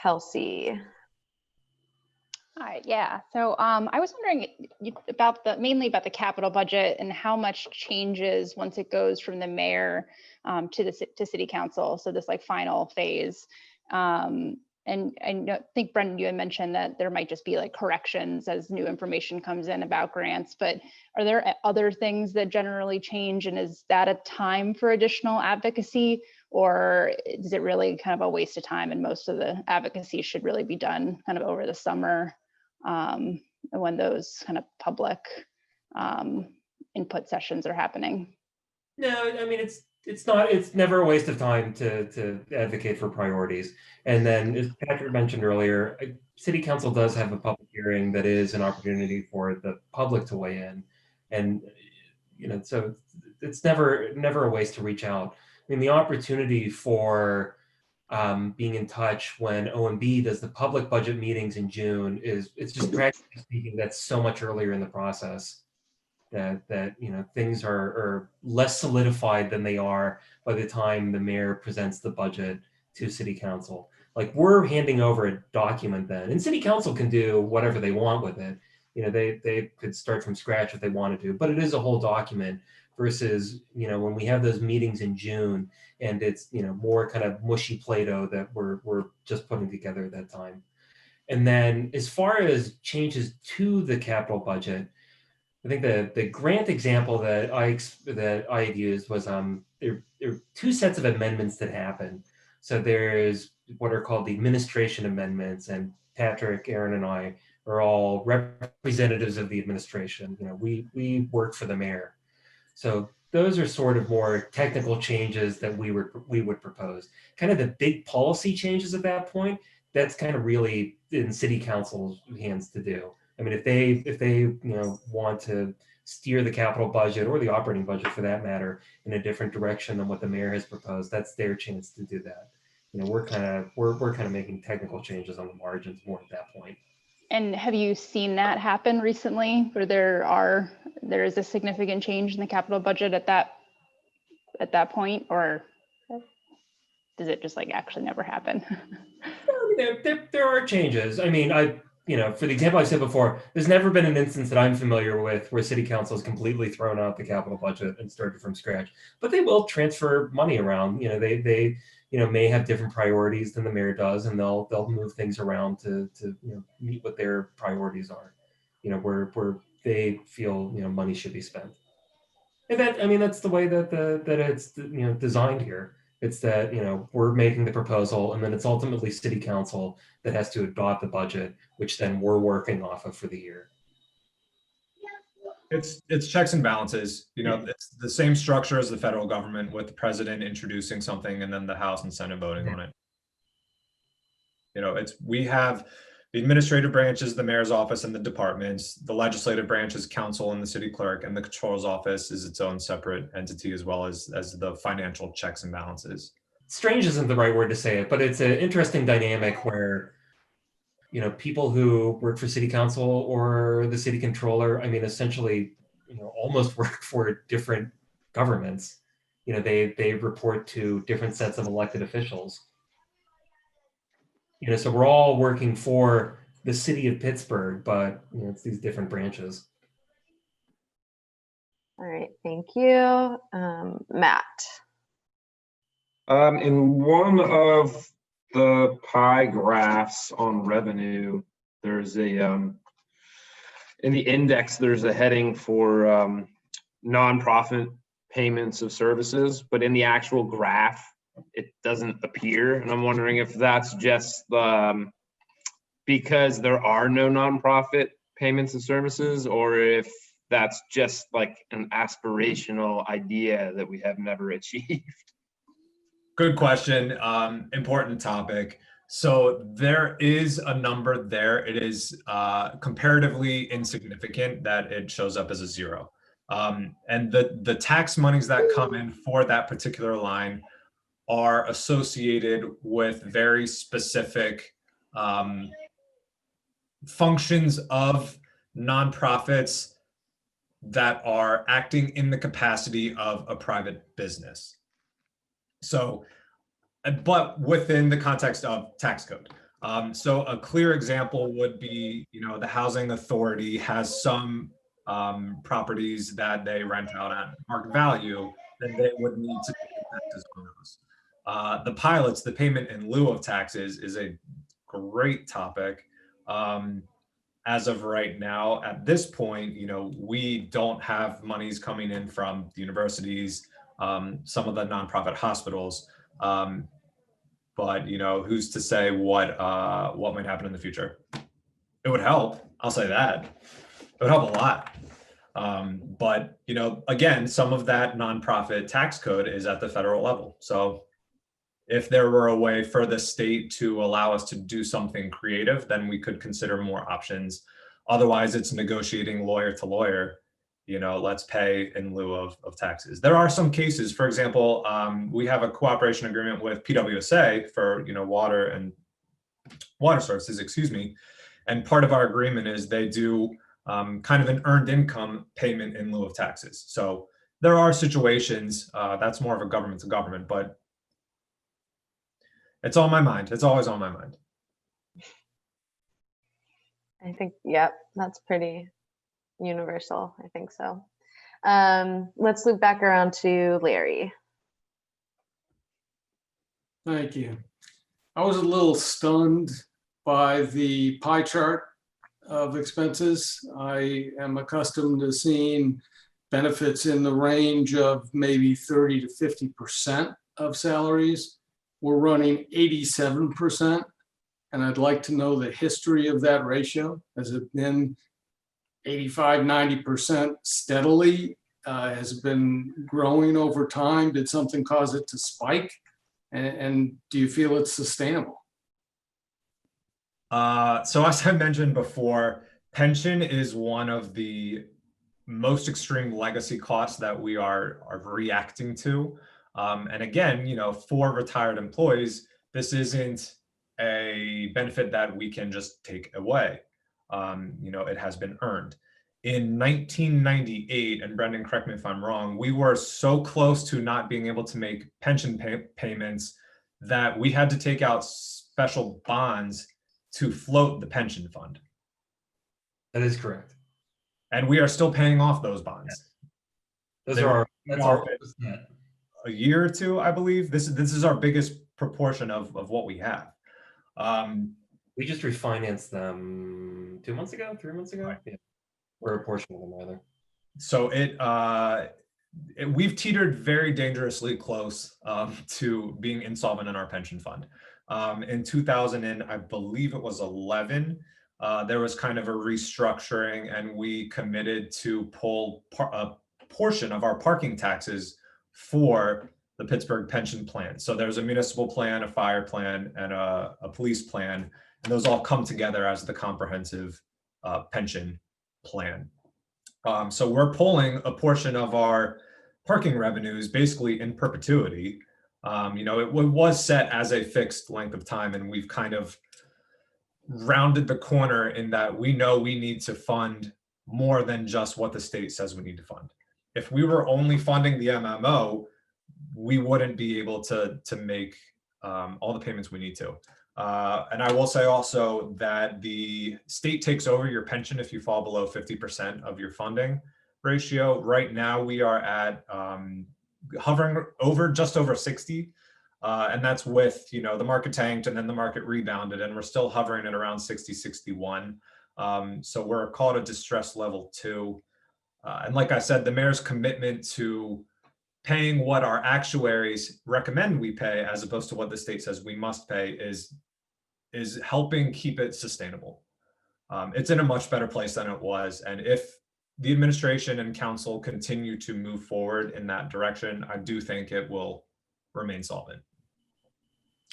[SPEAKER 1] Kelsey.
[SPEAKER 13] Hi, yeah. So I was wondering mainly about the capital budget and how much changes once it goes from the mayor to city council. So this like final phase. And I think Brendon, you had mentioned that there might just be like corrections as new information comes in about grants, but are there other things that generally change, and is that a time for additional advocacy, or is it really kind of a waste of time and most of the advocacy should really be done kind of over the summer when those kind of public input sessions are happening?
[SPEAKER 3] No, I mean, it's never a waste of time to advocate for priorities. And then, as Patrick mentioned earlier, City Council does have a public hearing that is an opportunity for the public to weigh in. And, so it's never a waste to reach out. I mean, the opportunity for being in touch when OMB does the public budget meetings in June it's just practically speaking, that's so much earlier in the process that things are less solidified than they are by the time the mayor presents the budget to city council. Like, we're handing over a document then, and city council can do whatever they want with it. They could start from scratch if they wanted to, but it is a whole document versus, when we have those meetings in June and it's, more kind of mushy Play-Doh that we're just putting together at that time. And then as far as changes to the capital budget, I think the grant example that I had used was there are two sets of amendments that happen. So there's what are called the administration amendments, and Patrick, Aaron, and I are all representatives of the administration. We work for the mayor. So those are sort of more technical changes that we would propose. Kind of the big policy changes at that point, that's kind of really in city council's hands to do. I mean, if they want to steer the capital budget or the operating budget for that matter in a different direction than what the mayor has proposed, that's their chance to do that. We're kind of making technical changes on the margins more at that point.
[SPEAKER 13] And have you seen that happen recently, where there is a significant change in the capital budget at that point, or does it just like actually never happen?
[SPEAKER 3] There are changes. I mean, for the example I said before, there's never been an instance that I'm familiar with where city council has completely thrown out the capital budget and started from scratch, but they will transfer money around. They may have different priorities than the mayor does, and they'll move things around to meet what their priorities are, where they feel, money should be spent. And that's the way that it's, designed here. It's that, we're making the proposal, and then it's ultimately city council that has to adopt the budget, which then we're working off of for the year.
[SPEAKER 2] It's checks and balances. You know, it's the same structure as the federal government, with the president introducing something and then the House and Senate voting on it. You know, we have the administrative branches, the mayor's office and the departments. The legislative branch is council and the city clerk, and the controller's office is its own separate entity, as well as the financial checks and balances.
[SPEAKER 3] Strange isn't the right word to say it, but it's an interesting dynamic where, you know, people who work for city council or the city controller, I mean, essentially, you know, almost work for different governments. You know, they report to different sets of elected officials. You know, so we're all working for the city of Pittsburgh, but you know, it's these different branches.
[SPEAKER 1] All right, thank you. Matt.
[SPEAKER 14] In one of the pie graphs on revenue, there's a in the index, there's a heading for nonprofit payments of services, but in the actual graph, it doesn't appear. And I'm wondering if that's just because there are no nonprofit payments of services, or if that's just like an aspirational idea that we have never achieved.
[SPEAKER 2] Good question. Important topic. So there is a number there. It is comparatively insignificant that it shows up as a zero. And the tax monies that come in for that particular line are associated with very specific functions of nonprofits that are acting in the capacity of a private business. So, but within the context of tax code. So a clear example would be, you know, the housing authority has some properties that they rent out at market value, then they would need to pay taxes on those. The pilots, the payment in lieu of taxes, is a great topic. As of right now, at this point, you know, we don't have monies coming in from the universities, some of the nonprofit hospitals, but you know, who's to say what might happen in the future? It would help. I'll say that. It would help a lot. But you know, again, some of that nonprofit tax code is at the federal level. So if there were a way for the state to allow us to do something creative, then we could consider more options. Otherwise, it's negotiating lawyer to lawyer. You know, let's pay in lieu of taxes. There are some cases, for example, we have a cooperation agreement with PWSA for, you know, water services, excuse me. And part of our agreement is they do kind of an earned income payment in lieu of taxes. So there are situations, that's more of a government to government, but it's on my mind. It's always on my mind.
[SPEAKER 1] I think, yep, that's pretty universal. I think so. Let's loop back around to Larry.
[SPEAKER 5] Thank you. I was a little stunned by the pie chart of expenses. I am accustomed to seeing benefits in the range of maybe 30 to 50% of salaries. We're running 87%, and I'd like to know the history of that ratio. Has it been 85, 90% steadily? Has it been growing over time? Did something cause it to spike? And do you feel it's sustainable?
[SPEAKER 2] So as I mentioned before, pension is one of the most extreme legacy costs that we are reacting to. And again, you know, for retired employees, this isn't a benefit that we can just take away. You know, it has been earned. In 1998, and Brendon, correct me if I'm wrong, we were so close to not being able to make pension payments that we had to take out special bonds to float the pension fund.
[SPEAKER 3] That is correct.
[SPEAKER 2] And we are still paying off those bonds.
[SPEAKER 3] That's our
[SPEAKER 2] a year or two, I believe. This is our biggest proportion of what we have.
[SPEAKER 3] We just refinanced them 2 months ago, 3 months ago. Yeah. Or a portion of them rather.
[SPEAKER 2] So we've teetered very dangerously close to being insolvent in our pension fund. In 2000, and I believe it was 11, there was kind of a restructuring, and we committed to pull a portion of our parking taxes for the Pittsburgh pension plan. So there's a municipal plan, a fire plan, and a police plan, and those all come together as the comprehensive pension plan. So we're pulling a portion of our parking revenues basically in perpetuity. It was set as a fixed length of time, and we've kind of rounded the corner in that we know we need to fund more than just what the state says we need to fund. If we were only funding the MMO, we wouldn't be able to make all the payments we need to. And I will say also that the state takes over your pension if you fall below 50% of your funding ratio. Right now we are at hovering over just over 60. And that's with, the market tanked and then the market rebounded, and we're still hovering at around 60, 61. So we're called a distress level 2. And like I said, the mayor's commitment to paying what our actuaries recommend we pay as opposed to what the state says we must pay is helping keep it sustainable. It's in a much better place than it was. And if the administration and council continue to move forward in that direction, I do think it will remain solvent.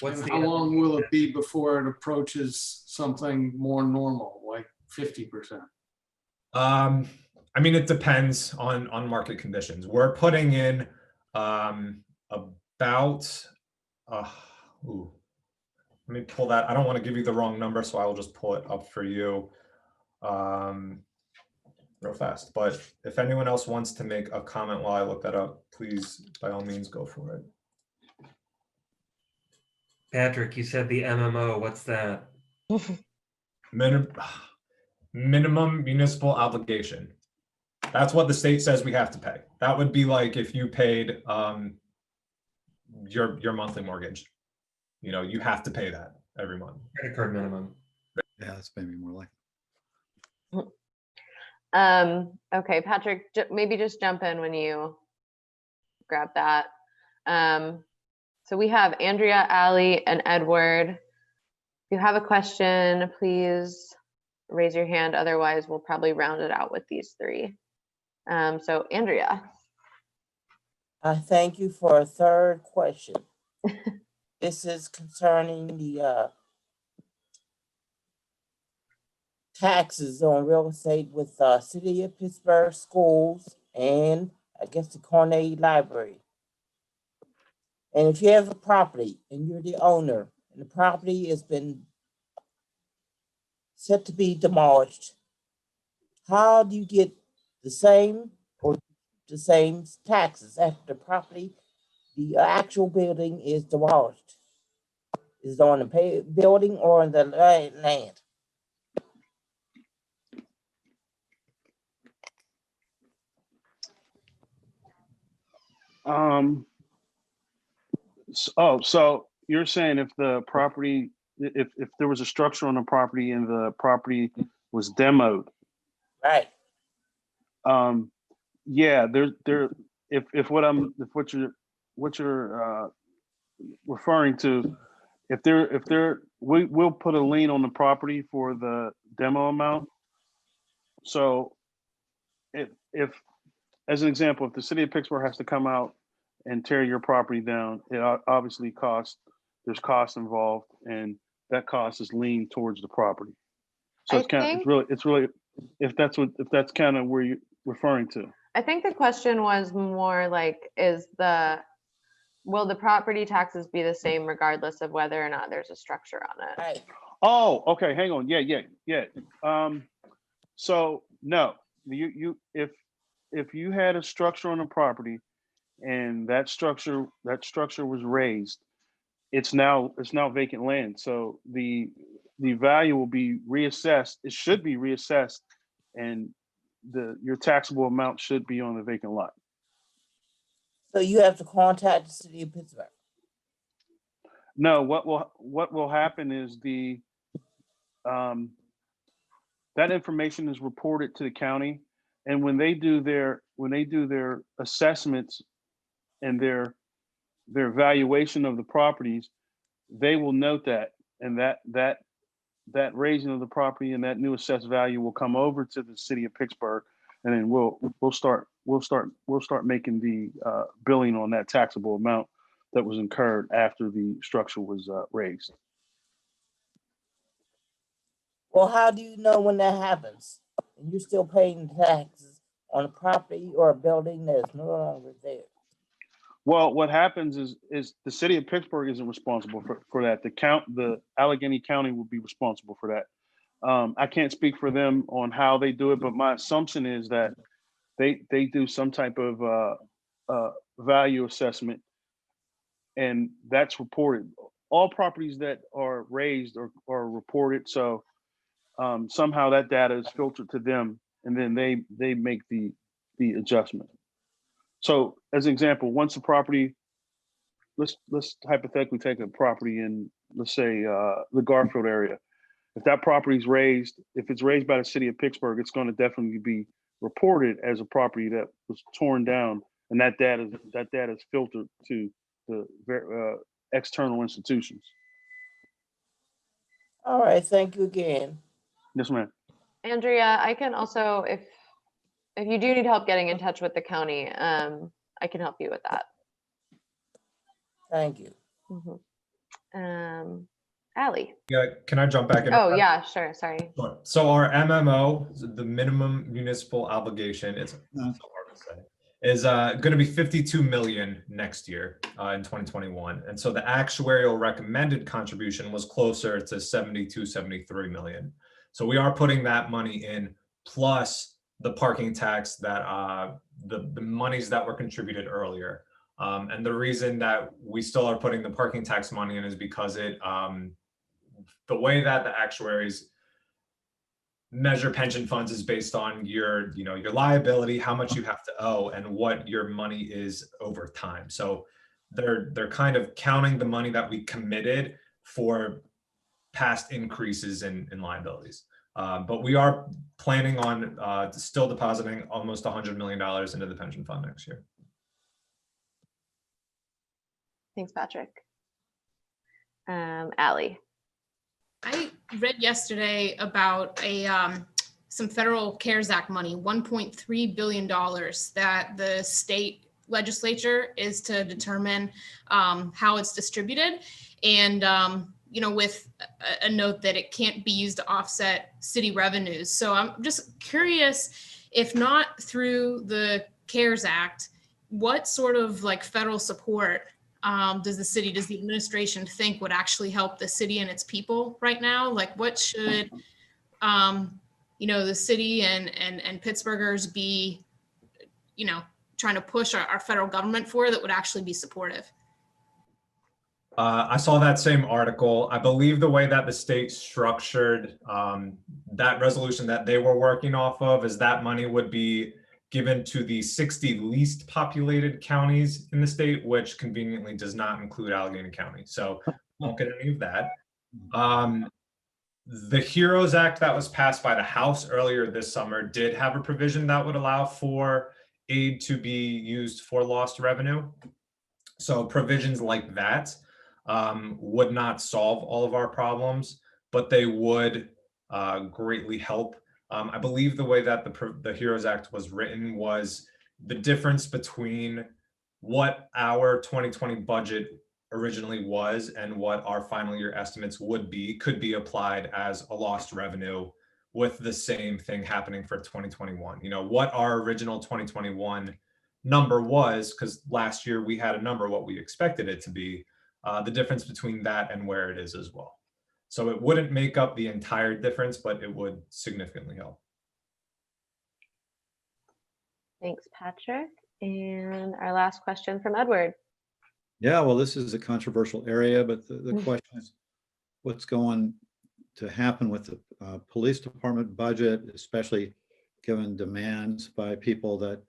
[SPEAKER 5] And how long will it be before it approaches something more normal, like 50%?
[SPEAKER 2] It depends on market conditions. We're putting in about, let me pull that. I don't want to give you the wrong number, so I will just pull it up for you real fast. But if anyone else wants to make a comment while I look that up, please, by all means, go for it.
[SPEAKER 3] Patrick, you said the MMO. What's that?
[SPEAKER 2] Minimum municipal obligation. That's what the state says we have to pay. That would be like if you paid your monthly mortgage. You have to pay that every month.
[SPEAKER 3] Credit card minimum.
[SPEAKER 9] Yeah, that's maybe more like.
[SPEAKER 1] Okay, Patrick, maybe just jump in when you grab that. So we have Andrea, Ali, and Edward. If you have a question, please raise your hand. Otherwise, we'll probably round it out with these three. So Andrea.
[SPEAKER 8] I thank you for a third question. This is concerning the taxes on real estate with City of Pittsburgh schools and I guess the Carnegie Library. And if you have a property and you're the owner and the property has been set to be demolished, how do you get the same or the same taxes after the property, the actual building is demolished? Is it on the building or on the land?
[SPEAKER 4] So you're saying if the property, if there was a structure on the property and the property was demoed,
[SPEAKER 8] right?
[SPEAKER 4] Yeah, if what you're referring to, we'll put a lien on the property for the demo amount. So if as an example, if the city of Pittsburgh has to come out and tear your property down, it obviously there's cost involved, and that cost is leaned towards the property. So it's really if that's kind of where you're referring to.
[SPEAKER 1] I think the question was more like, will the property taxes be the same regardless of whether or not there's a structure on it?
[SPEAKER 8] Right.
[SPEAKER 4] Oh, okay. Hang on. Yeah. So no, if you had a structure on the property and that structure was raised, it's now vacant land. So the value will be reassessed. It should be reassessed, and your taxable amount should be on the vacant lot.
[SPEAKER 8] So you have to contact the city of Pittsburgh.
[SPEAKER 4] No, what will happen is that information is reported to the county, and when they do their assessments and their valuation of the properties, they will note that, and that that raising of the property and that new assessed value will come over to the city of Pittsburgh, and then we'll start making the billing on that taxable amount that was incurred after the structure was raised.
[SPEAKER 8] Well, how do you know when that happens? And you're still paying taxes on a property or a building that's no longer there?
[SPEAKER 4] Well, what happens is the city of Pittsburgh isn't responsible for that. The Allegheny County will be responsible for that. I can't speak for them on how they do it, but my assumption is that they do some type of value assessment, and that's reported. All properties that are raised are reported. So somehow that data is filtered to them, and then they make the adjustment. So as an example, once a property, let's hypothetically take a property in, let's say, the Garfield area. If that property is raised, if it's raised by the city of Pittsburgh, it's going to definitely be reported as a property that was torn down, and that data is filtered to the external institutions.
[SPEAKER 8] All right, thank you again.
[SPEAKER 4] Yes, ma'am.
[SPEAKER 1] Andrea, I can also, if you do need help getting in touch with the county, I can help you with that.
[SPEAKER 8] Thank you.
[SPEAKER 1] Allie.
[SPEAKER 2] Yeah, can I jump back in?
[SPEAKER 1] Oh yeah, sure. Sorry.
[SPEAKER 2] Sure. So our MMO, the minimum municipal obligation, it's so hard to say, is going to be 52 million next year in 2021. And so the actuarial recommended contribution was closer to 72, 73 million. So we are putting that money in, plus the parking tax that the monies that were contributed earlier. And the reason that we still are putting the parking tax money in is because it, the way that the actuaries measure pension funds is based on your liability, how much you have to owe, and what your money is over time. So they're kind of counting the money that we committed for past increases in liabilities. But we are planning on still depositing almost $100 million into the pension fund next year.
[SPEAKER 1] Thanks, Patrick. Allie.
[SPEAKER 11] I read yesterday about some federal CARES Act money, $1.3 billion that the state legislature is to determine how it's distributed. And, with a note that it can't be used to offset city revenues. So I'm just curious, if not through the CARES Act, what sort of federal support does the administration think would actually help the city and its people right now? Like, what should, the city and Pittsburghers be, trying to push our federal government for that would actually be supportive?
[SPEAKER 2] I saw that same article. I believe the way that the state structured that resolution that they were working off of is that money would be given to the 60 least populated counties in the state, which conveniently does not include Allegheny County. So won't get any of that. The HEROES Act that was passed by the House earlier this summer did have a provision that would allow for aid to be used for lost revenue. So provisions like that would not solve all of our problems, but they would greatly help. I believe the way that the HEROES Act was written was the difference between what our 2020 budget originally was and what our final year estimates would be could be applied as a lost revenue with the same thing happening for 2021. What our original 2021 number was, because last year we had a number what we expected it to be, the difference between that and where it is as well. So it wouldn't make up the entire difference, but it would significantly help.
[SPEAKER 1] Thanks, Patrick. And our last question from Edward.
[SPEAKER 9] Yeah, well, this is a controversial area, but the question is what's going to happen with the police department budget, especially given demands by people that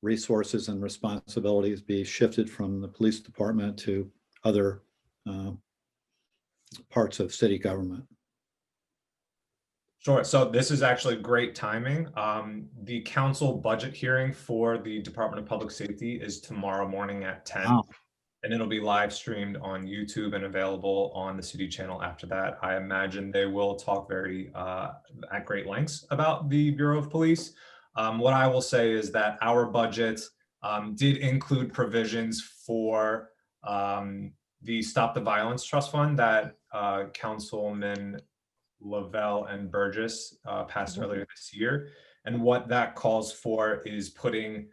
[SPEAKER 9] resources and responsibilities be shifted from the police department to other parts of city government.
[SPEAKER 2] Sure. So this is actually great timing. The council budget hearing for the Department of Public Safety is tomorrow morning at 10.
[SPEAKER 9] Wow.
[SPEAKER 2] and it'll be live streamed on YouTube and available on the city channel after that. I imagine they will talk very at great lengths about the Bureau of Police. What I will say is that our budget did include provisions for the Stop the Violence Trust Fund that Councilman Lavelle and Burgess passed earlier this year. And what that calls for is putting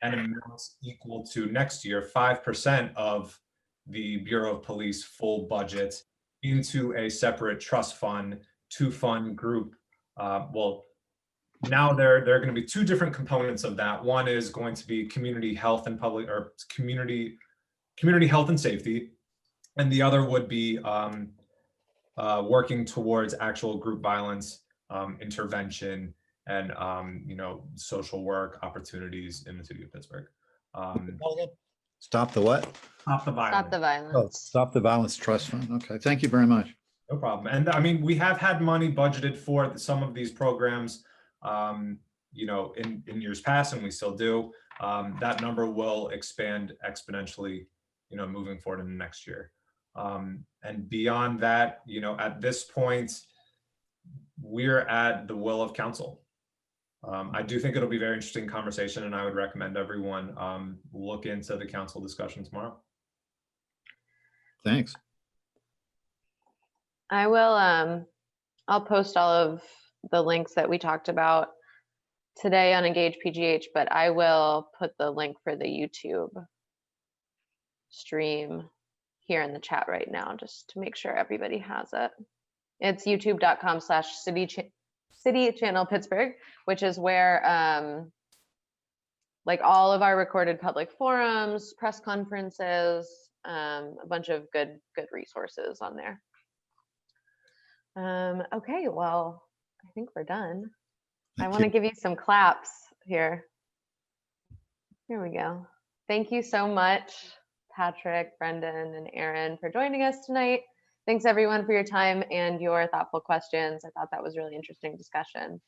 [SPEAKER 2] an amount equal to next year, 5% of the Bureau of Police full budget into a separate trust fund to fund group. Well, now there are going to be two different components of that. One is going to be community health and public, or community health and safety. And the other would be working towards actual group violence intervention and social work opportunities in the city of Pittsburgh.
[SPEAKER 9] Stop the what?
[SPEAKER 2] Stop the violence.
[SPEAKER 1] Stop the violence.
[SPEAKER 9] Oh, Stop the Violence Trust Fund. Okay, thank you very much.
[SPEAKER 2] No problem. And I mean, we have had money budgeted for some of these programs, in years past, and we still do. That number will expand exponentially, moving forward in the next year. And beyond that, at this point, we're at the will of council. I do think it'll be a very interesting conversation, and I would recommend everyone look into the council discussion tomorrow.
[SPEAKER 9] Thanks.
[SPEAKER 1] I will, I'll post all of the links that we talked about today on Engage PGH, but I will put the link for the YouTube stream here in the chat right now, just to make sure everybody has it. It's youtube.com/City Channel Pittsburgh, which is where like all of our recorded public forums, press conferences, a bunch of good resources on there. Okay, well, I think we're done. I want to give you some claps here. Here we go. Thank you so much, Patrick, Brendon, and Aaron, for joining us tonight. Thanks everyone for your time and your thoughtful questions. I thought that was a really interesting discussion.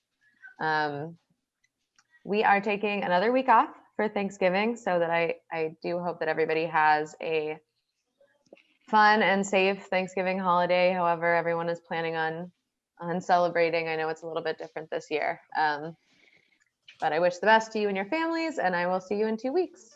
[SPEAKER 1] We are taking another week off for Thanksgiving, so that I do hope that everybody has a fun and safe Thanksgiving holiday, however everyone is planning on celebrating. I know it's a little bit different this year, but I wish the best to you and your families, and I will see you in 2 weeks.